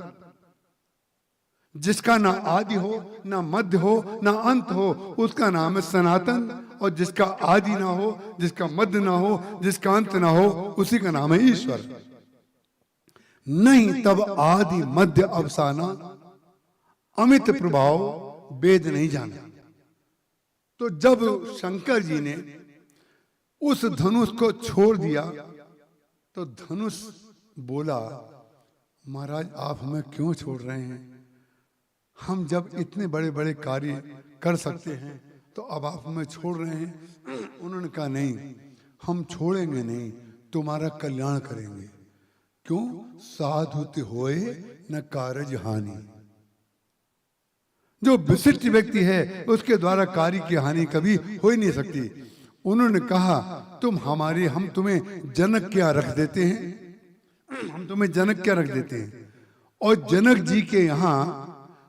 जिसका ना आदि हो, ना मध्य हो, ना अंत हो, उसका नाम है सनातन। और जिसका आदि ना हो, जिसका मध्य ना हो, जिसका अंत ना हो, उसी का नाम है ईश्वर। नहीं तब आदि मध्य अवसाना, अमित प्रभाव वेद नहीं जाना। तो जब शंकर जी ने उस धनुष को छोड़ दिया तो धनुष बोला, महाराज आप हमें क्यों छोड़ रहे हैं? हम जब इतने बड़े बड़े कार्य कर सकते हैं तो अब आप हमें छोड़ रहे हैं। उन्होंने कहा नहीं, हम छोड़ेंगे नहीं, तुम्हारा कल्याण करेंगे। क्यों? साधुत होए न कारज हानि। जो विशिष्ट व्यक्ति है उसके द्वारा कार्य की हानि कभी हो ही नहीं सकती। उन्होंने कहा हम तुम्हें जनक क्या रख देते हैं, हम तुम्हें जनक क्या रख देते हैं। और जनक जी के यहाँ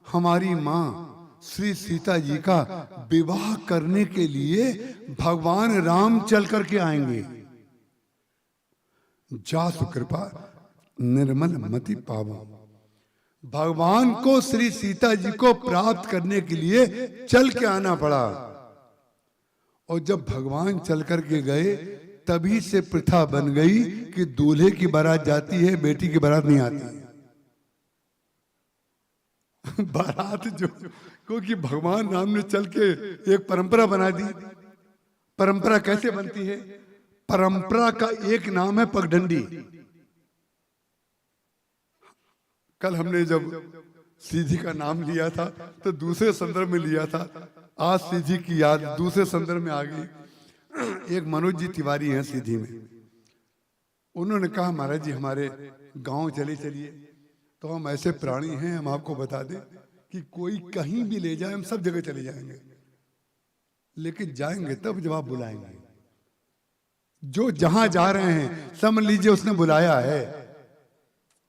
हमारी माँ श्री सीता जी का विवाह करने के लिए भगवान राम चल करके आएंगे। जासु कृपा निर्मल मति पावो। भगवान को श्री सीता जी को प्राप्त करने के लिए चल के आना पड़ा। और जब भगवान चल करके गए तभी से प्रथा बन गई कि दूल्हे की बारात जाती है, बेटी की बारात नहीं आती। बारात जो, क्योंकि भगवान राम ने चल के एक परंपरा बना दी। परंपरा कैसे बनती है? परंपरा का एक नाम है पगडंडी। कल हमने जब सीधी का नाम लिया था तो दूसरे संदर्भ में लिया था, आज सीधी की याद दूसरे संदर्भ में आ गई। एक मनोज जी तिवारी हैं सीधी में, उन्होंने कहा महाराज जी हमारे गांव चले चलिए। तो हम ऐसे प्राणी हैं, हम आपको बता दें कि कोई कहीं भी ले जाए हम सब जगह चले जाएंगे, लेकिन जाएंगे तब जब आप बुलाएंगे। जो जहां जा रहे हैं समझ लीजिए उसने बुलाया है,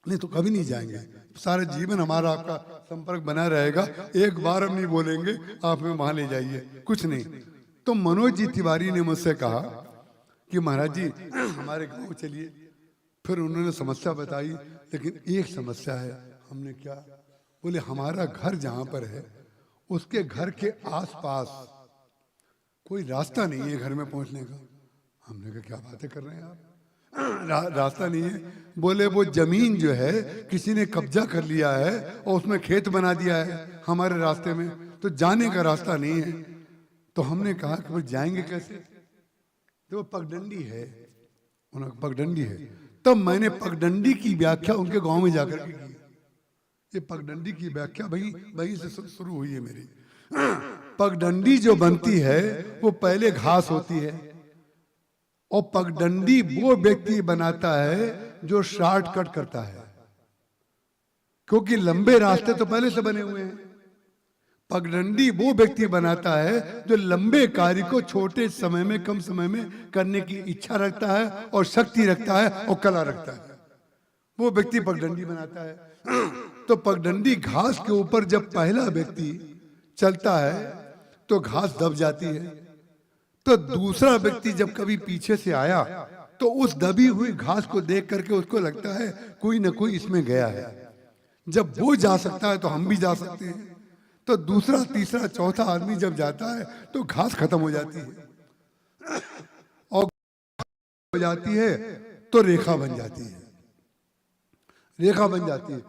नहीं तो कभी नहीं जाएंगे। सारा जीवन हमारा आपका संपर्क बना रहेगा, एक बार हम नहीं बोलेंगे आप हमें वहां ले जाइए, कुछ नहीं। तो मनोज जी तिवारी ने मुझसे कहा कि महाराज जी हमारे गांव चलिए। फिर उन्होंने समस्या बताई, लेकिन एक समस्या है। हमने क्या? बोले हमारा घर जहां पर है उसके घर के आसपास कोई रास्ता नहीं है घर में पहुंचने का। हमने कहा क्या बातें कर रहे हैं आप, रास्ता नहीं है। बोले वो जमीन जो है किसी ने कब्जा कर लिया है और उसमें खेत बना दिया है हमारे रास्ते में, तो जाने का रास्ता नहीं है। तो हमने कहा कि वो जाएंगे कैसे? तो वो पगडंडी है, उन्होंने पगडंडी है। तब मैंने पगडंडी की व्याख्या उनके गांव में जाकर के की। ये पगडंडी की व्याख्या वहीं से शुरू हुई है मेरी। पगडंडी जो बनती है वो पहले घास होती है, और पगडंडी वो व्यक्ति बनाता है जो शॉर्टकट करता है, क्योंकि लंबे रास्ते तो पहले से बने हुए हैं। पगडंडी वो व्यक्ति बनाता है जो लंबे कार्य को छोटे समय में, कम समय में करने की इच्छा रखता है और शक्ति रखता है और कला रखता है, वो व्यक्ति पगडंडी बनाता है। तो पगडंडी घास के ऊपर जब पहला व्यक्ति चलता है तो घास दब जाती है। तो दूसरा व्यक्ति जब कभी पीछे से आया तो उस दबी हुई घास को देख करके उसको लगता है कोई ना कोई इसमें गया है। जब वो जा सकता है तो हम भी जा सकते हैं। तो दूसरा, तीसरा, चौथा आदमी जब जाता है तो घास खत्म हो जाती है, और हो जाती है तो रेखा बन जाती है, रेखा बन जाती है,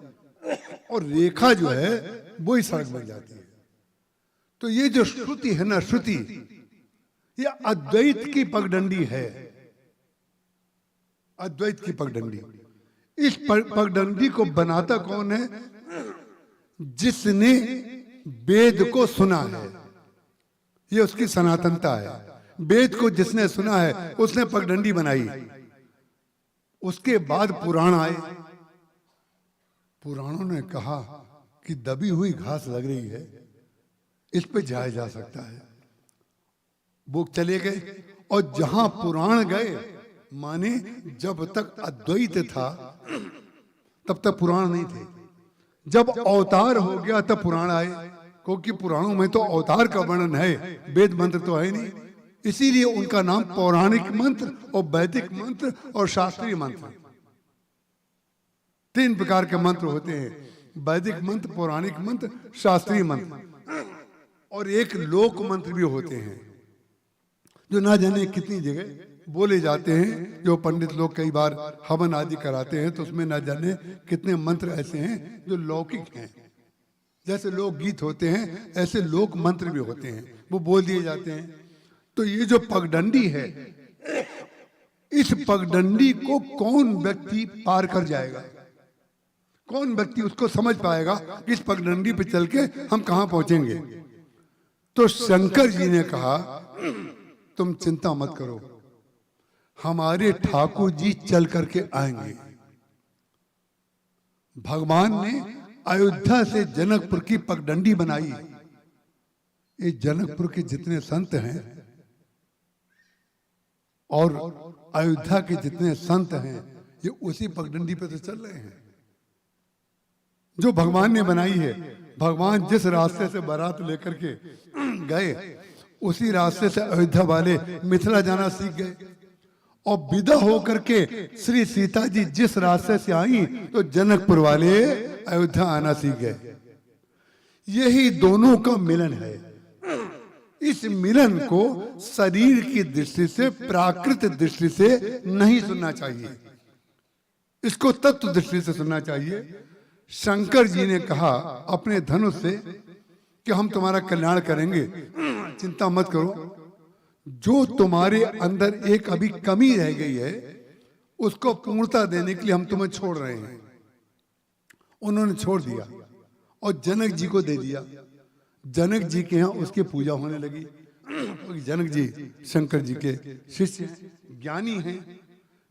और रेखा जो है वो ही सड़क बन जाती है। तो ये जो श्रुति है ना, श्रुति, ये अद्वैत की पगडंडी है, अद्वैत की पगडंडी। इस पगडंडी को बनाता कौन है? जिसने वेद को सुना है, ये उसकी सनातनता है। वेद को जिसने सुना है उसने पगडंडी बनाई। उसके बाद पुराण आए, पुराणों ने कहा कि दबी हुई घास लग रही है, इस पे जाया जा सकता है। वो चले गए, और जहां पुराण गए, माने जब तक अद्वैत था तब तक पुराण नहीं थे। जब अवतार हो गया तब पुराण आए, क्योंकि पुराणों में तो अवतार का वर्णन है, वेद मंत्र तो है नहीं। इसीलिए उनका नाम पौराणिक मंत्र और वैदिक मंत्र और शास्त्रीय मंत्र, तीन प्रकार के मंत्र होते हैं। वैदिक मंत्र, पौराणिक मंत्र, शास्त्रीय मंत्र, और एक लोक मंत्र भी होते हैं जो ना जाने कितनी जगह बोले जाते हैं। जो पंडित लोग कई बार हवन आदि कराते हैं तो उसमें ना जाने कितने मंत्र ऐसे हैं जो लौकिक हैं। जैसे लोक गीत होते हैं ऐसे लोक मंत्र भी होते हैं, वो बोल दिए जाते हैं। तो ये जो पगडंडी है, इस पगडंडी को कौन व्यक्ति पार कर जाएगा? कौन व्यक्ति उसको समझ पाएगा कि इस पगडंडी पे चल के हम कहां पहुंचेंगे? तो शंकर जी ने कहा तुम चिंता मत करो, हमारे ठाकुर जी चल करके आएंगे। भगवान ने अयोध्या से जनकपुर की पगडंडी बनाई। ये जनकपुर के जितने संत हैं और अयोध्या के जितने संत हैं, ये उसी पगडंडी पे तो चल रहे हैं जो भगवान ने बनाई है। भगवान जिस रास्ते से बारात लेकर के गए, उसी रास्ते से अयोध्या वाले मिथिला जाना सीख गए, और विदा होकर के श्री सीता जी जिस रास्ते से आई तो जनकपुर वाले अयोध्या आना सीख गए। यही दोनों का मिलन है। इस मिलन को शरीर की दृष्टि से, प्राकृत दृष्टि से नहीं सुनना चाहिए, इसको तत्व दृष्टि से सुनना चाहिए। शंकर जी ने कहा अपने धनुष से कि हम तुम्हारा कल्याण करेंगे, चिंता मत करो। जो तुम्हारे अंदर एक अभी कमी रह गई है उसको पूर्णता देने के लिए हम तुम्हें छोड़ रहे हैं। उन्होंने छोड़ दिया और जनक जी को दे दिया। जनक जी के यहाँ उसकी पूजा होने लगी। जनक जी शंकर जी के शिष्य हैं, ज्ञानी हैं,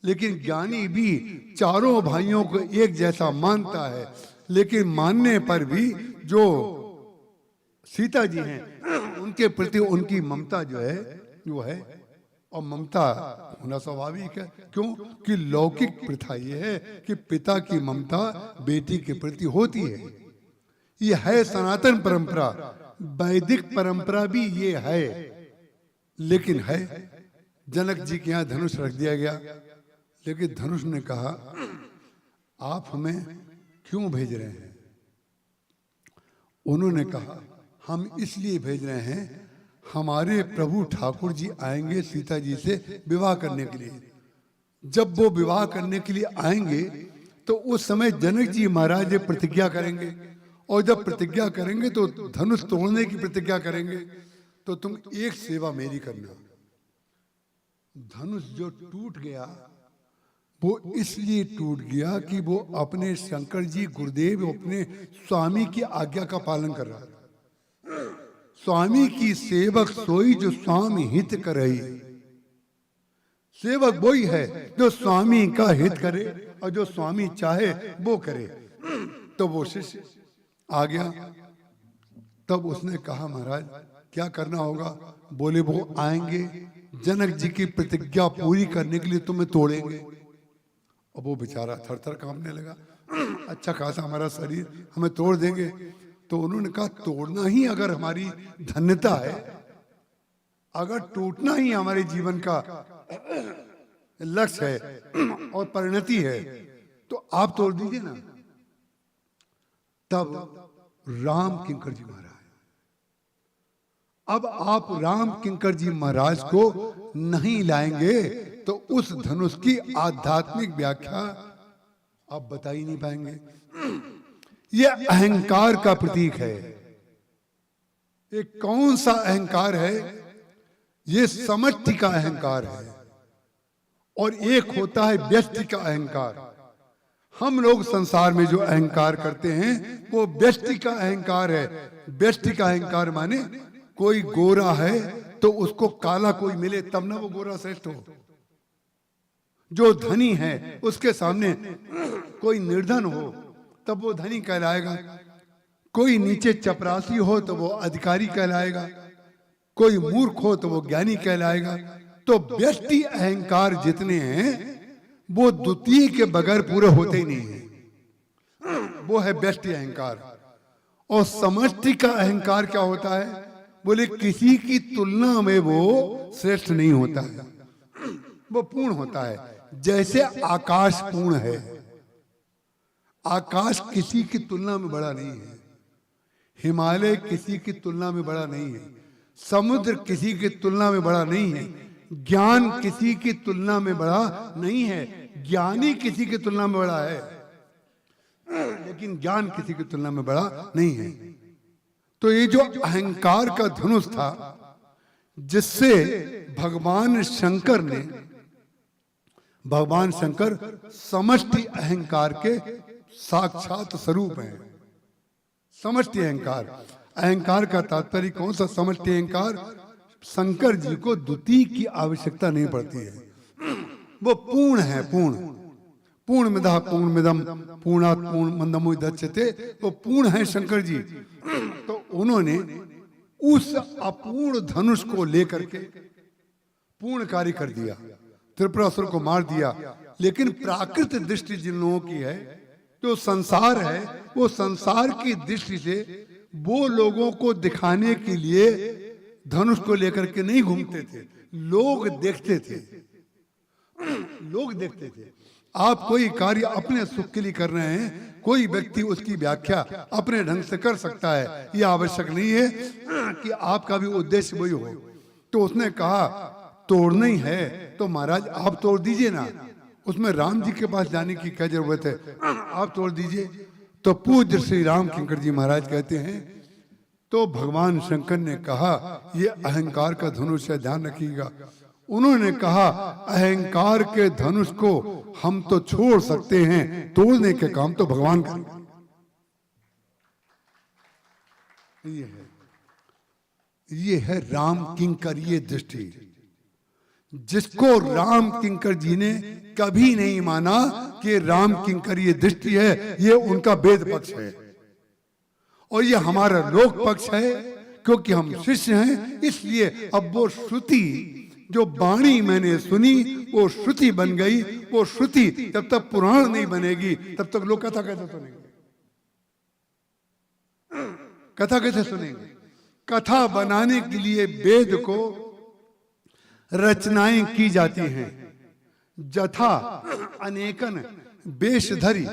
लेकिन ज्ञानी भी चारों भाइयों को एक जैसा मानता है, लेकिन मानने पर भी जो सीता जी हैं उनके प्रति उनकी ममता जो है वो है, और ममता होना स्वाभाविक है। क्यों? कि लौकिक प्रथा ये है कि पिता की ममता बेटी के प्रति होती है, ये है सनातन परंपरा, वैदिक परंपरा भी ये है। लेकिन है जनक जी के यहाँ धनुष रख दिया गया, लेकिन धनुष ने कहा आप हमें क्यों भेज रहे हैं? उन्होंने कहा हम इसलिए भेज रहे हैं, हमारे प्रभु ठाकुर जी आएंगे सीता जी से विवाह करने के लिए। जब वो विवाह करने के लिए आएंगे तो उस समय जनक जी महाराज ये प्रतिज्ञा करेंगे, और जब प्रतिज्ञा करेंगे तो धनुष तोड़ने की प्रतिज्ञा करेंगे। तो तुम एक सेवा मेरी करना, धनुष जो टूट गया वो इसलिए टूट गया कि वो अपने शंकर जी गुरुदेव अपने स्वामी की आज्ञा का पालन कर रहा था। स्वामी की सेवक सोई जो स्वामी हित करई, सेवक वही है जो स्वामी का हित करे और जो स्वामी चाहे वो करे। तो वो शिष्य आ गया, तब उसने कहा महाराज क्या करना होगा? बोले वो आएंगे जनक जी की प्रतिज्ञा पूरी करने के लिए तुम्हें तोड़ेंगे। और वो बेचारा थर थर कांपने लगा, अच्छा खासा हमारा शरीर हमें तोड़ देंगे। तो उन्होंने कहा तोड़ना ही अगर हमारी धन्यता है, अगर टूटना ही हमारे जीवन का लक्ष्य है और परिणति है, तो आप तोड़ दीजिए ना। तब राम किंकर जी महाराज, अब आप राम किंकर जी महाराज को नहीं लाएंगे तो उस धनुष की आध्यात्मिक व्याख्या आप बता ही नहीं पाएंगे। ये अहंकार का प्रतीक है। ये कौन सा अहंकार है? ये समष्टि का अहंकार है, और एक होता है व्यष्टि का अहंकार। हम लोग संसार में जो अहंकार करते हैं वो व्यष्टि का अहंकार है। व्यष्टि का अहंकार माने कोई गोरा है तो उसको काला कोई मिले तब ना वो गोरा श्रेष्ठ हो। जो धनी है उसके सामने कोई निर्धन हो तब वो धनी कहलाएगा। कोई नीचे चपरासी हो तो वो अधिकारी कहलाएगा। कोई मूर्ख हो तो वो ज्ञानी कहलाएगा। तो व्यष्टि अहंकार जितने हैं वो द्वितीय के बगैर पूरे होते ही नहीं है, वो है व्यष्टि अहंकार। और समष्टि का अहंकार क्या होता है? बोले किसी की तुलना में वो श्रेष्ठ नहीं होता है, वो पूर्ण होता है। जैसे आकाश पूर्ण है, आकाश किसी की तुलना में बड़ा नहीं है, हिमालय किसी की तुलना में बड़ा नहीं है, समुद्र किसी की तुलना में बड़ा नहीं है, ज्ञान किसी की तुलना में बड़ा नहीं है। ज्ञानी किसी की तुलना में बड़ा है, लेकिन ज्ञान किसी की तुलना में बड़ा नहीं है। तो ये जो अहंकार का धनुष था जिससे भगवान शंकर समष्टि अहंकार के साक्षात स्वरूप हैं। समष्टि अहंकार, अहंकार का तात्पर्य कौन सा? समष्टि अहंकार। शंकर जी को द्वितीय की आवश्यकता नहीं पड़ती है, वो पूर्ण है। पूर्णमिदः पूर्णमिदं पूर्णात् पूर्णमुदच्यते, वो पूर्ण है शंकर जी। तो उन्होंने उस अपूर्ण धनुष को लेकर के पूर्ण कार्य कर दिया, त्रिपुरासुर को मार दिया। लेकिन प्राकृत दृष्टि जिन लोगों की है, जो संसार है, वो संसार की दृष्टि से वो लोगों को दिखाने के लिए धनुष को लेकर के नहीं घूमते थे। लोग देखते थे, लोग देखते थे। आप कोई कार्य अपने सुख के लिए कर रहे हैं, कोई व्यक्ति उसकी व्याख्या अपने ढंग से कर सकता है, यह आवश्यक नहीं है कि आपका भी उद्देश्य वही हो। तो उसने कहा तोड़ना ही है तो महाराज आप तोड़ दीजिए ना, उसमें राम जी के पास जाने की क्या जरूरत है, आप तोड़ दीजिए। तो पूज्य श्री राम किंकर जी महाराज कहते हैं, तो भगवान शंकर ने कहा ये अहंकार का धनुष है, ध्यान रखिएगा। उन्होंने कहा अहंकार के धनुष को हम तो छोड़ सकते हैं, तोड़ने के काम तो भगवान करेंगे। ये है ये है राम किंकर ये दृष्टि, जिसको राम किंकर जी ने कभी नहीं माना कि राम किंकर ये दृष्टि है, ये उनका वेद पक्ष है और ये हमारा लोक पक्ष है, क्योंकि हम शिष्य हैं। इसलिए अब वो श्रुति जो वाणी मैंने सुनी वो श्रुति बन गई। वो श्रुति जब तक पुराण नहीं बनेगी तब तक लोग कथा कैसे सुनेंगे? कथा कैसे सुनेंगे? कथा बनाने के लिए वेद को रचनाएं की जाती हैं। जथा अनेकन वेश धरी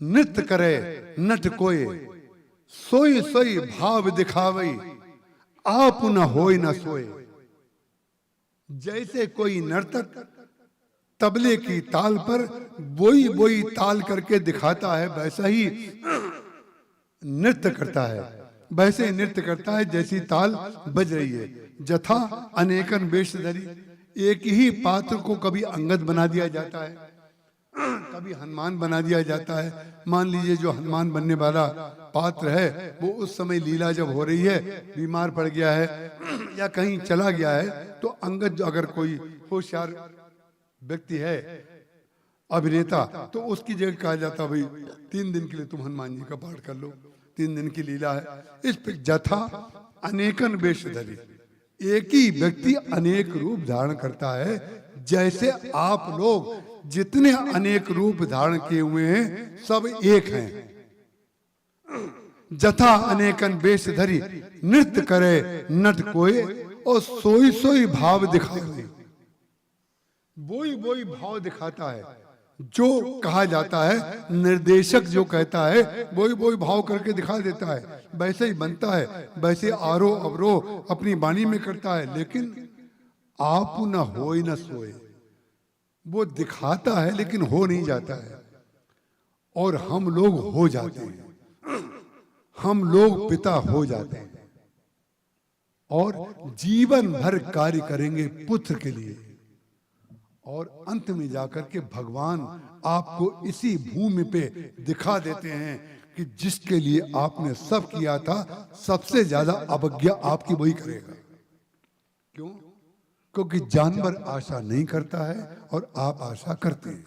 नृत्य करे नट कोय, सोई सोई भाव दिखावई आप न होय न सोए। जैसे कोई नर्तक तबले की ताल पर बोई बोई ताल करके दिखाता है, वैसा ही नृत्य करता है, वैसे नृत्य करता है जैसी ताल बज रही है। जथा अनेकन वेश धरी, एक ही पात्र को कभी अंगद बना दिया जाता है, कभी हनुमान बना दिया जाता है। मान लीजिए जो हनुमान बनने वाला पात्र है वो उस समय लीला जब हो रही है बीमार पड़ गया है या कहीं चला गया है, तो अंगद अगर कोई होशियार व्यक्ति है अभिनेता तो उसकी जगह कहा जाता भाई 3 दिन के लिए तुम हनुमान जी का पाठ कर लो, 3 दिन की लीला है। इस पे जथा अनेकन वेश धरी, एक ही व्यक्ति अनेक रूप धारण करता है। जैसे आप लोग जितने अनेक रूप धारण किए हुए हैं सब एक हैं। जथा अनेकन वेश धरी नृत्य करे नट कोय, और सोई सोई भाव दिखावे। बोई बोई भाव दिखाता है, जो कहा जाता है निर्देशक जो कहता है बोई बोई भाव करके दिखा देता है, वैसे ही बनता है, वैसे आरोह अवरोह अपनी वाणी में करता है। लेकिन आप न होय न सोए, वो दिखाता है लेकिन हो नहीं जाता है। और हम लोग हो जाते हैं, हम लोग पिता हो जाते हैं और जीवन भर कार्य करेंगे पुत्र के लिए, और अंत में जाकर के भगवान आपको इसी भूमि पे दिखा देते हैं कि जिसके लिए आपने सब किया था, सबसे ज्यादा अवज्ञा आपकी वही करेगा। क्यों? क्योंकि जानवर आशा नहीं करता है और आप आशा करते हैं,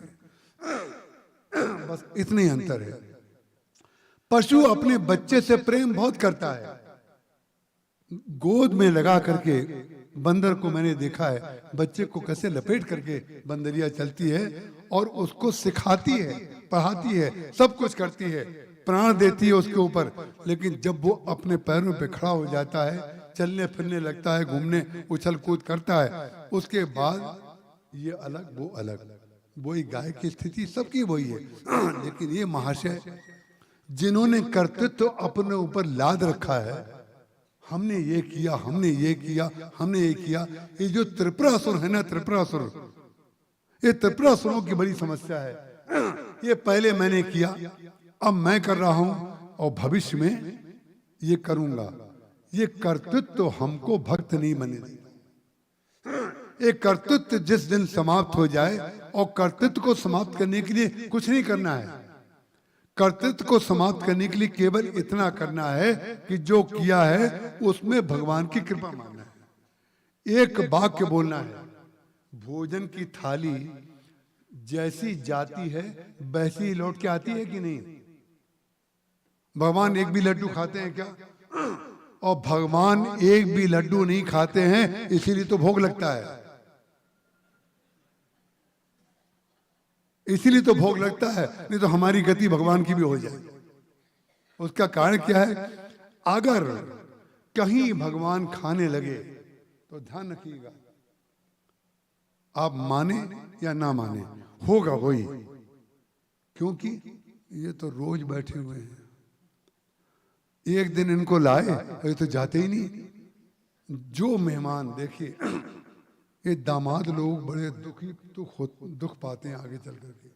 बस इतने अंतर है। पशु अपने बच्चे से प्रेम बहुत करता है, गोद में लगा करके बंदर को मैंने देखा है, बच्चे को कैसे लपेट करके बंदरिया चलती है और उसको सिखाती है, पढ़ाती है, सब कुछ करती है, प्राण देती है उसके ऊपर। लेकिन जब वो अपने पैरों पे खड़ा हो जाता है, चलने फिरने लगता है, घूमने उछल कूद करता है, उसके बाद ये अलग वो अलग, वही गाय की स्थिति सबकी वही है। लेकिन ये महाशय जिन्होंने कर्तृत्व अपने ऊपर लाद रखा है, हमने ये किया, हमने ये किया, हमने ये किया, ये जो त्रिपुरासुर है ना, त्रिपुरासुर, ये त्रिपुरासुरों की बड़ी समस्या है। ये पहले मैंने किया, अब मैं कर रहा हूं और भविष्य में ये करूंगा। ये कर्तृत्व हमको भक्त नहीं बने देगा। ये कर्तृत्व जिस दिन समाप्त हो जाए, और कर्तृत्व को समाप्त करने के लिए कुछ नहीं करना है, कर्तृत्व को समाप्त करने के लिए केवल इतना करना है कि जो किया है उसमें भगवान की कृपा मानना है। एक वाक्य बोलना है, भोजन की थाली जैसी जाती है वैसी ही लौट के आती है कि नहीं? भगवान एक भी लड्डू खाते हैं क्या? और भगवान एक भी लड्डू नहीं खाते हैं, इसीलिए तो भोग लगता है, इसीलिए तो भोग लगता है, नहीं तो हमारी गति भगवान की भी हो जाए। उसका कारण क्या है? अगर कहीं भगवान खाने लगे तो ध्यान रखिएगा, आप माने या ना माने होगा वही, क्योंकि ये तो रोज बैठे हुए हैं। एक दिन इनको लाए, ये तो जाते ही नहीं। जो मेहमान देखिए, ये दामाद लोग बड़े दुख पाते हैं आगे चल करके।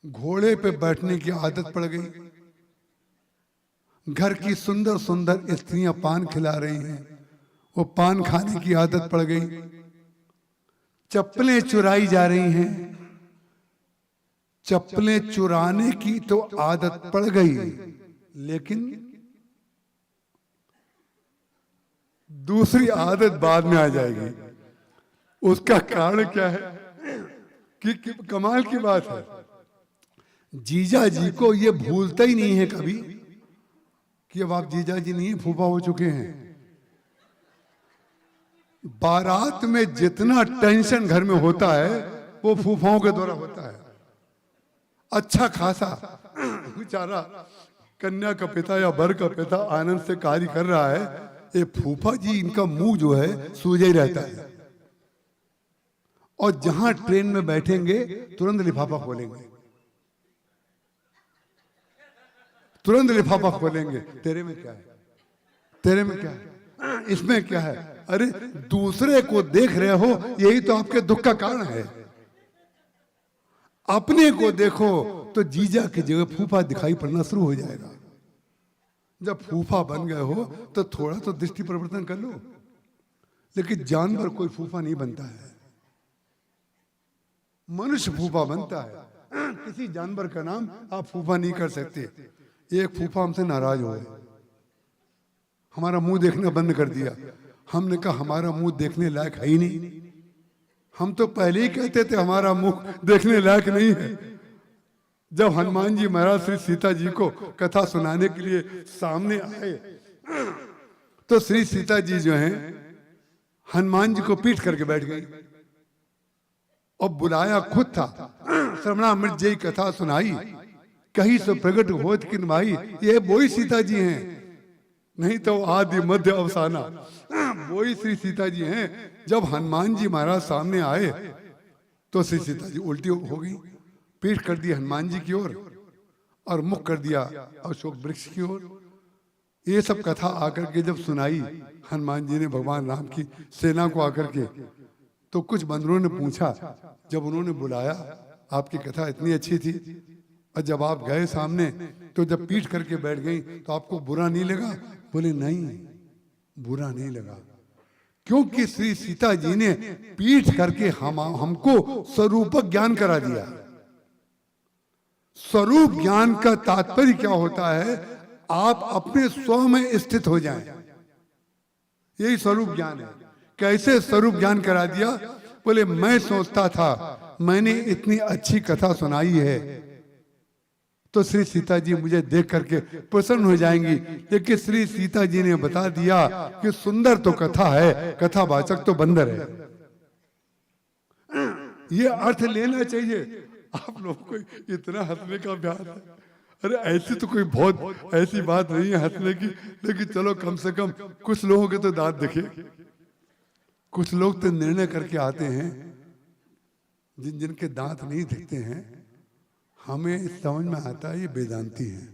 घोड़े पे बैठने की आदत पड़ गई, घर की सुंदर सुंदर स्त्रियां पान खिला रही हैं, वो पान खाने की आदत पड़ गई। चप्पलें चुराई जा रही हैं, चप्पलें चुराने की तो आदत पड़ गई, लेकिन दूसरी आदत बाद में आ जाएगी। उसका कारण क्या है कि कमाल की बात है, जीजा जी को ये भूलता ही नहीं है कभी कि अब आप जीजा जी नहीं फूफा हो चुके हैं। बारात में जितना टेंशन घर में होता है वो फूफाओं के द्वारा होता है। अच्छा खासा बेचारा कन्या का पिता या वर का पिता आनंद से कार्य कर रहा है, ये फूफा जी इनका मुंह जो है सूझा ही रहता है। और जहां ट्रेन में बैठेंगे तुरंत लिफाफा खोलेंगे, तुरंत लिफाफा खोलेंगे। तेरे में क्या है, तेरे में क्या है, इसमें क्या है। अरे दूसरे को देख रहे हो, यही तो आपके दुख का कारण है। अपने को देखो तो जीजा की जगह फूफा दिखाई पड़ना शुरू हो जाएगा। जब फूफा बन गए हो तो थोड़ा तो दृष्टि परिवर्तन कर लो। लेकिन जानवर कोई फूफा नहीं बनता है, मनुष्य फूफा बनता है। किसी जानवर का नाम आप फूफा नहीं कर सकते। एक फूफा हमसे नाराज हो गए, हमारा मुंह देखना बंद कर दिया। हमने कहा हमारा मुंह देखने लायक है ही नहीं। हम तो पहले ही कहते थे हमारा मुंह देखने लायक नहीं है। जब हनुमान जी महाराज श्री सीता जी को कथा सुनाने के लिए सामने आए तो श्री सीता जी जो हैं हनुमान जी को पीट करके बैठ गई और बुलाया खुद था। श्रवणामृत जय कथा सुनाई, कहीं से प्रकट होत किन भाई, ये वही सीता जी हैं, नहीं तो आदि मध्य अवसाना वही श्री सीता जी हैं। जब हनुमान जी महाराज सामने आए तो श्री सीता जी उल्टी हो गई, पीठ कर दी हनुमान जी की ओर और मुख कर दिया अशोक वृक्ष की ओर। ये सब कथा आकर के जब सुनाई हनुमान जी ने भगवान राम की सेना को आकर के, तो कुछ बंदरों ने पूछा, जब उन्होंने बुलाया आपकी कथा इतनी अच्छी थी और जब आप गए सामने तो जब पीठ करके बैठ गई तो आपको बुरा नहीं लगा? बोले नहीं, बुरा नहीं लगा, क्योंकि श्री सीता जी ने पीठ करके हमको स्वरूप ज्ञान करा दिया। स्वरूप ज्ञान का तात्पर्य क्या होता है? आप अपने स्व में स्थित हो जाएं, यही स्वरूप ज्ञान है। कैसे स्वरूप ज्ञान करा दिया? बोले मैं सोचता था मैंने इतनी अच्छी कथा सुनाई है तो श्री सीता जी मुझे देख करके प्रसन्न हो जाएंगी, लेकिन श्री सीता जी ने बता दिया कि सुंदर तो कथा है, कथावाचक तो बंदर है। ये अर्थ लेना चाहिए। आप लोगों को इतना हंसने का अभ्यास है, अरे ऐसी तो कोई बहुत ऐसी बात नहीं है हंसने की, लेकिन चलो कम से कम कुछ लोगों के तो दांत दिखे। कुछ लोग तो निर्णय करके आते हैं, जिनके दांत नहीं दिखते हैं, हमें समझ में आता है ये वेदांती हैं।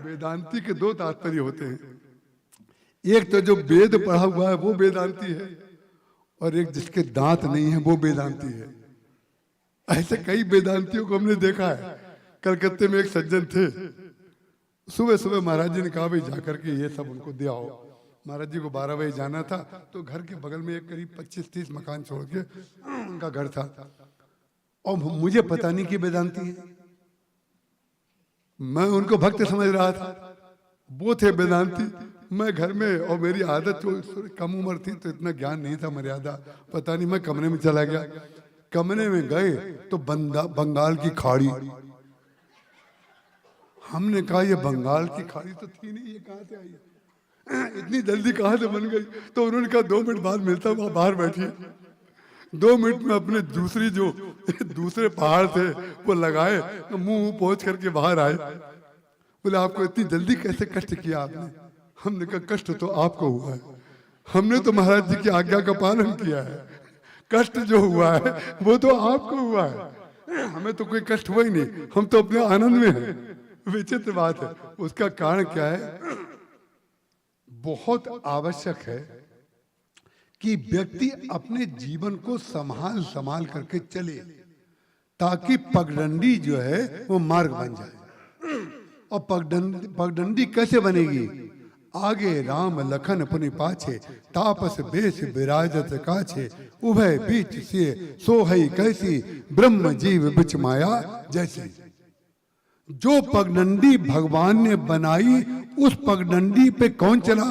वेदांती के दो तात्पर्य होते हैं, एक तो जो वेद पढ़ा हुआ है वो वेदांती है, और एक जिसके दांत नहीं है वो वेदांती है। ऐसे कई वेदांतियों को हमने देखा है। कलकत्ते में एक सज्जन थे, सुबह सुबह महाराज जी ने कहा भाई जाकर के ये सब उनको दे आओ। महाराज जी को 12 बजे जाना था, तो घर के बगल में एक करीब 25-30 मकान छोड़ के उनका घर था, और मुझे पता नहीं कि वेदांती है। मैं उनको भक्त समझ रहा था, वो थे वेदांती। मैं घर में, और मेरी आदत जो कम उम्र थी तो इतना ज्ञान नहीं था, मर्यादा पता नहीं, मैं कमरे में चला गया। कमरे में गए तो बंगाल की खाड़ी। हमने कहा ये बंगाल की खाड़ी तो थी नहीं, ये कहाँ से आई है? इतनी जल्दी कहाँ से बन गई? तो उन्होंने कहा 2 मिनट बाद मिलता हूँ, बाहर बैठिए। 2 मिनट में अपने दूसरे पहाड़ थे वो लगाए, तो मुंह पहुंच करके बाहर आए। बोले आपको इतनी जल्दी कैसे कष्ट किया आपने? हमने कहा कष्ट तो आपको हुआ है, हमने तो महाराज जी की आज्ञा का पालन किया है। कष्ट जो हुआ है वो तो आपको हुआ है, हमें तो कोई कष्ट हुआ ही नहीं, हम तो अपने आनंद में हैं। विचित्र बात है। उसका कारण क्या है? बहुत आवश्यक है कि व्यक्ति अपने जीवन को संभाल करके चले, ताकि पगडंडी जो है वो मार्ग बन जाए। और पगडंडी कैसे बनेगी? आगे राम लखन पुनि पाछे, तापस बेश विराजत काछे, उभय बीच से सोहई कैसी, ब्रह्म जीव बिच माया जैसे। जो पगडंडी भगवान ने बनाई उस पगडंडी पे कौन चला?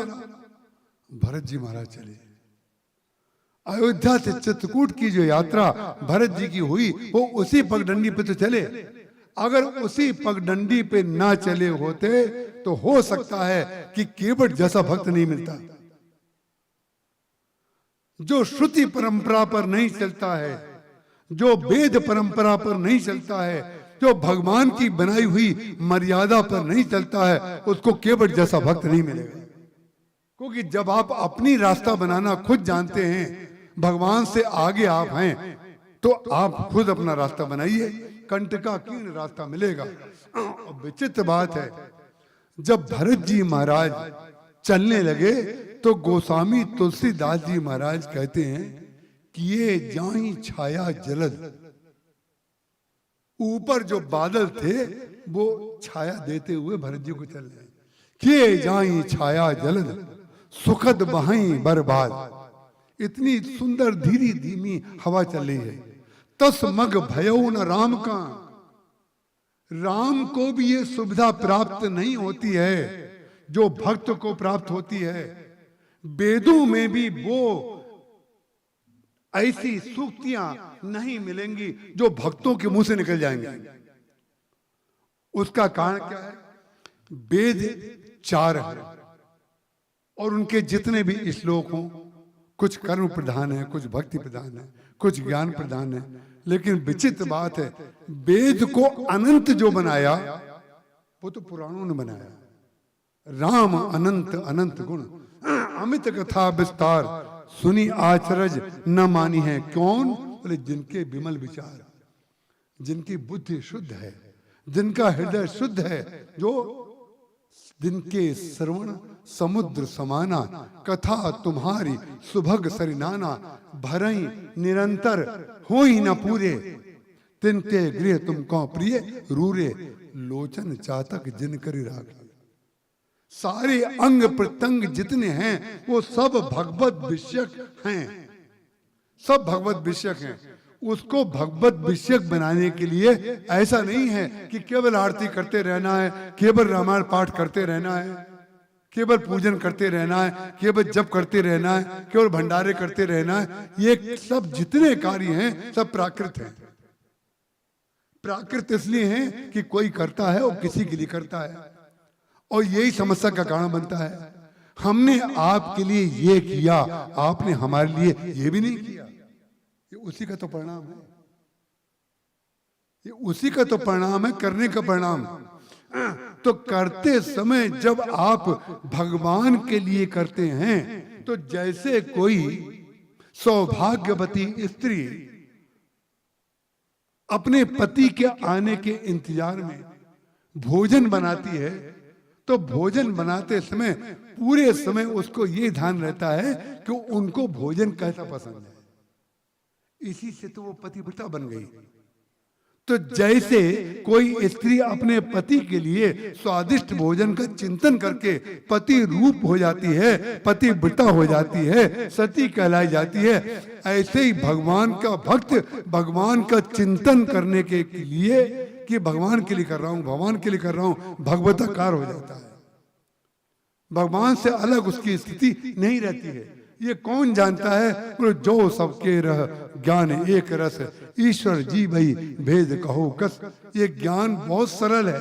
भरत जी महाराज चले। अयोध्या से चित्रकूट की जो यात्रा भरत जी की हुई वो उसी पगडंडी पे तो चले। अगर उसी पगडंडी पे ना चले होते तो हो सकता है कि केवट जैसा भक्त नहीं मिलता। जो श्रुति परंपरा पर नहीं चलता है, जो वेद परंपरा पर नहीं चलता है, जो भगवान की बनाई हुई मर्यादा पर नहीं चलता है, उसको केवट जैसा भक्त नहीं मिलेगा। क्योंकि जब आप अपनी रास्ता बनाना खुद जानते हैं, भगवान से आगे आप हैं, तो आप खुद अपना रास्ता बनाइए, कंटकाकीर्ण रास्ता मिलेगा। विचित्र बात है, जब भरत जी महाराज चलने लगे तो गोस्वामी तुलसीदास जी महाराज कहते हैं कि ये जाई छाया जलद, ऊपर जो बादल थे वो छाया देते हुए भरत जी को चल रहे, किए जाई छाया जलद सुखद बहाई बर्बाद। इतनी सुंदर धीरी धीमी हवा चल रही है। तस मग भयो न राम का, राम को भी ये सुविधा प्राप्त नहीं होती है जो भक्त को प्राप्त होती है। वेदों में भी वो ऐसी सूक्तियां नहीं मिलेंगी जो भक्तों के मुंह से निकल जाएंगे। उसका कारण क्या है? वेद 4 है और उनके जितने भी श्लोक हों, कुछ कर्म प्रधान है, कुछ भक्ति प्रधान है, कुछ ज्ञान प्रधान है। लेकिन विचित्र बात है, वेद को अनंत जो बनाया वो तो पुराणों ने बनाया। राम अनंत अनंत गुण, अमित कथा विस्तार, सुनी आचरज न मानी है। कौन? बोले जिनके विमल विचार, जिनकी बुद्धि शुद्ध है, जिनका हृदय शुद्ध है, जो जिनके श्रवण समुद्र समाना, कथा तुम्हारी सुभग सरिनाना, भरई निरंतर हो ही न पूरे, तिनके गृह तुमको प्रिय रूरे, लोचन चातक जिन करी राख। सारे अंग प्रत्यंग जितने हैं वो सब भगवत विषयक हैं, सब भगवत विषयक हैं। उसको भगवत विषयक बनाने के लिए ऐसा नहीं है कि केवल आरती करते रहना है, केवल रामायण पाठ करते रहना है, केवल पूजन करते रहना है, केवल जप करते रहना है, केवल भंडारे करते रहना है। ये सब जितने कार्य हैं सब प्राकृत हैं। प्राकृत इसलिए हैं कि कोई करता है और किसी के लिए करता है, और यही समस्या का कारण बनता है। हमने आपके लिए ये किया, आपने हमारे लिए ये भी नहीं किया। ये उसी का तो परिणाम है, ये उसी का तो परिणाम है, करने का परिणाम। तो करते समय जब आप भगवान के लिए करते हैं तो जैसे कोई सौभाग्यवती स्त्री अपने पति के आने के इंतजार में भोजन बनाती है, तो भोजन बनाते समय पूरे समय उसको ये ध्यान रहता है कि उनको भोजन कैसा पसंद है। इसी से तो वो पतिव्रता बन गई। तो जैसे कोई स्त्री अपने पति के लिए स्वादिष्ट भोजन का चिंतन करके पति रूप हो जाती है, पतिव्रता हो जाती है, सती कहलाई जाती है, ऐसे ही भगवान का भक्त भगवान का चिंतन करने के लिए कि भगवान के लिए कर रहा हूं, भगवान के लिए कर रहा हूं, भगवताकार हो जाता है। भगवान से अलग उसकी स्थिति नहीं रहती है। ये कौन जानता है? जो सबके रह ज्ञान एक रस, ईश्वर जी भई भेद कहो कस। ये ज्ञान बहुत सरल है,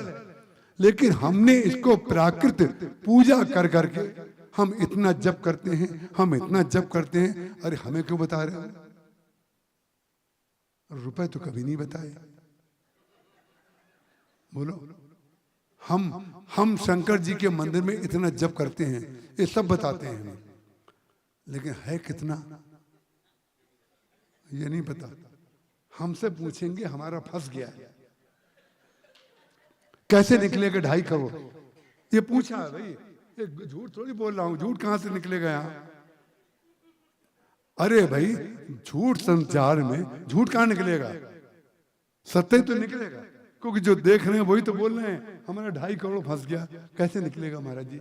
लेकिन हमने इसको प्राकृत पूजा कर करके हम इतना जप करते हैं, हम इतना जप करते हैं। अरे हमें क्यों बता रहे हो? रुपए तो कभी नहीं बताए। बोलो, हम शंकर जी के मंदिर में इतना जप करते हैं, ये सब बताते हैं हमें, लेकिन है कितना ये नहीं पता। हमसे पूछेंगे हमारा फंस गया है, कैसे निकलेगा 2.5 करोड़? ये पूछा है भाई, ये झूठ थोड़ी बोल रहा हूं। झूठ कहां से निकलेगा यहां? अरे भाई, झूठ संचार में झूठ कहां निकलेगा? सत्य तो निकलेगा, क्योंकि जो देख रहे हैं वही तो बोल रहे हैं। हमारा 2.5 करोड़ फंस गया, कैसे निकलेगा महाराज जी?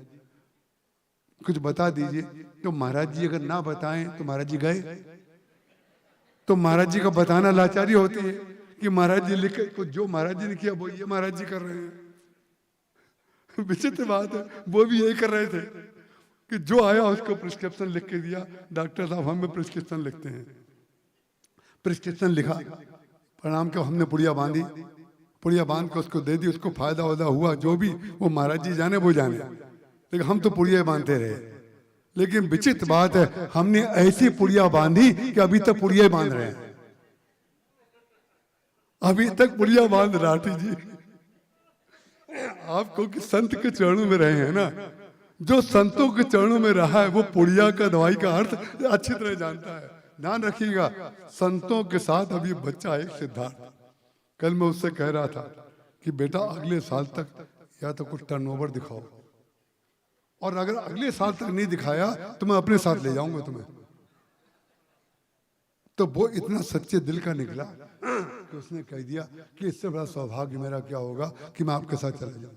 कुछ बता दीजिए। तो महाराज जी अगर ना बताएं तो महाराज जी गए, तो महाराज जी का बताना लाचारी होती है कि महाराज जी लिखे, जो महाराज जी ने किया वो ये महाराज जी कर रहे हैं। विचित्र बात है, वो भी यही कर रहे थे कि जो आया उसको प्रिस्क्रिप्शन लिख के दिया। डॉक्टर साहब हमें प्रिस्क्रिप्शन लिखते हैं, प्रिस्क्रिप्शन लिखा, प्रणाम के हमने पुड़िया बांधी, पुड़िया बांध के उसको दे दी, उसको फायदा वायदा हुआ जो भी, वो महाराज जी जाने वो जाने, लेकिन हम तो पुड़िया बांधते रहे। लेकिन विचित्र बात है, हमने ऐसी पुड़िया बांधी कि अभी तक पुड़िया बांध रहे हैं, अभी तक पुड़िया बांध राठी जी। आपको कि संत के चरणों में रहे हैं ना, जो संतों के चरणों में रहा है वो पुड़िया का दवाई का अर्थ अच्छी तरह जानता है। ध्यान रखिएगा, संतों के साथ अभी बच्चा एक सिद्धार्थ, कल मैं उससे कह रहा था कि बेटा अगले साल तक या तो कुछ टर्नओवर दिखाओ, और अगर अगले साल तक नहीं दिखाया तो मैं अपने साथ ले जाऊंगा तुम्हें। तो वो इतना सच्चे दिल का निकला कि उसने कह दिया कि इससे बड़ा सौभाग्य मेरा क्या होगा कि मैं आपके साथ चला जाऊं।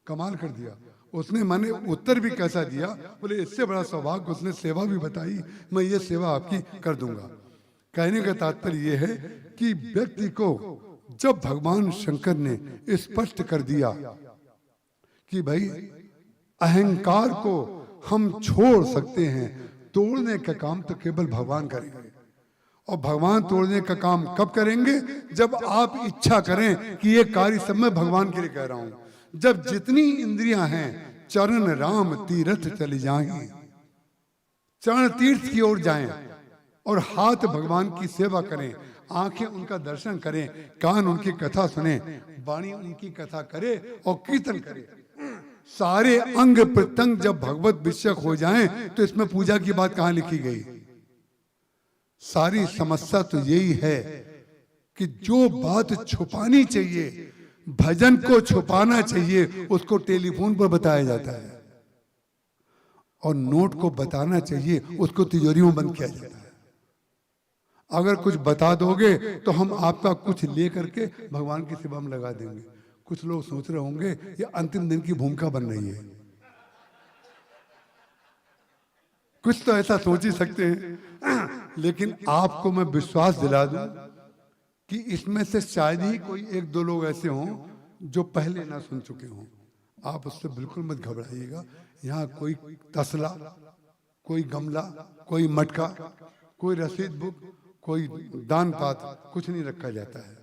कमाल कर दिया उसने, माने उत्तर भी कैसा दिया, बोले इससे बड़ा सौभाग्य, उसने सेवा भी बताई, मैं ये सेवा आपकी कर दूंगा। कहने का तात्पर्य ये है कि व्यक्ति को जब भगवान शंकर ने स्पष्ट कर दिया कि भाई अहंकार को हम छोड़ सकते हैं, तोड़ने का काम तो केवल भगवान करेंगे, और भगवान तोड़ने का काम कब करेंगे, जब आप इच्छा करें कि ये कार्य सब मैं भगवान के लिए कह रहा हूं। जब जितनी इंद्रियां हैं चरण राम तीर्थ चली जाएं, चरण तीर्थ की ओर जाएं, और हाथ भगवान की सेवा करें, आंखें उनका दर्शन करें, कान उनकी कथा सुने, वाणी उनकी कथा करे और कीर्तन करे, सारे अंग प्रत्यंग जब भगवत विषयक हो जाएं, तो इसमें पूजा की बात कहां लिखी गई। सारी समस्या तो यही है कि जो बात छुपानी चाहिए, भजन को छुपाना चाहिए, उसको टेलीफोन पर बताया जाता है, और नोट को बताना चाहिए उसको तिजोरी में बंद किया जाता है। अगर कुछ बता दोगे तो हम आपका कुछ ले करके भगवान की सेवा में लगा देंगे। कुछ लोग सोच रहे होंगे ये अंतिम दिन की भूमिका बन रही है, कुछ तो ऐसा सोच ही सकते हैं। लेकिन आपको मैं विश्वास दिला दूं कि इसमें से शायद ही कोई एक दो लोग ऐसे हों जो पहले ना सुन चुके हों। आप उससे बिल्कुल मत घबराइएगा। यहाँ कोई तसला, कोई गमला, कोई मटका, कोई रसीद बुक, कोई दान पात्र कुछ नहीं रखा जाता है।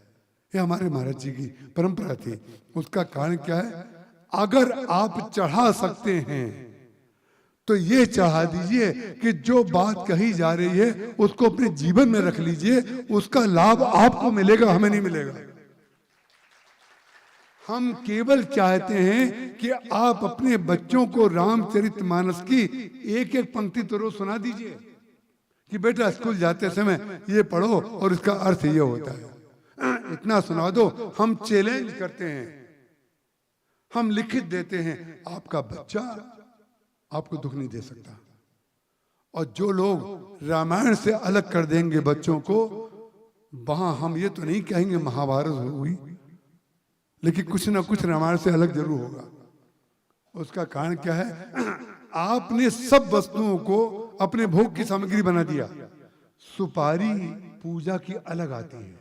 ये हमारे महाराज जी की परंपरा थी। उसका कारण क्या है, अगर आप चढ़ा सकते हैं तो ये चढ़ा दीजिए कि जो बात कही जा रही है उसको अपने जीवन में रख लीजिए, उसका लाभ आपको मिलेगा, हमें नहीं मिलेगा। हम केवल चाहते हैं कि आप अपने बच्चों को रामचरितमानस की एक एक पंक्ति तो रोज सुना दीजिए कि बेटा स्कूल जाते समय ये पढ़ो और इसका अर्थ ये होता है। इतना सुना दो। हम चैलेंज करते हैं, हम लिखित देते हैं, आपका बच्चा आपको दुख नहीं दे सकता। और जो लोग रामायण से अलग कर देंगे बच्चों को, वहां हम ये तो नहीं कहेंगे महाभारत हुई, लेकिन कुछ ना कुछ रामायण से अलग जरूर होगा। उसका कारण क्या है, आपने सब वस्तुओं को अपने भोग की सामग्री बना दिया। सुपारी पूजा की अलग आती है,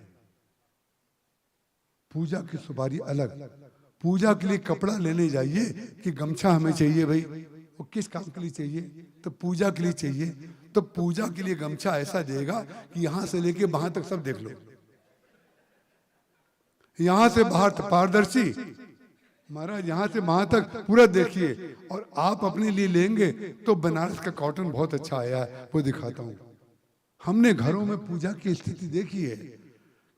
पूजा की सुपारी अलग। पूजा के लिए कपड़ा लेने जाइए कि गमछा हमें चाहिए, भाई वो किस काम के लिए चाहिए, तो पूजा के लिए चाहिए। तो पूजा के लिए गमछा ऐसा देगा कि यहां से लेके वहां तक सब देख लो, यहां से बाहर पारदर्शी, महाराज यहां से वहां तक पूरा देखिए। और आप अपने लिए लेंगे तो बनारस का कॉटन बहुत अच्छा आया है, वो दिखाता हूं। हमने घरों में पूजा की स्थिति देखी है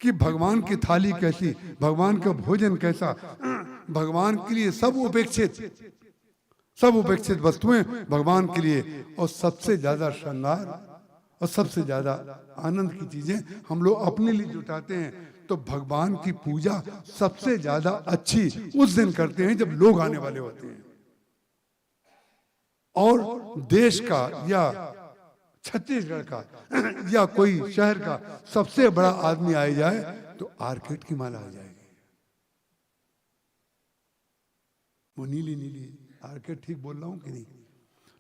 कि भगवान की थाली कैसी, भगवान का भोजन कैसा, भगवान के लिए सब उपेक्षित वस्तुएं भगवान के लिए, और सबसे ज्यादा श्रृंगार और सबसे ज्यादा आनंद की चीजें हम लोग अपने लिए जुटाते हैं। तो भगवान की पूजा सबसे ज्यादा अच्छी उस दिन करते हैं जब लोग आने वाले होते हैं। और देश का या छत्तीसगढ़ का या कोई शहर का सबसे बड़ा आदमी आ जाए तो आर्किड की माला आ जाएगी। वो नीली नीली आर्किड, ठीक बोल रहा हूं कि नहीं?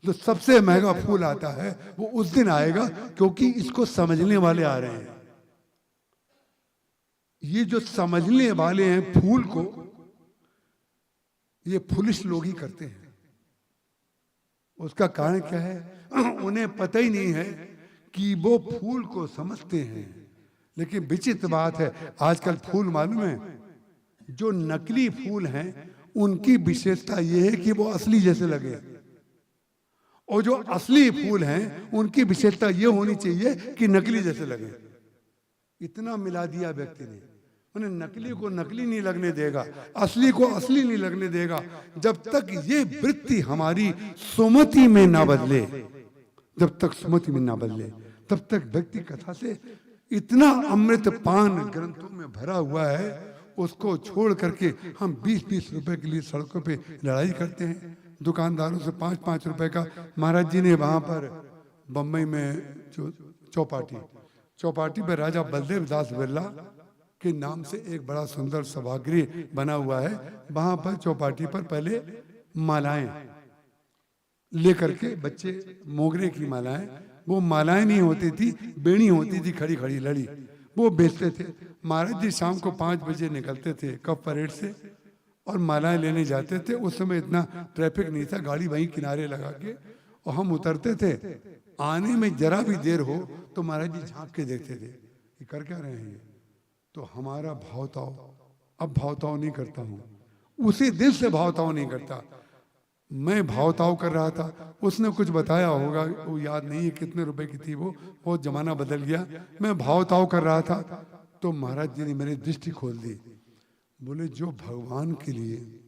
तो सबसे महंगा फूल आता है वो उस दिन आएगा, क्योंकि इसको समझने वाले आ रहे हैं। ये जो समझने वाले हैं फूल को, ये फुलिश लोग ही करते हैं। उसका कारण क्या है? उन्हें पता ही नहीं है कि वो फूल को समझते हैं। लेकिन विचित्र बात है, आजकल फूल मालूम है, जो नकली फूल हैं उनकी विशेषता ये है कि वो असली जैसे लगे, और जो असली फूल हैं उनकी विशेषता ये होनी चाहिए कि नकली जैसे लगे। इतना मिला दिया व्यक्ति ने, उन्हें नकली को नकली नहीं लगने देगा, असली को असली नहीं लगने देगा। जब तक ये वृत्ति हमारी सुमति में ना बदले, जब तक सुमति में ना बदले, तब तक व्यक्ति कथा से इतना अमृत पान ग्रंथों में भरा हुआ है, उसको छोड़ करके हम 20-20 रुपए के लिए सड़कों पे लड़ाई करते हैं, दुकानदारों से 5-5 रुपए का। महाराज जी ने वहां पर बम्बई में चौपाटी पर राजा बलदेव दास बिरला के नाम से एक बड़ा सुंदर सभागृह बना हुआ है। वहां पर चौपाटी पर पहले मालाएं लेकर के बच्चे, मोगरे की मालाएं, वो मालाएं नहीं होती थी, बेड़ी होती थी खड़ी खड़ी लड़ी, वो बेचते थे। महाराज जी शाम को 5 बजे निकलते थे कप परेड से और मालाएं लेने जाते थे। उस समय इतना ट्रैफिक नहीं था, गाड़ी वहीं किनारे लगा के, और हम उतरते थे। आने में जरा भी देर हो तो महाराज जी झांक के देखते थे, ये कर क्या रहे हैं ये? तो हमारा भावताव, अब भावताव नहीं करता हूँ, उसी दिल से भावताव नहीं करता। मैं भावताव कर रहा था, उसने कुछ बताया होगा, वो याद नहीं है कितने रुपए की थी वो, बहुत जमाना बदल गया। मैं भावताव कर रहा था तो महाराज जी ने मेरी दृष्टि खोल दी। बोले, जो भगवान के लिए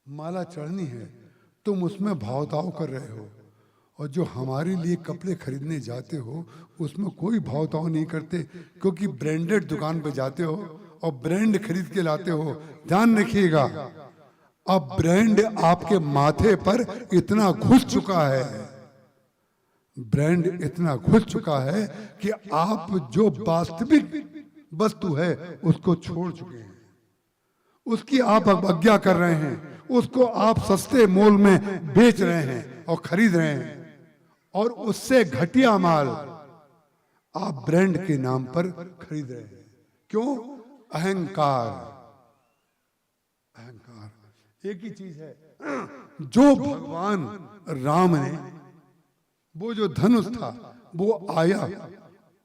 माला चढ़नी है तुम उसमें भावताव कर रहे हो, और जो हमारे लिए कपड़े खरीदने जाते हो उसमें कोई भावताव नहीं करते, क्योंकि ब्रांडेड दुकान पे जाते हो और ब्रांड खरीद के लाते हो। ध्यान रखिएगा, अब ब्रांड आपके माथे पर इतना घुस चुका है, ब्रांड इतना घुस चुका है कि आप जो वास्तविक वस्तु है उसको छोड़ चुके हैं, उसकी आप अवज्ञा कर रहे हैं, उसको आप सस्ते मोल में बेच रहे हैं और खरीद रहे हैं, और उससे घटिया माल आप ब्रांड के नाम पर खरीद रहे हैं। क्यों? अहंकार। अहंकार एक ही चीज है। जो भगवान राम ने, वो जो धनुष था वो आया,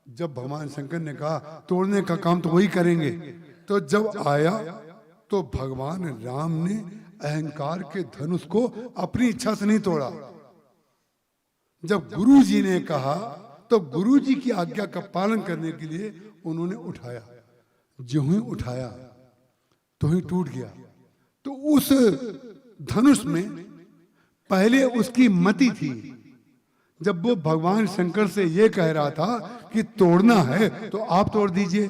जब भगवान शंकर ने कहा तोड़ने का काम तो वही करेंगे, तो जब आया तो भगवान राम ने अहंकार के धनुष को अपनी इच्छा से नहीं तोड़ा। जब गुरु जी ने कहा तो गुरु जी की आज्ञा का पालन करने के लिए उन्होंने उठाया, जो ही उठाया तो ही टूट गया। तो उस धनुष में पहले उसकी मति थी। जब वो भगवान शंकर से ये कह रहा था कि तोड़ना है तो आप तोड़ दीजिए,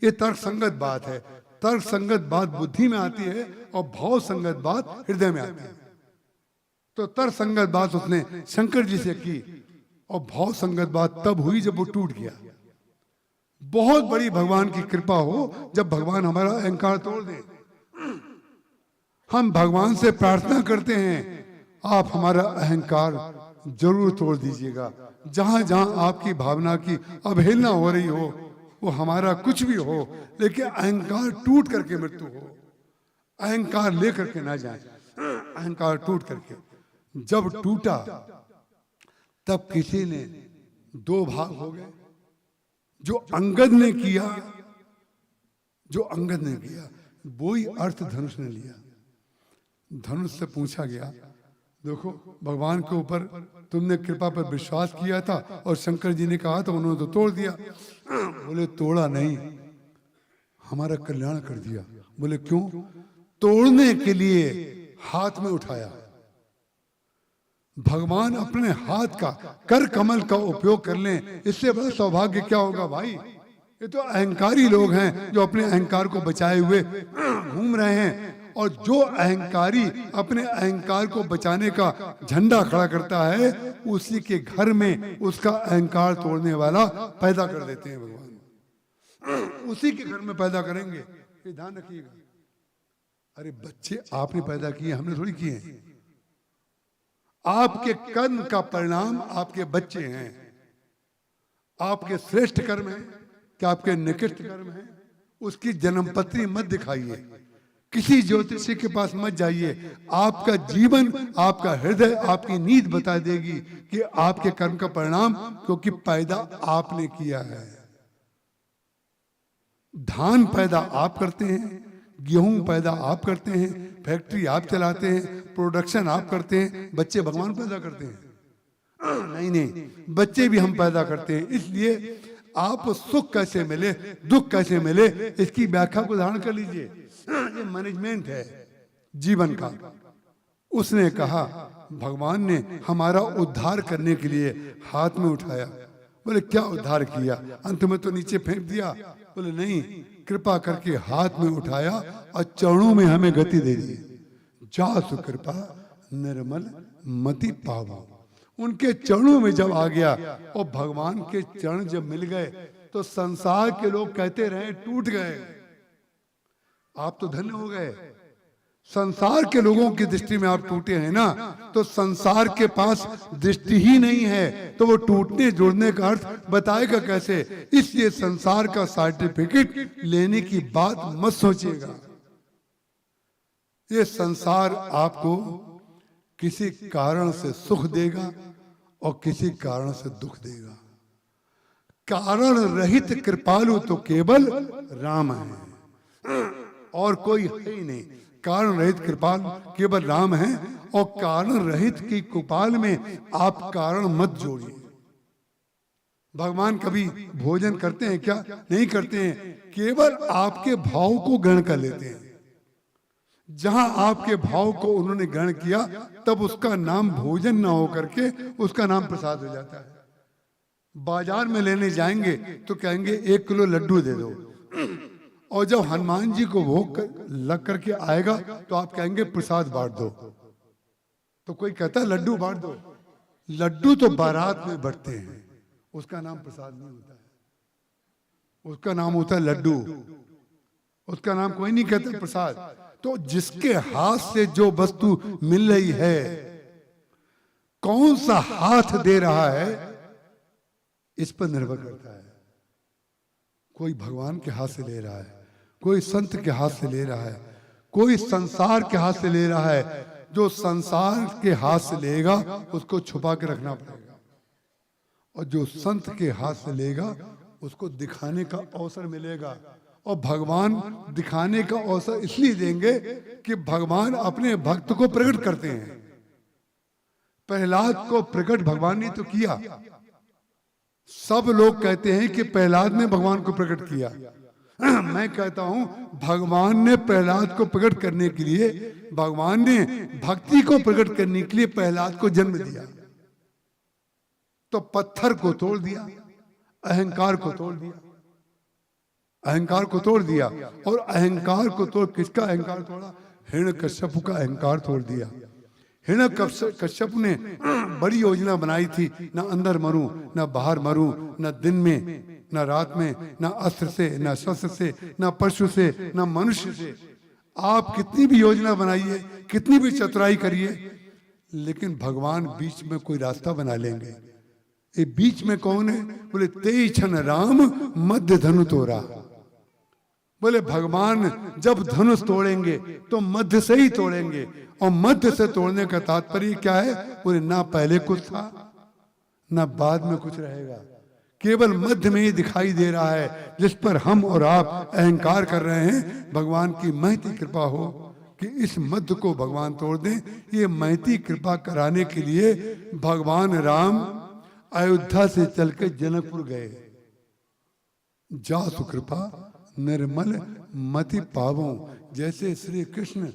ये तर्क संगत बात है। तर्क संगत बात बुद्धि में आती है और भाव संगत बात हृदय में आती है। तो तर्क संगत बात उसने शंकर जी से की, और भाव संगत बात तब हुई जब वो टूट गया। बहुत बड़ी भगवान की कृपा हो जब भगवान हमारा अहंकार तोड़ दे। हम भगवान से प्रार्थना करते हैं, आप हमारा अहंकार जरूर तोड़ दीजिएगा। जहां जहां आपकी भावना की अवहेलना हो रही हो, वो हमारा कुछ भी हो, लेकिन अहंकार टूट करके मृत्यु हो। अहंकार लेकर के ना जाए, अहंकार टूट करके। जब टूटा तब किसी ने 2 भाग हो गए। जो अंगद ने किया, वो ही अर्थ धनुष ने लिया। धनुष से पूछा गया, देखो भगवान के ऊपर तुमने कृपा पर विश्वास किया था और शंकर जी ने कहा था, उन्होंने तो तोड़ दिया। बोले तोड़ा नहीं, हमारा कल्याण कर दिया। बोले क्यों? तोड़ने के लिए हाथ में उठाया। भगवान अपने हाथ का, कर कमल का उपयोग कर लें, इससे बड़ा सौभाग्य क्या होगा भाई। ये तो अहंकारी लोग हैं जो अपने अहंकार को बचाए हुए घूम रहे हैं, और जो अहंकारी अपने अहंकार को बचाने का झंडा खड़ा करता है, उसी के घर में उसका अहंकार तोड़ने वाला पैदा कर देते हैं भगवान। उसी के घर में पैदा करेंगे, ये ध्यान रखिएगा। अरे बच्चे आपने पैदा किए, हमने थोड़ी किए हैं। आपके कर्म का परिणाम आपके बच्चे हैं। आपके श्रेष्ठ कर्म है कि आपके निकृष्ट कर्म है, उसकी जन्मपत्री मत दिखाइए। किसी ज्योतिषी के पास मत जाइए। आपका जीवन, आपका हृदय, आपकी नींद बता देगी कि आपके कर्म का परिणाम, क्योंकि पैदा आपने किया है। धान पैदा आप करते हैं, गेहूं पैदा आप करते हैं, फैक्ट्री आप चलाते हैं, प्रोडक्शन आप करते हैं। बच्चे भगवान पैदा करते हैं? नहीं, बच्चे भी हम पैदा करते हैं। इसलिए आप सुख कैसे मिले, दुख कैसे मिले, इसकी व्याख्या को धारण कर लीजिए। ये मैनेजमेंट है जीवन का। उसने कहा, भगवान ने हमारा उद्धार करने के लिए हाथ में उठाया। बोले क्या उद्धार किया? अंत में तो नीचे फेंक दिया। बोले नहीं, कृपा करके हाथ में उठाया और चरणों में हमें गति दे दी। जासु कृपा निर्मल मति पावो। उनके चरणों में जब आ गया और भगवान के चरण जब मिल गए तो संसार के लोग कहते रहे टूट गए, आप तो धन्य हो गए। संसार के लोगों की दृष्टि में आप टूटे हैं ना, तो संसार के पास दृष्टि ही नहीं है, तो वो टूटने जोड़ने का अर्थ बताएगा कैसे? इसलिए संसार का सर्टिफिकेट लेने की बात मत सोचिएगा। ये संसार आपको किसी कारण से सुख देगा और किसी कारण से दुख देगा। कारण रहित कृपालु तो केवल राम है, और कोई है ही नहीं। कारण रहित कृपाल केवल राम है, और कारण रहित की कृपाल में आप कारण मत जोड़िए। भगवान कभी भोजन करते हैं क्या? नहीं करते हैं, केवल आपके भाव को ग्रहण कर लेते हैं। जहां आपके भाव को उन्होंने ग्रहण किया, तब उसका नाम भोजन ना हो करके उसका नाम प्रसाद हो जाता है। बाजार में लेने जाएंगे तो कहेंगे 1 किलो लड्डू दे दो, और जब हनुमान जी को भोग लग करके आएगा तो आप कहेंगे प्रसाद बांट दो। तो कोई कहता है लड्डू बांट दो। लड्डू तो बारात में बंटते हैं, उसका नाम प्रसाद नहीं होता है, उसका नाम होता है लड्डू। उसका नाम कोई नहीं कहता प्रसाद। तो जिसके हाथ से जो वस्तु मिल रही है, कौन सा हाथ दे रहा है, इस पर निर्भर करता है। कोई भगवान के हाथ से ले रहा है, कोई संत के हाथ से ले रहा है, कोई संसार के हाथ से ले रहा है। जो संसार के हाथ से लेगा उसको छुपा के रखना पड़ेगा, और जो संत के हाथ से लेगा उसको दिखाने का अवसर मिलेगा। और भगवान दिखाने का अवसर इसलिए देंगे कि भगवान अपने भक्त को प्रकट करते हैं। प्रहलाद को प्रकट भगवान ने तो किया। सब लोग कहते हैं कि प्रहलाद ने भगवान को प्रकट किया। मैं कहता हूं भगवान ने प्रहलाद को प्रकट करने के लिए, भगवान ने भक्ति को प्रकट करने के लिए प्रहलाद को जन्म दिया। तो पत्थर को तोड़ दिया, अहंकार को तोड़ दिया, अहंकार को तोड़ दिया। और अहंकार को तोड़, किसका अहंकार तोड़ा? हिरण्यकश्यप का अहंकार तोड़ दिया। हिरण्यकश्यप ने बड़ी योजना बनाई थी, ना अंदर मरूं, ना बाहर मरूं, ना दिन में ना रात में, ना अस्त्र से, ना शस्त्र से, ना पशु से, ना मनुष्य से। आप कितनी भी योजना बनाइए, कितनी भी चतुराई करिए, लेकिन भगवान बीच में कोई रास्ता बना लेंगे। ये बीच में कौन है? बोले तेई छन राम मध्य धनु तोड़ा। बोले भगवान जब धनुष तोड़ेंगे तो मध्य से ही तोड़ेंगे। और मध्य से तोड़ने का तात्पर्य क्या है? बोले ना पहले कुछ था ना बाद में कुछ रहेगा, केवल मध्य में ही दिखाई दे रहा है, जिस पर हम और आप अहंकार कर रहे हैं। भगवान की महती कृपा हो कि इस मध्य को भगवान तोड़ दें। ये महती कृपा कराने के लिए भगवान राम अयोध्या से चलकर जनकपुर गए। जासु कृपा निर्मल मति पावों। जैसे श्री कृष्ण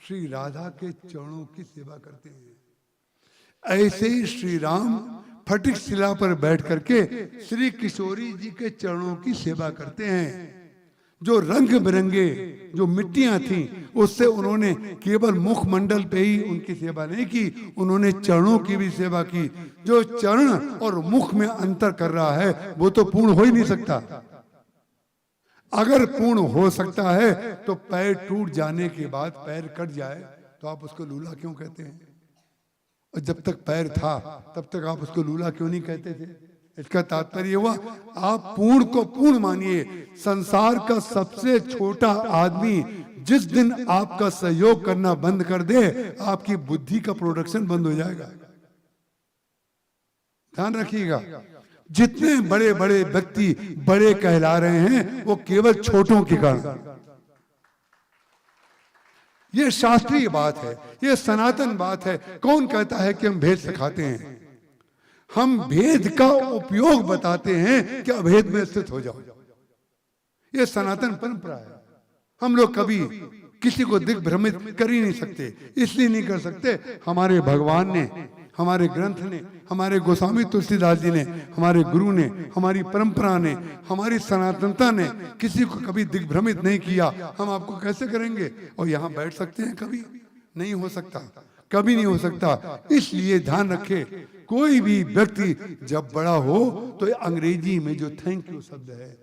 श्री राधा के चरणों की सेवा करते हैं, ऐसे ही श्री राम फटिक शिला पर बैठ करके श्री किशोरी जी के चरणों की सेवा करते हैं। जो रंग बिरंगे जो मिट्टियां थीं, उससे उन्होंने केवल मुखमंडल पे ही उनकी सेवा नहीं की, उन्होंने चरणों की भी सेवा की। जो चरण और मुख में अंतर कर रहा है वो तो पूर्ण हो ही नहीं सकता। अगर पूर्ण हो सकता है तो पैर टूट जाने के बाद पैर कट जाए तो आप उसको लूला क्यों कहते हैं? और जब तक पैर था तब तक आप उसको लूला क्यों नहीं कहते थे? इसका तात्पर्य हुआ आप पूर्ण को पूर्ण मानिए। संसार का सबसे छोटा आदमी जिस दिन आपका सहयोग करना बंद कर दे, आपकी बुद्धि का प्रोडक्शन बंद हो जाएगा। ध्यान रखिएगा, जितने बड़े बड़े व्यक्ति बड़े कहला रहे हैं वो केवल छोटों के कारण। ये शास्त्रीय बात है, ये सनातन बात है। कौन कहता है कि हम भेद सिखाते हैं? हम भेद का उपयोग बताते हैं कि अभेद में स्थित हो जाओ। ये सनातन परंपरा है। हम लोग कभी किसी को दिग्भ्रमित कर ही नहीं सकते। इसलिए नहीं कर सकते, हमारे भगवान ने, हमारे ग्रंथ ने, हमारे गोस्वामी तुलसीदास जी ने, हमारे गुरु ने, हमारी परंपरा ने, हमारी सनातनता ने किसी को कभी दिग्भ्रमित नहीं किया। हम आपको कैसे करेंगे? और यहाँ बैठ सकते हैं? कभी नहीं हो सकता, कभी नहीं हो सकता। इसलिए ध्यान रखे, कोई भी व्यक्ति जब बड़ा हो तो अंग्रेजी में जो थैंक यू शब्द है,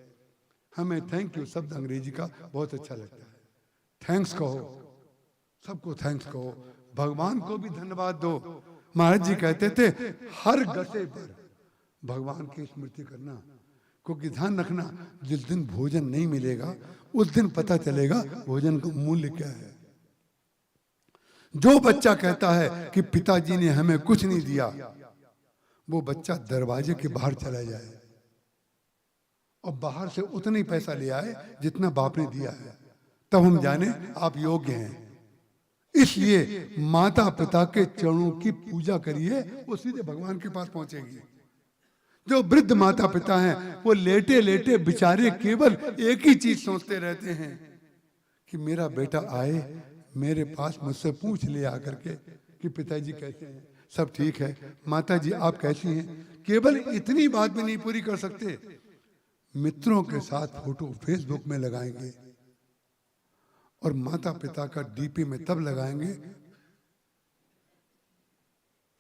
हमें थैंक यू शब्द अंग्रेजी का बहुत अच्छा लगता है। थैंक्स कहो, सबको थैंक्स कहो, भगवान को भी धन्यवाद दो। महाराज जी कहते थे हर गसे पर भगवान की स्मृति करना, क्योंकि ध्यान रखना, जिस दिन भोजन नहीं मिलेगा उस दिन पता चलेगा भोजन का मूल्य क्या है। जो बच्चा कहता है कि पिताजी ने हमें कुछ नहीं दिया, वो बच्चा दरवाजे के बाहर चला जाए और बाहर से उतना ही पैसा ले आए जितना बाप ने दिया है, तब हम जाने आप योग्य हैं। इसलिए माता पिता के चरणों की पूजा करिए, वो सीधे भगवान के पास पहुंचेगी। जो वृद्ध माता पिता हैं वो लेटे लेटे बेचारे केवल एक ही चीज सोचते रहते हैं कि मेरा बेटा आए मेरे पास, मुझसे पूछ ले आकर के कि पिताजी कैसे हैं, सब ठीक है, माता जी आप कैसी हैं। केवल इतनी बात भी नहीं पूरी कर सकते, मित्रों के साथ फोटो फेसबुक में लगाएंगे और माता पिता का डीपी में तब लगाएंगे,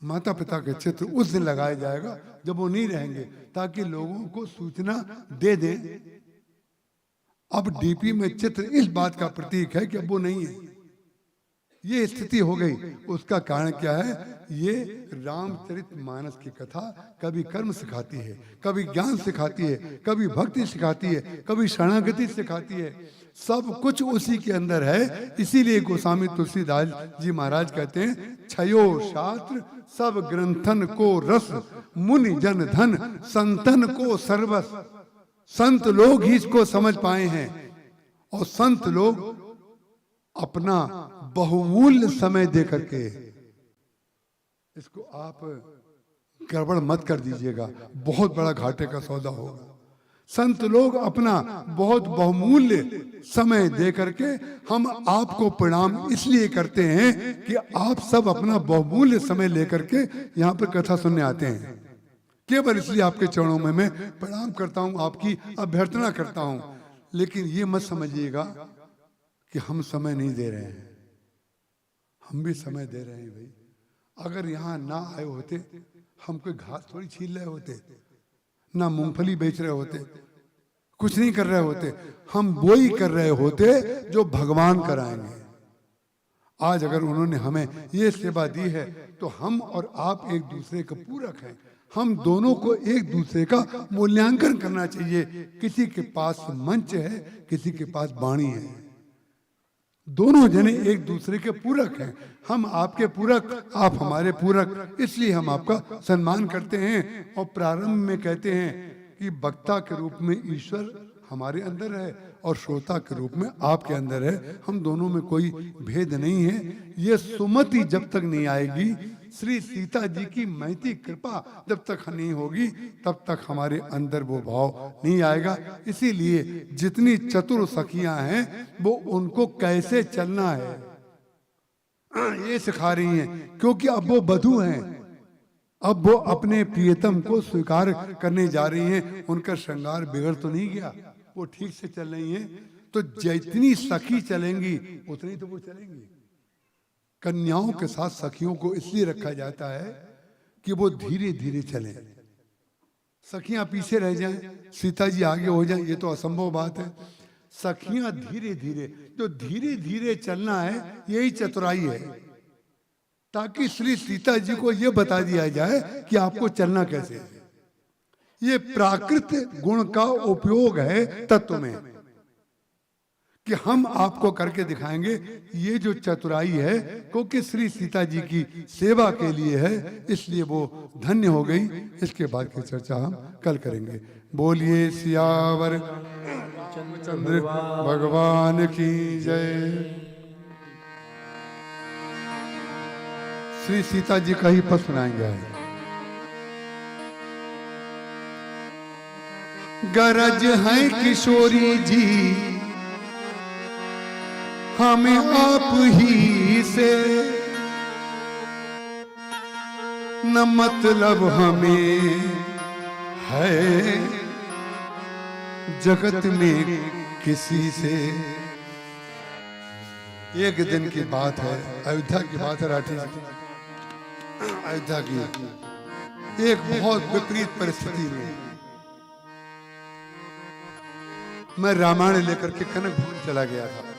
माता पिता के चित्र उस दिन लगाया जाएगा जब वो नहीं रहेंगे, ताकि लोगों को सूचना दे दें। अब डीपी में चित्र इस बात का प्रतीक है कि अब वो नहीं है। ये स्थिति हो गई। उसका कारण क्या है? ये रामचरितमानस की कथा कभी कर्म सिखाती है, कभी ज्ञान सिखाती है, कभी भक्ति सिखाती है, कभी शरणागति सिखाती है। सब कुछ उसी के अंदर है। इसीलिए गोस्वामी तुलसीदास जी महाराज कहते हैं, छयो शास्त्र सब ग्रंथन को रस, मुनि जन धन संतन को सर्वस। संत लोग ही इसको समझ पाए हैं और संत लोग अपना बहुमूल्य समय दे करके, इसको आप गड़बड़ मत कर दीजिएगा, बहुत बड़ा घाटे का सौदा होगा। संत लोग अपना बहुत बहुमूल्य समय दे करके हम आपको प्रणाम इसलिए करते हैं कि आप सब अपना बहुमूल्य समय लेकर के यहाँ पर कथा सुनने आते हैं। केवल इसलिए आपके चरणों में मैं प्रणाम करता हूँ, आपकी अभ्यर्थना करता हूँ। लेकिन ये मत समझिएगा कि हम समय नहीं दे रहे हैं, हम भी समय दे रहे हैं भाई। अगर यहाँ ना आए होते, हम कोई घास थोड़ी छील रहे होते, ना मूंगफली बेच रहे होते, कुछ नहीं कर रहे होते, हम वो ही कर रहे होते जो भगवान कराएंगे। आज अगर उन्होंने हमें ये सेवा दी है तो हम और आप एक दूसरे का पूरक हैं। हम दोनों को एक दूसरे का मूल्यांकन करना चाहिए। किसी के पास मंच है, किसी के पास वाणी है, दोनों जने एक दूसरे के पूरक हैं। हम आपके पूरक, आप हमारे पूरक, इसलिए हम आपका सम्मान करते हैं। और प्रारंभ में कहते हैं कि वक्ता के रूप में ईश्वर हमारे अंदर है और श्रोता के रूप में आपके अंदर है। हम दोनों में कोई भेद नहीं है। ये सुमति जब तक नहीं आएगी, श्री सीता जी की महती कृपा जब तक नहीं होगी, तब तक हमारे अंदर वो भाव नहीं आएगा। इसीलिए जितनी चतुर सखियां हैं वो उनको कैसे चलना है ये सिखा रही हैं, क्योंकि अब वो बधू हैं। अब वो अपने प्रियतम को स्वीकार करने जा रही हैं। उनका श्रृंगार बिगड़ तो नहीं गया, वो ठीक से चल रही हैं। तो जितनी सखी चलेंगी उतनी तो वो चलेंगी। कन्याओं के साथ सखियों को इसलिए रखा जाता है कि वो धीरे धीरे चलें, सखियां पीछे रह जाएं, सीता जी आगे हो जाएं, ये तो असंभव बात है। सखियां धीरे धीरे, जो धीरे धीरे चलना है यही चतुराई है, ताकि श्री सीता जी को ये बता दिया जाए कि आपको चलना कैसे है। ये प्राकृत गुण का उपयोग है तत्व में, कि हम आपको करके दिखाएंगे। ये जो चतुराई है क्योंकि श्री सीता जी की सेवा के लिए है, इसलिए वो धन्य हो गई। इसके बाद की चर्चा हम कल करेंगे। बोलिए सियावर चंद्र भगवान की जय। श्री सीता जी का ही पद सुनाएंगे। गरज है किशोरी जी हमें आप ही से, न मतलब हमें है जगत में किसी से। एक दिन की बात है, अयोध्या की बात है राठी जी, अयोध्या की एक बहुत विपरीत परिस्थिति में मैं रामायण लेकर के कनक भवन चला गया था।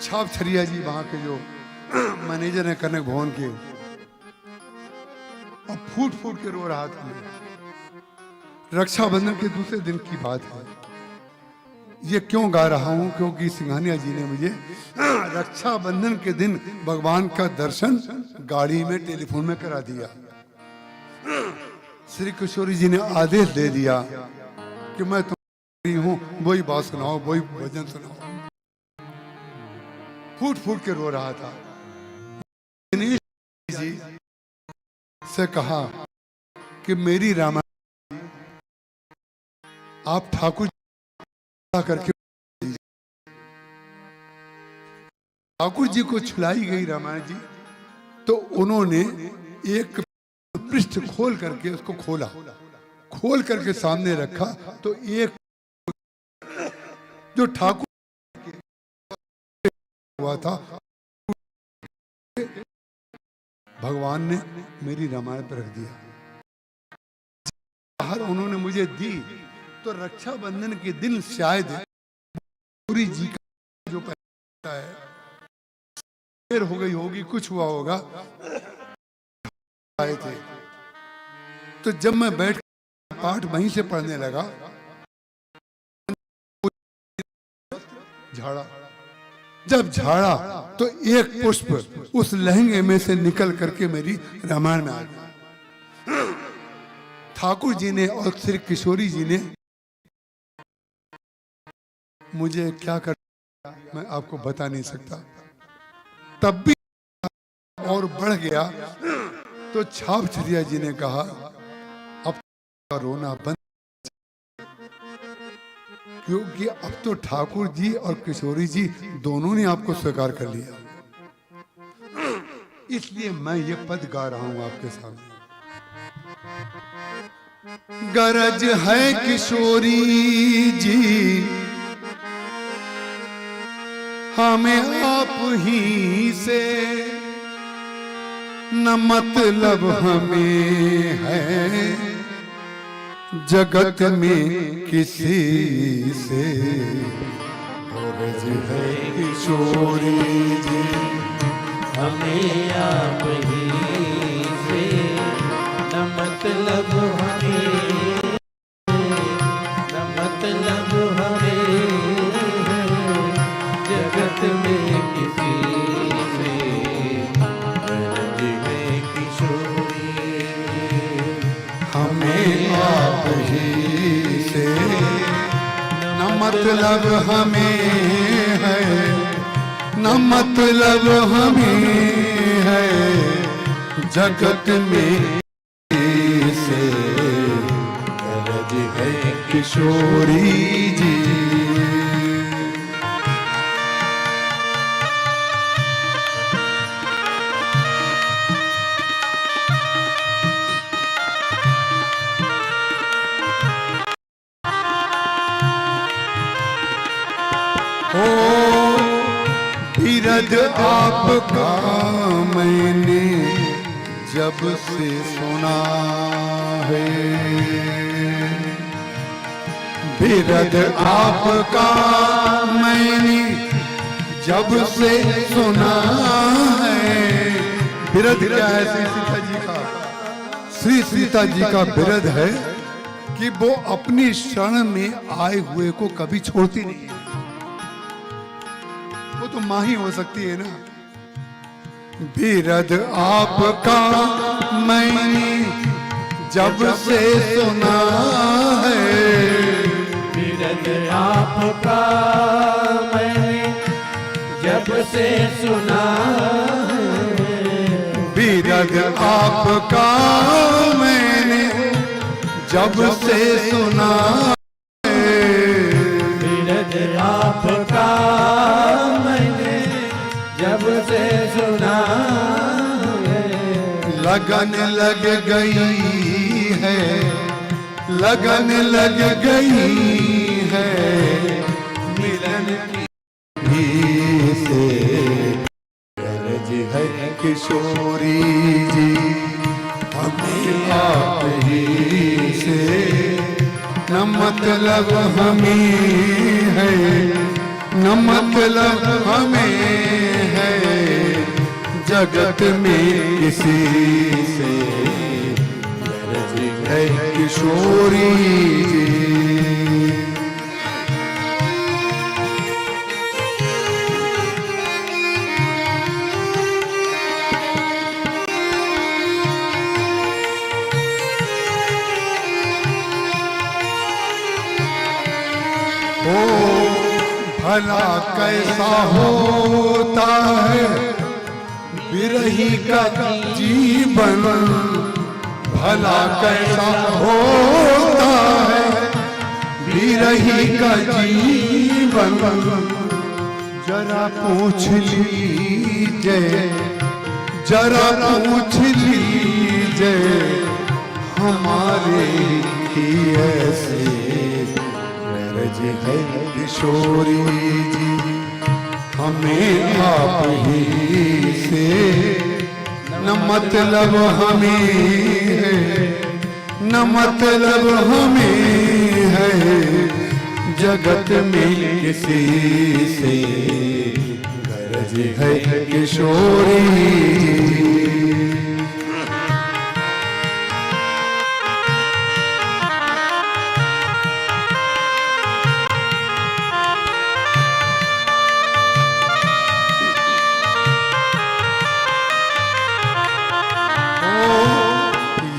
छाप छरिया जी वहां के जो मैनेजर हैं कनक भवन के, और फूट फूट के रो रहा था। रक्षाबंधन के दूसरे दिन की बात है। ये क्यों गा रहा हूं? क्योंकि सिंघानिया जी ने मुझे रक्षाबंधन के दिन भगवान का दर्शन गाड़ी में टेलीफोन में करा दिया। श्री किशोरी जी ने आदेश दे दिया कि मैं तुम्हारी हूं, वही बात सुनाओ, वही भजन सुनाओ। फूट फूट के रो रहा था। दिनेश जी से कहा कि मेरी रामायण आप ठाकुर करके, ठाकुर जी को छुलाई गई रामायण जी, तो उन्होंने एक पृष्ठ खोल करके उसको खोला, खोल करके सामने रखा, तो एक जो ठाकुर हुआ था भगवान ने मेरी रामायण पर रख दिया। बाहर उन्होंने मुझे दी, तो रक्षाबंधन के दिन शायद पूरी जी का जो पैसा है देर हो गई होगी, कुछ हुआ होगा, आए थे। तो जब मैं बैठ पाठ वहीं से पढ़ने लगा, झाड़ा, जब झाड़ा तो एक पुष्प उस लहंगे में से निकल करके मेरी रामायण में आ गया। ठाकुर जी ने और श्री किशोरी जी ने मुझे क्या कर, मैं आपको बता नहीं सकता। तब भी और बढ़ गया। तो छाप छरिया जी ने कहा अब रोना बंद, क्योंकि अब तो ठाकुर जी और किशोरी जी दोनों ने आपको स्वीकार कर लिया। इसलिए मैं ये पद गा रहा हूं आपके सामने। गरज है किशोरी जी हमें आप ही से, न मतलब हमें है जगत में किसी से। गरज है किशोरी जी हमें आप ही से, न मतलब हमें, न मतलब हमें जगत में किसी से। गरज है किशोरी हमें आप ही से, न मतलब हमें है, न मतलब हमें है जगत में से। गरज है किशोरी जी। ओ बिरद आपका मैंने जब से सुना है, बिरद आपका मैंने जब से सुना है। बिरद क्या है? श्री सीता जी का, श्री सीता जी का बिरद है कि वो अपनी शरण में आए हुए को कभी छोड़ती नहीं है। तो माँ ही हो सकती है ना। बिरद आपका मैंने जब से सुना है, बिरद आपका मैंने जब से सुना है, बिरद आपका मैंने जब से सुना है, बिरद आपका मैंने जब से सुना है, लगन लग गई है, लगन लग गई है, मिलन की से गरज है किशोरी जी, हमें आप ही से न मतलब हमें है, न मतलब हमें है, जगत में किसी से गरज है किशोरी जी। ओ भला कैसा होता है बिरही का जीवन, भला कैसा होता है बिरही का जीवन, जरा पूछ लीजिए, जरा पूछ लीजिए हमारे ही ऐसे गरज है किशोरी जी, हमें आप ही से न मतलब हमें है, न मतलब हमें है, जगत में किसी से गरज है किशोरी जी।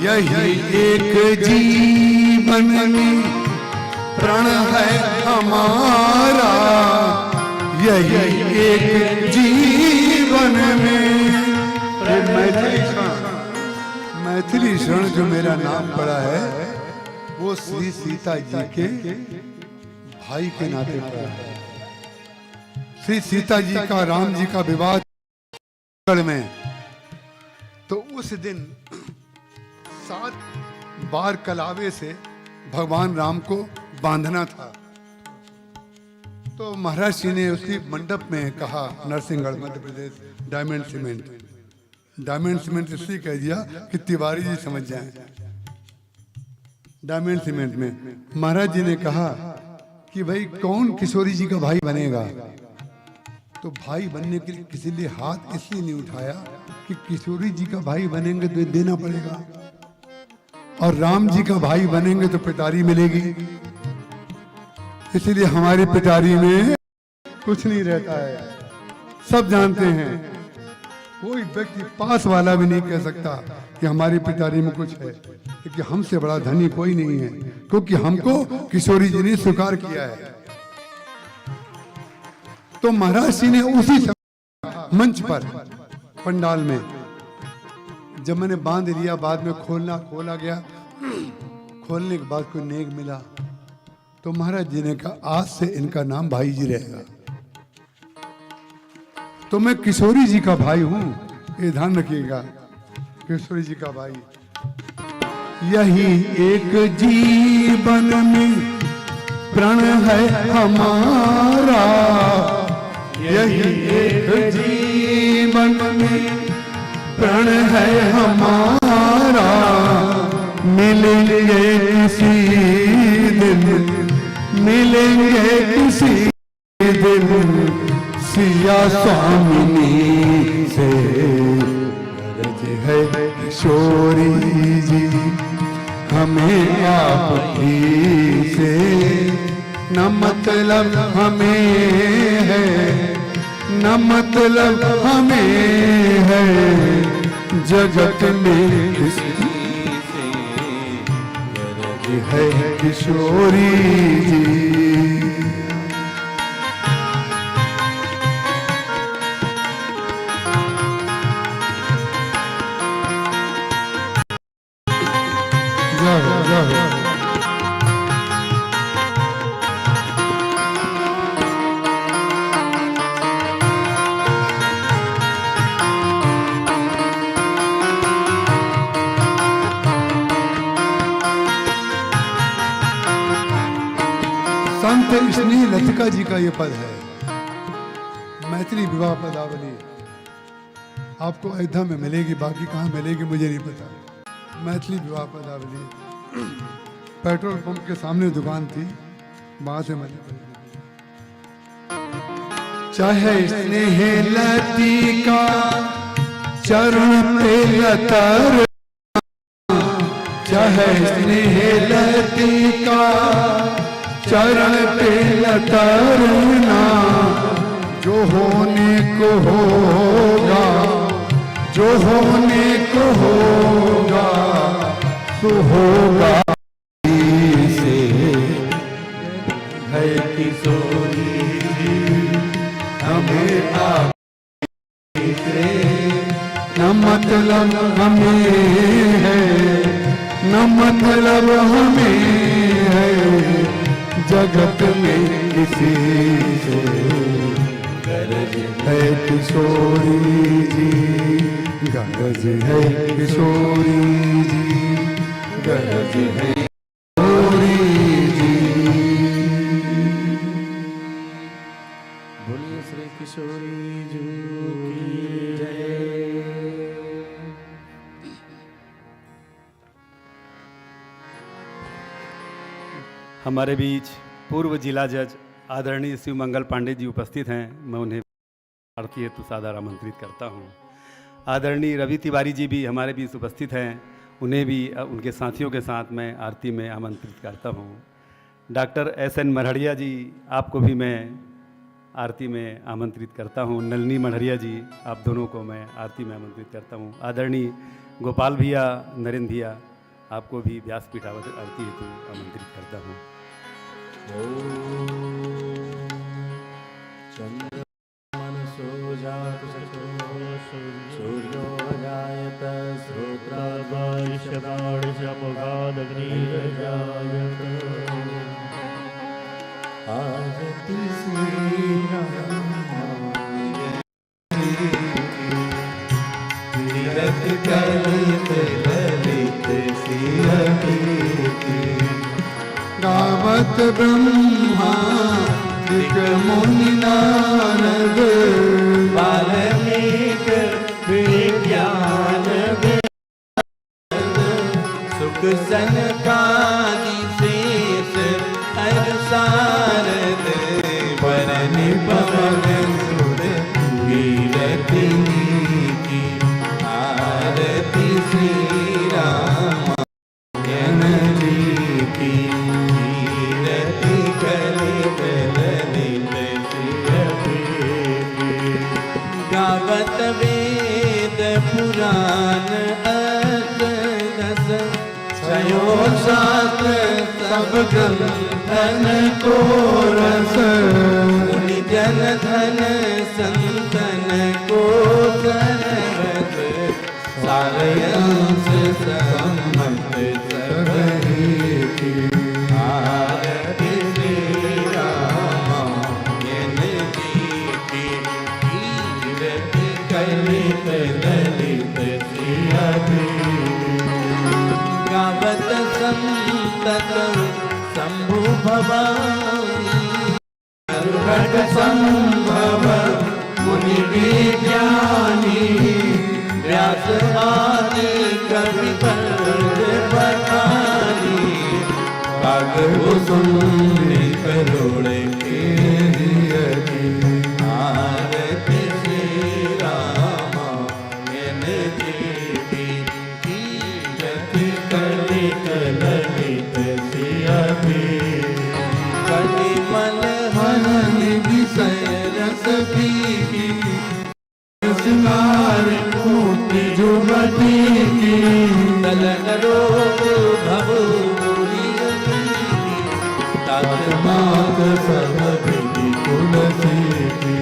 यही एक जीवन में प्रण है हमारा, यही एक जीवन में मैथिली शरण जो मेरा नाम पड़ा है वो श्री सीता जी के भाई के नाते पड़ा है। श्री सीता जी का राम जी का विवाह में, तो उस दिन 7 बार कलावे से भगवान राम को बांधना था। तो महाराज जी ने उसी मंडप में कहा, Narsinghgarh Madhya Pradesh, diamond cement, diamond cement इसलिए कह दिया कि तिवारी जी समझ जाएं। डायमंड सीमेंट में महाराज जी ने कहा कि भाई कौन किशोरी जी का भाई बनेगा। तो भाई बनने के लिए किसी ने हाथ इसलिए नहीं उठाया कि किशोरी जी का भाई बनेंगे तो देना पड़ेगा, और राम जी का भाई बनेंगे तो पिटारी मिलेगी। इसलिए हमारी पिटारी में कुछ नहीं रहता है, सब जानते हैं। कोई व्यक्ति पास वाला भी नहीं कह सकता कि हमारी पिटारी में कुछ है, क्योंकि हमसे बड़ा धनी कोई नहीं है, क्योंकि हमको किशोरी जी ने स्वीकार किया है। तो महाराज जी ने उसी मंच पर पंडाल में जब मैंने बांध लिया, बाद में खोला गया, खोलने के बाद कोई नेक मिला, तो महाराज जी ने कहा आज से इनका नाम भाई जी रहेगा। तो मैं किशोरी जी का भाई हूं, ये ध्यान रखिएगा, किशोरी जी का भाई। यही एक जीवन में प्रण है हमारा, यही एक जीवन में प्रण है हमारा, मिलेंगे किसी दिन, मिलेंगे किसी दिन, सिया स्वामिनी से गरज है किशोरी जी, हमें आप ही से न मतलब हमें है, न मतलब हमें है जगत में किसी से, गरज है किशोरी जी। संत स्नेह लतिका जी का ये पद है, मैथिली विवाह पदावली। आपको अयोध्या में मिलेगी, बाकी कहाँ मिलेगी मुझे नहीं पता। मैथिली विवाह पदावली, पेट्रोल पंप के सामने दुकान थी, वहां से मैंने। चाहे स्नेह लतिका चरण पे लतर, चाहे स्नेह लतिका चरण पे लतरना, जो होने को होगा, जो होने को होगा, तो होगा से है किशोरी हमें आपसे, न मतलब हमें है, न मतलब हमें है जगत में किसी से, गरज है किशोरी जी, गरज है किशोरी जी, गरज है किशोरी जी। बोलिए श्री किशोरी जी की जय। हमारे बीच पूर्व जिला जज आदरणीय शिव मंगल पांडे जी उपस्थित हैं। मैं उन्हें आरती हेतु सादर आमंत्रित करता हूं। आदरणीय रवि तिवारी जी भी हमारे बीच उपस्थित हैं, उन्हें भी उनके साथियों के साथ मैं आरती में आमंत्रित करता हूं। डॉक्टर SN मरहरिया जी, आपको भी मैं आरती में आमंत्रित करता हूं। नलिनी मरहरिया जी, आप दोनों को मैं आरती में आमंत्रित करता हूं। आदरणीय गोपाल भैया, नरेंद्र भैया, आपको भी व्यासपीठ आरती हेतु आमंत्रित करता हूँ। चंद्रमन सोजात सूर्यो जायत श्रोत्राग्निर्जायत। आरती श्री तीरथ कलित ललित सिरती, गावत ब्रह्मा ऋक मुनि नारद, वाल्मीक विज्ञान सुख सनकादि शेष हर सारद, परनि पवन सुत कीरति की, आरती श्री राम जी की, कीरति कलित ललित सिरती, गावत वेद पुराण अर्थ दस, छयो शास्त्र सब ग्रंथन को रस, मुनि जन धन संतन को सरस, सारयंस सम्मत सबही की, आरती श्री रामायण जी की, कीरति कलित ललित सिरती, गावत संतत शंभु भवानी, दुर्घट संभव मुनि विज्ञानी, व्यास आदि कवि बखानी, काग सुंदरी करोड़ के दियती, आरती श्री रामायण जी की, कीरति कलित ललित सिरती, कलिमल हन विषय रस पी तात मात सब विधि तुलसी की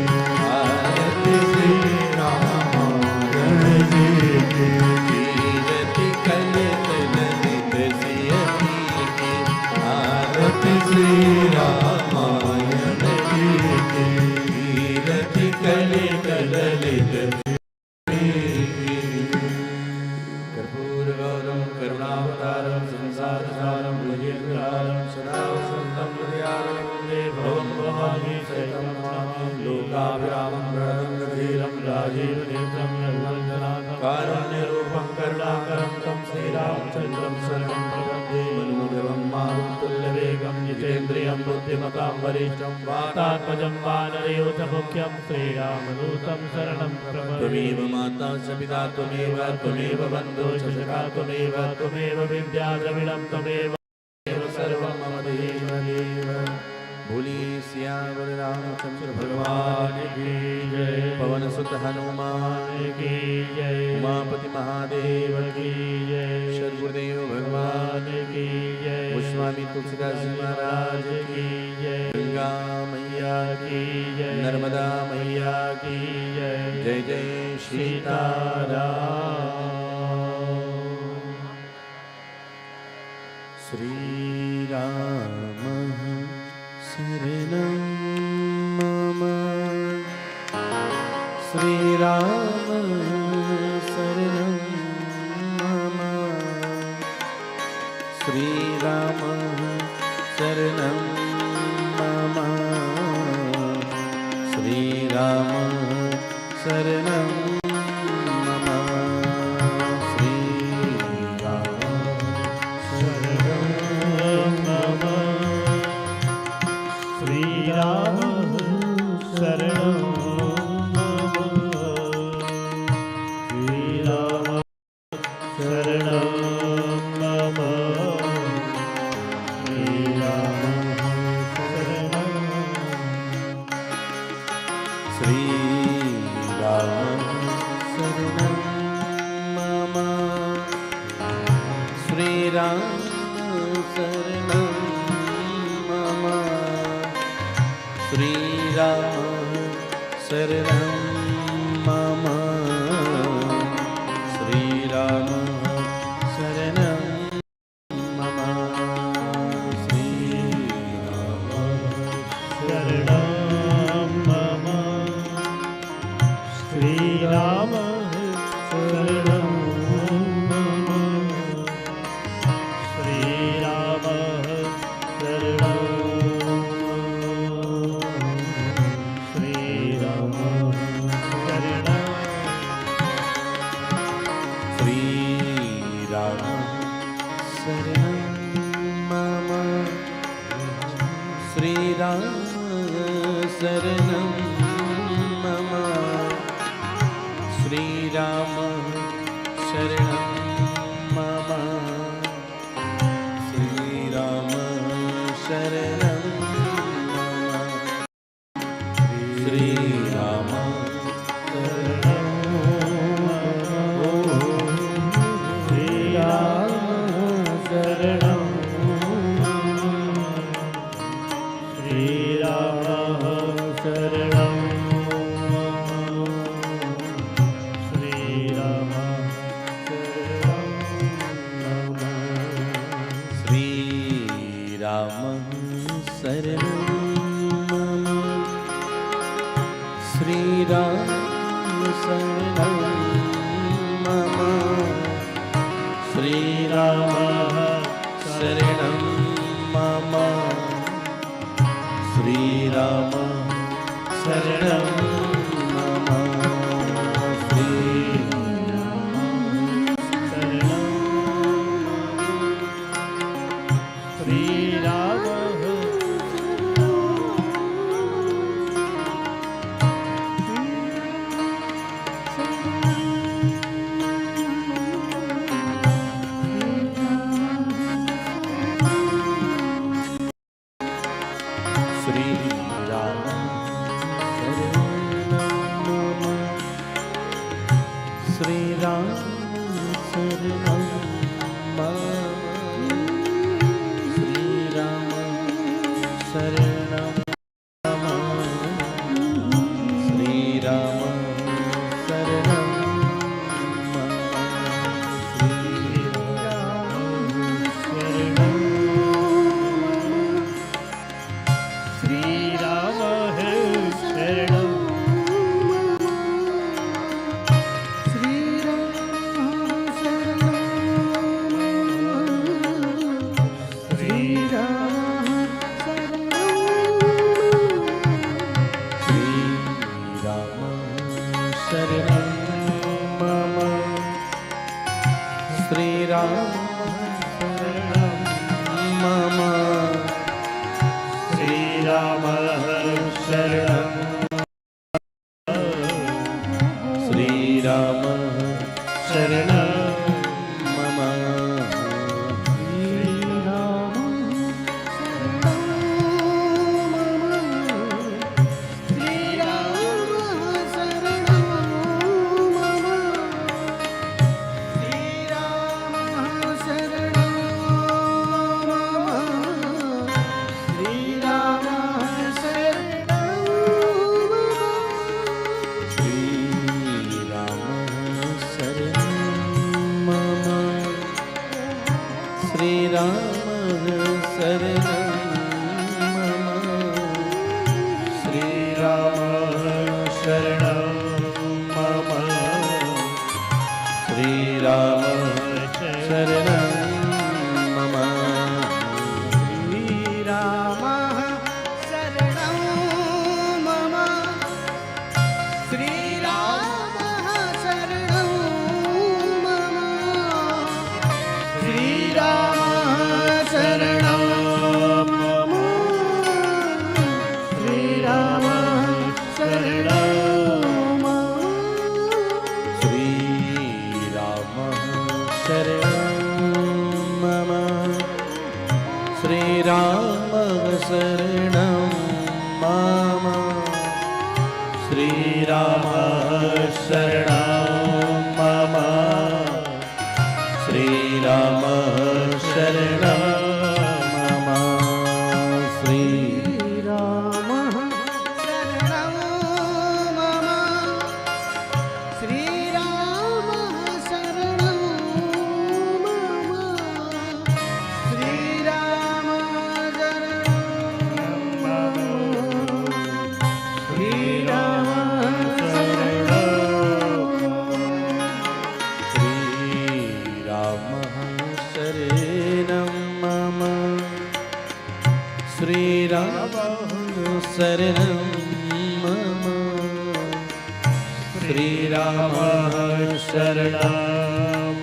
आरती श्री रामायण जी की कीरति कलित ललित सियति की आरती श्री रामायण जी की कीरति कलित ललित कर्पूरगौरं करुणावतारं संसारसारं भुजगेन्द्रहारं सदा वसन्तं हृदयारं वन्दे भवं भवानी सहितं नमामि लोकाभिरामं प्रणतधीरं राजीवनेत्रं निर्मलजनाकं कारुण्यरूपं करुणाकरं तं श्रीरामचन्द्रं शरणं प्रपद्ये मनोजवं मारुतुल्यवेगं जितेन्द्रियं बुद्धिमतां वरिष्ठं वातात्मजं वानरयूथमुख्यं श्रीरामदूतं शरणं प्रपद्ये त्वमेव माता च पिता त्वमेव बन्धो च सखा त्वमेव विद्या द्रविणं त्वमेव सर्वं मम देव देव बोली सियावर रामचंद्र भगवान की जय पवन सुत हनुमान की जय उमापति महादेव की जय श्री गुरुदेव भगवान की जय गोस्वामी तुलसीदास जी महाराज की जय गंगा मैया की जय नर्मदा मैया की जय जय जय सीताराम श्री राम शरणं मम श्री राम शरणं मम श्री राम शरणं मम श्री राम शरणं मम श्री राम शरणं मम श्रीराम शरणं मम श्रीराम शरणं मम श्रीराम शरणं श्री राम शरणं मम श्री राम शरणं मम श्री राम शरणं मम श्री राम शरणं मम श्री राम शरणं मम श्रीराम शरणं मम श्रीराम शरणं श्रीराम शरणं श्री राम शरणं मम श्री राम शरणं मम श्री राम शरणं मम श्री राम शरणं मम श्री राम शरणं मम श्रीराम शरणं मम श्रीराम है शरणं श्रीराम शरणं मम श्रीराम शरणं मम श्रीराम शरणं श्रीराम शरणं मम श्रीराम शरणं मम श्रीराम शरणं मम श्रीराम शरणं मम श्रीराम शरणं मम श्रीराम शरणं मम श्रीराम शरणं मम श्रीराम शरणं मम श्रीराम शरणं मम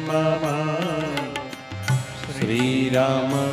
श्रीराम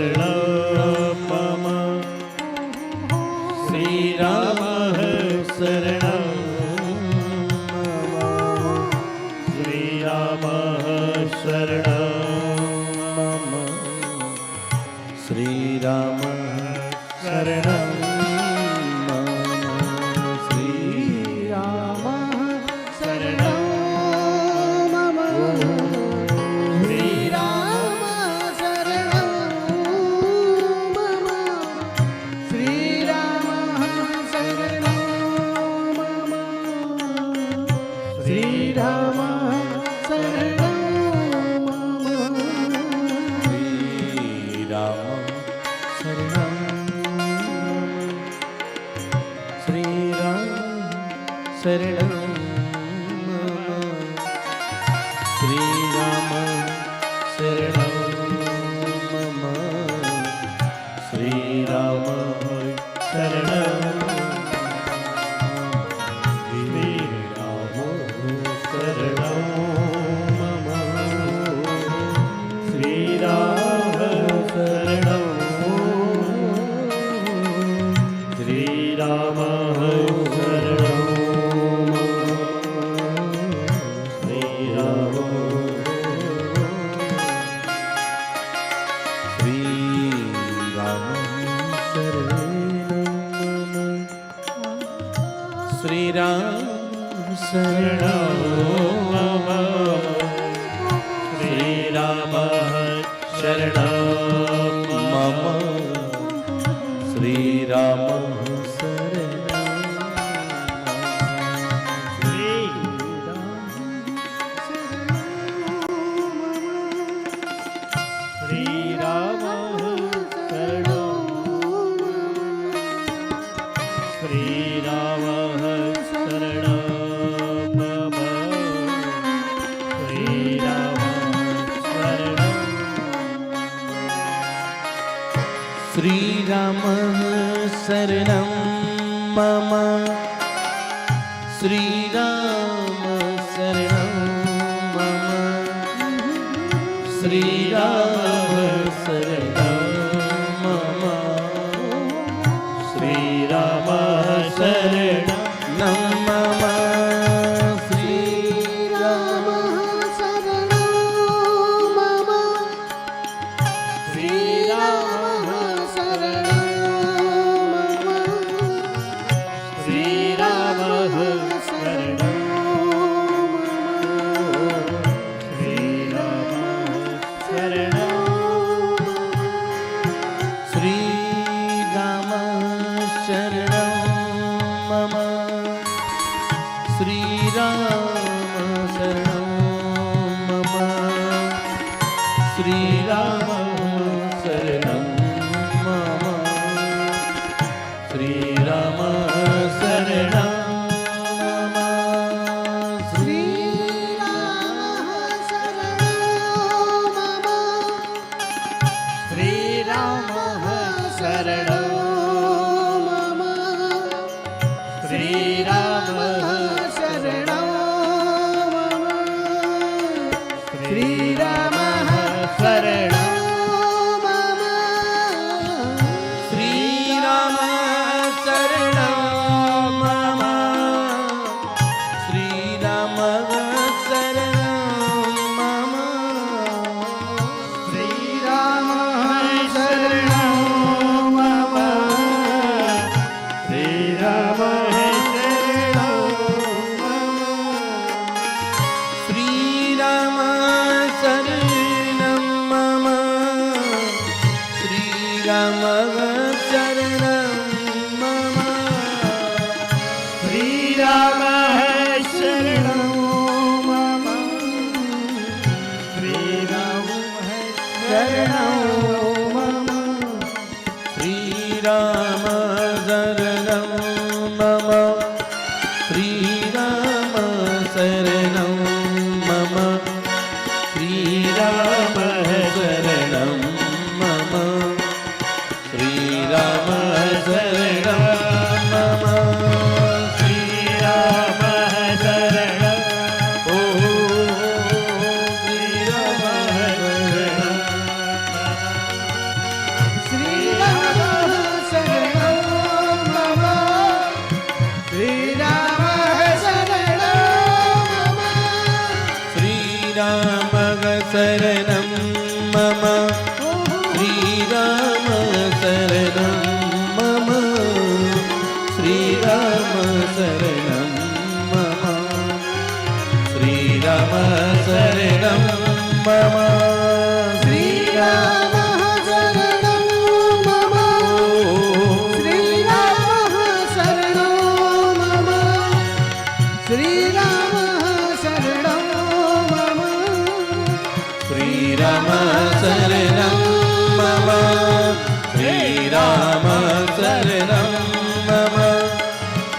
शरणं मम श्रीराम शरणं मम श्रीराम शरणं मम शरणं मम श्रीराम शरणं मम श्रीराम शरणं श्रीराम शरणं श्रीराम शरणं मम श्रीरामः शरणं मम श्रीरामः श्रीरामः शरणं मम श्रीराम शरणं मम श्रीराम शरणं मम श्रीराम शरणं मम शरणं मम श्रीराम शरणं मम श्रीराम शरणं मम श्रीराम शरणं मम श्रीराम शरणं मम श्रीराम शरणं मम श्रीराम शरणं मम श्रीराम शरणं मम श्रीराम शरणं मम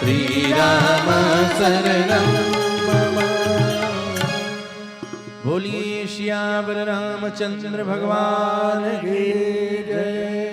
श्रीराम शरणं मम। बोलिए श्यावर रामचंद्र भगवान की जय।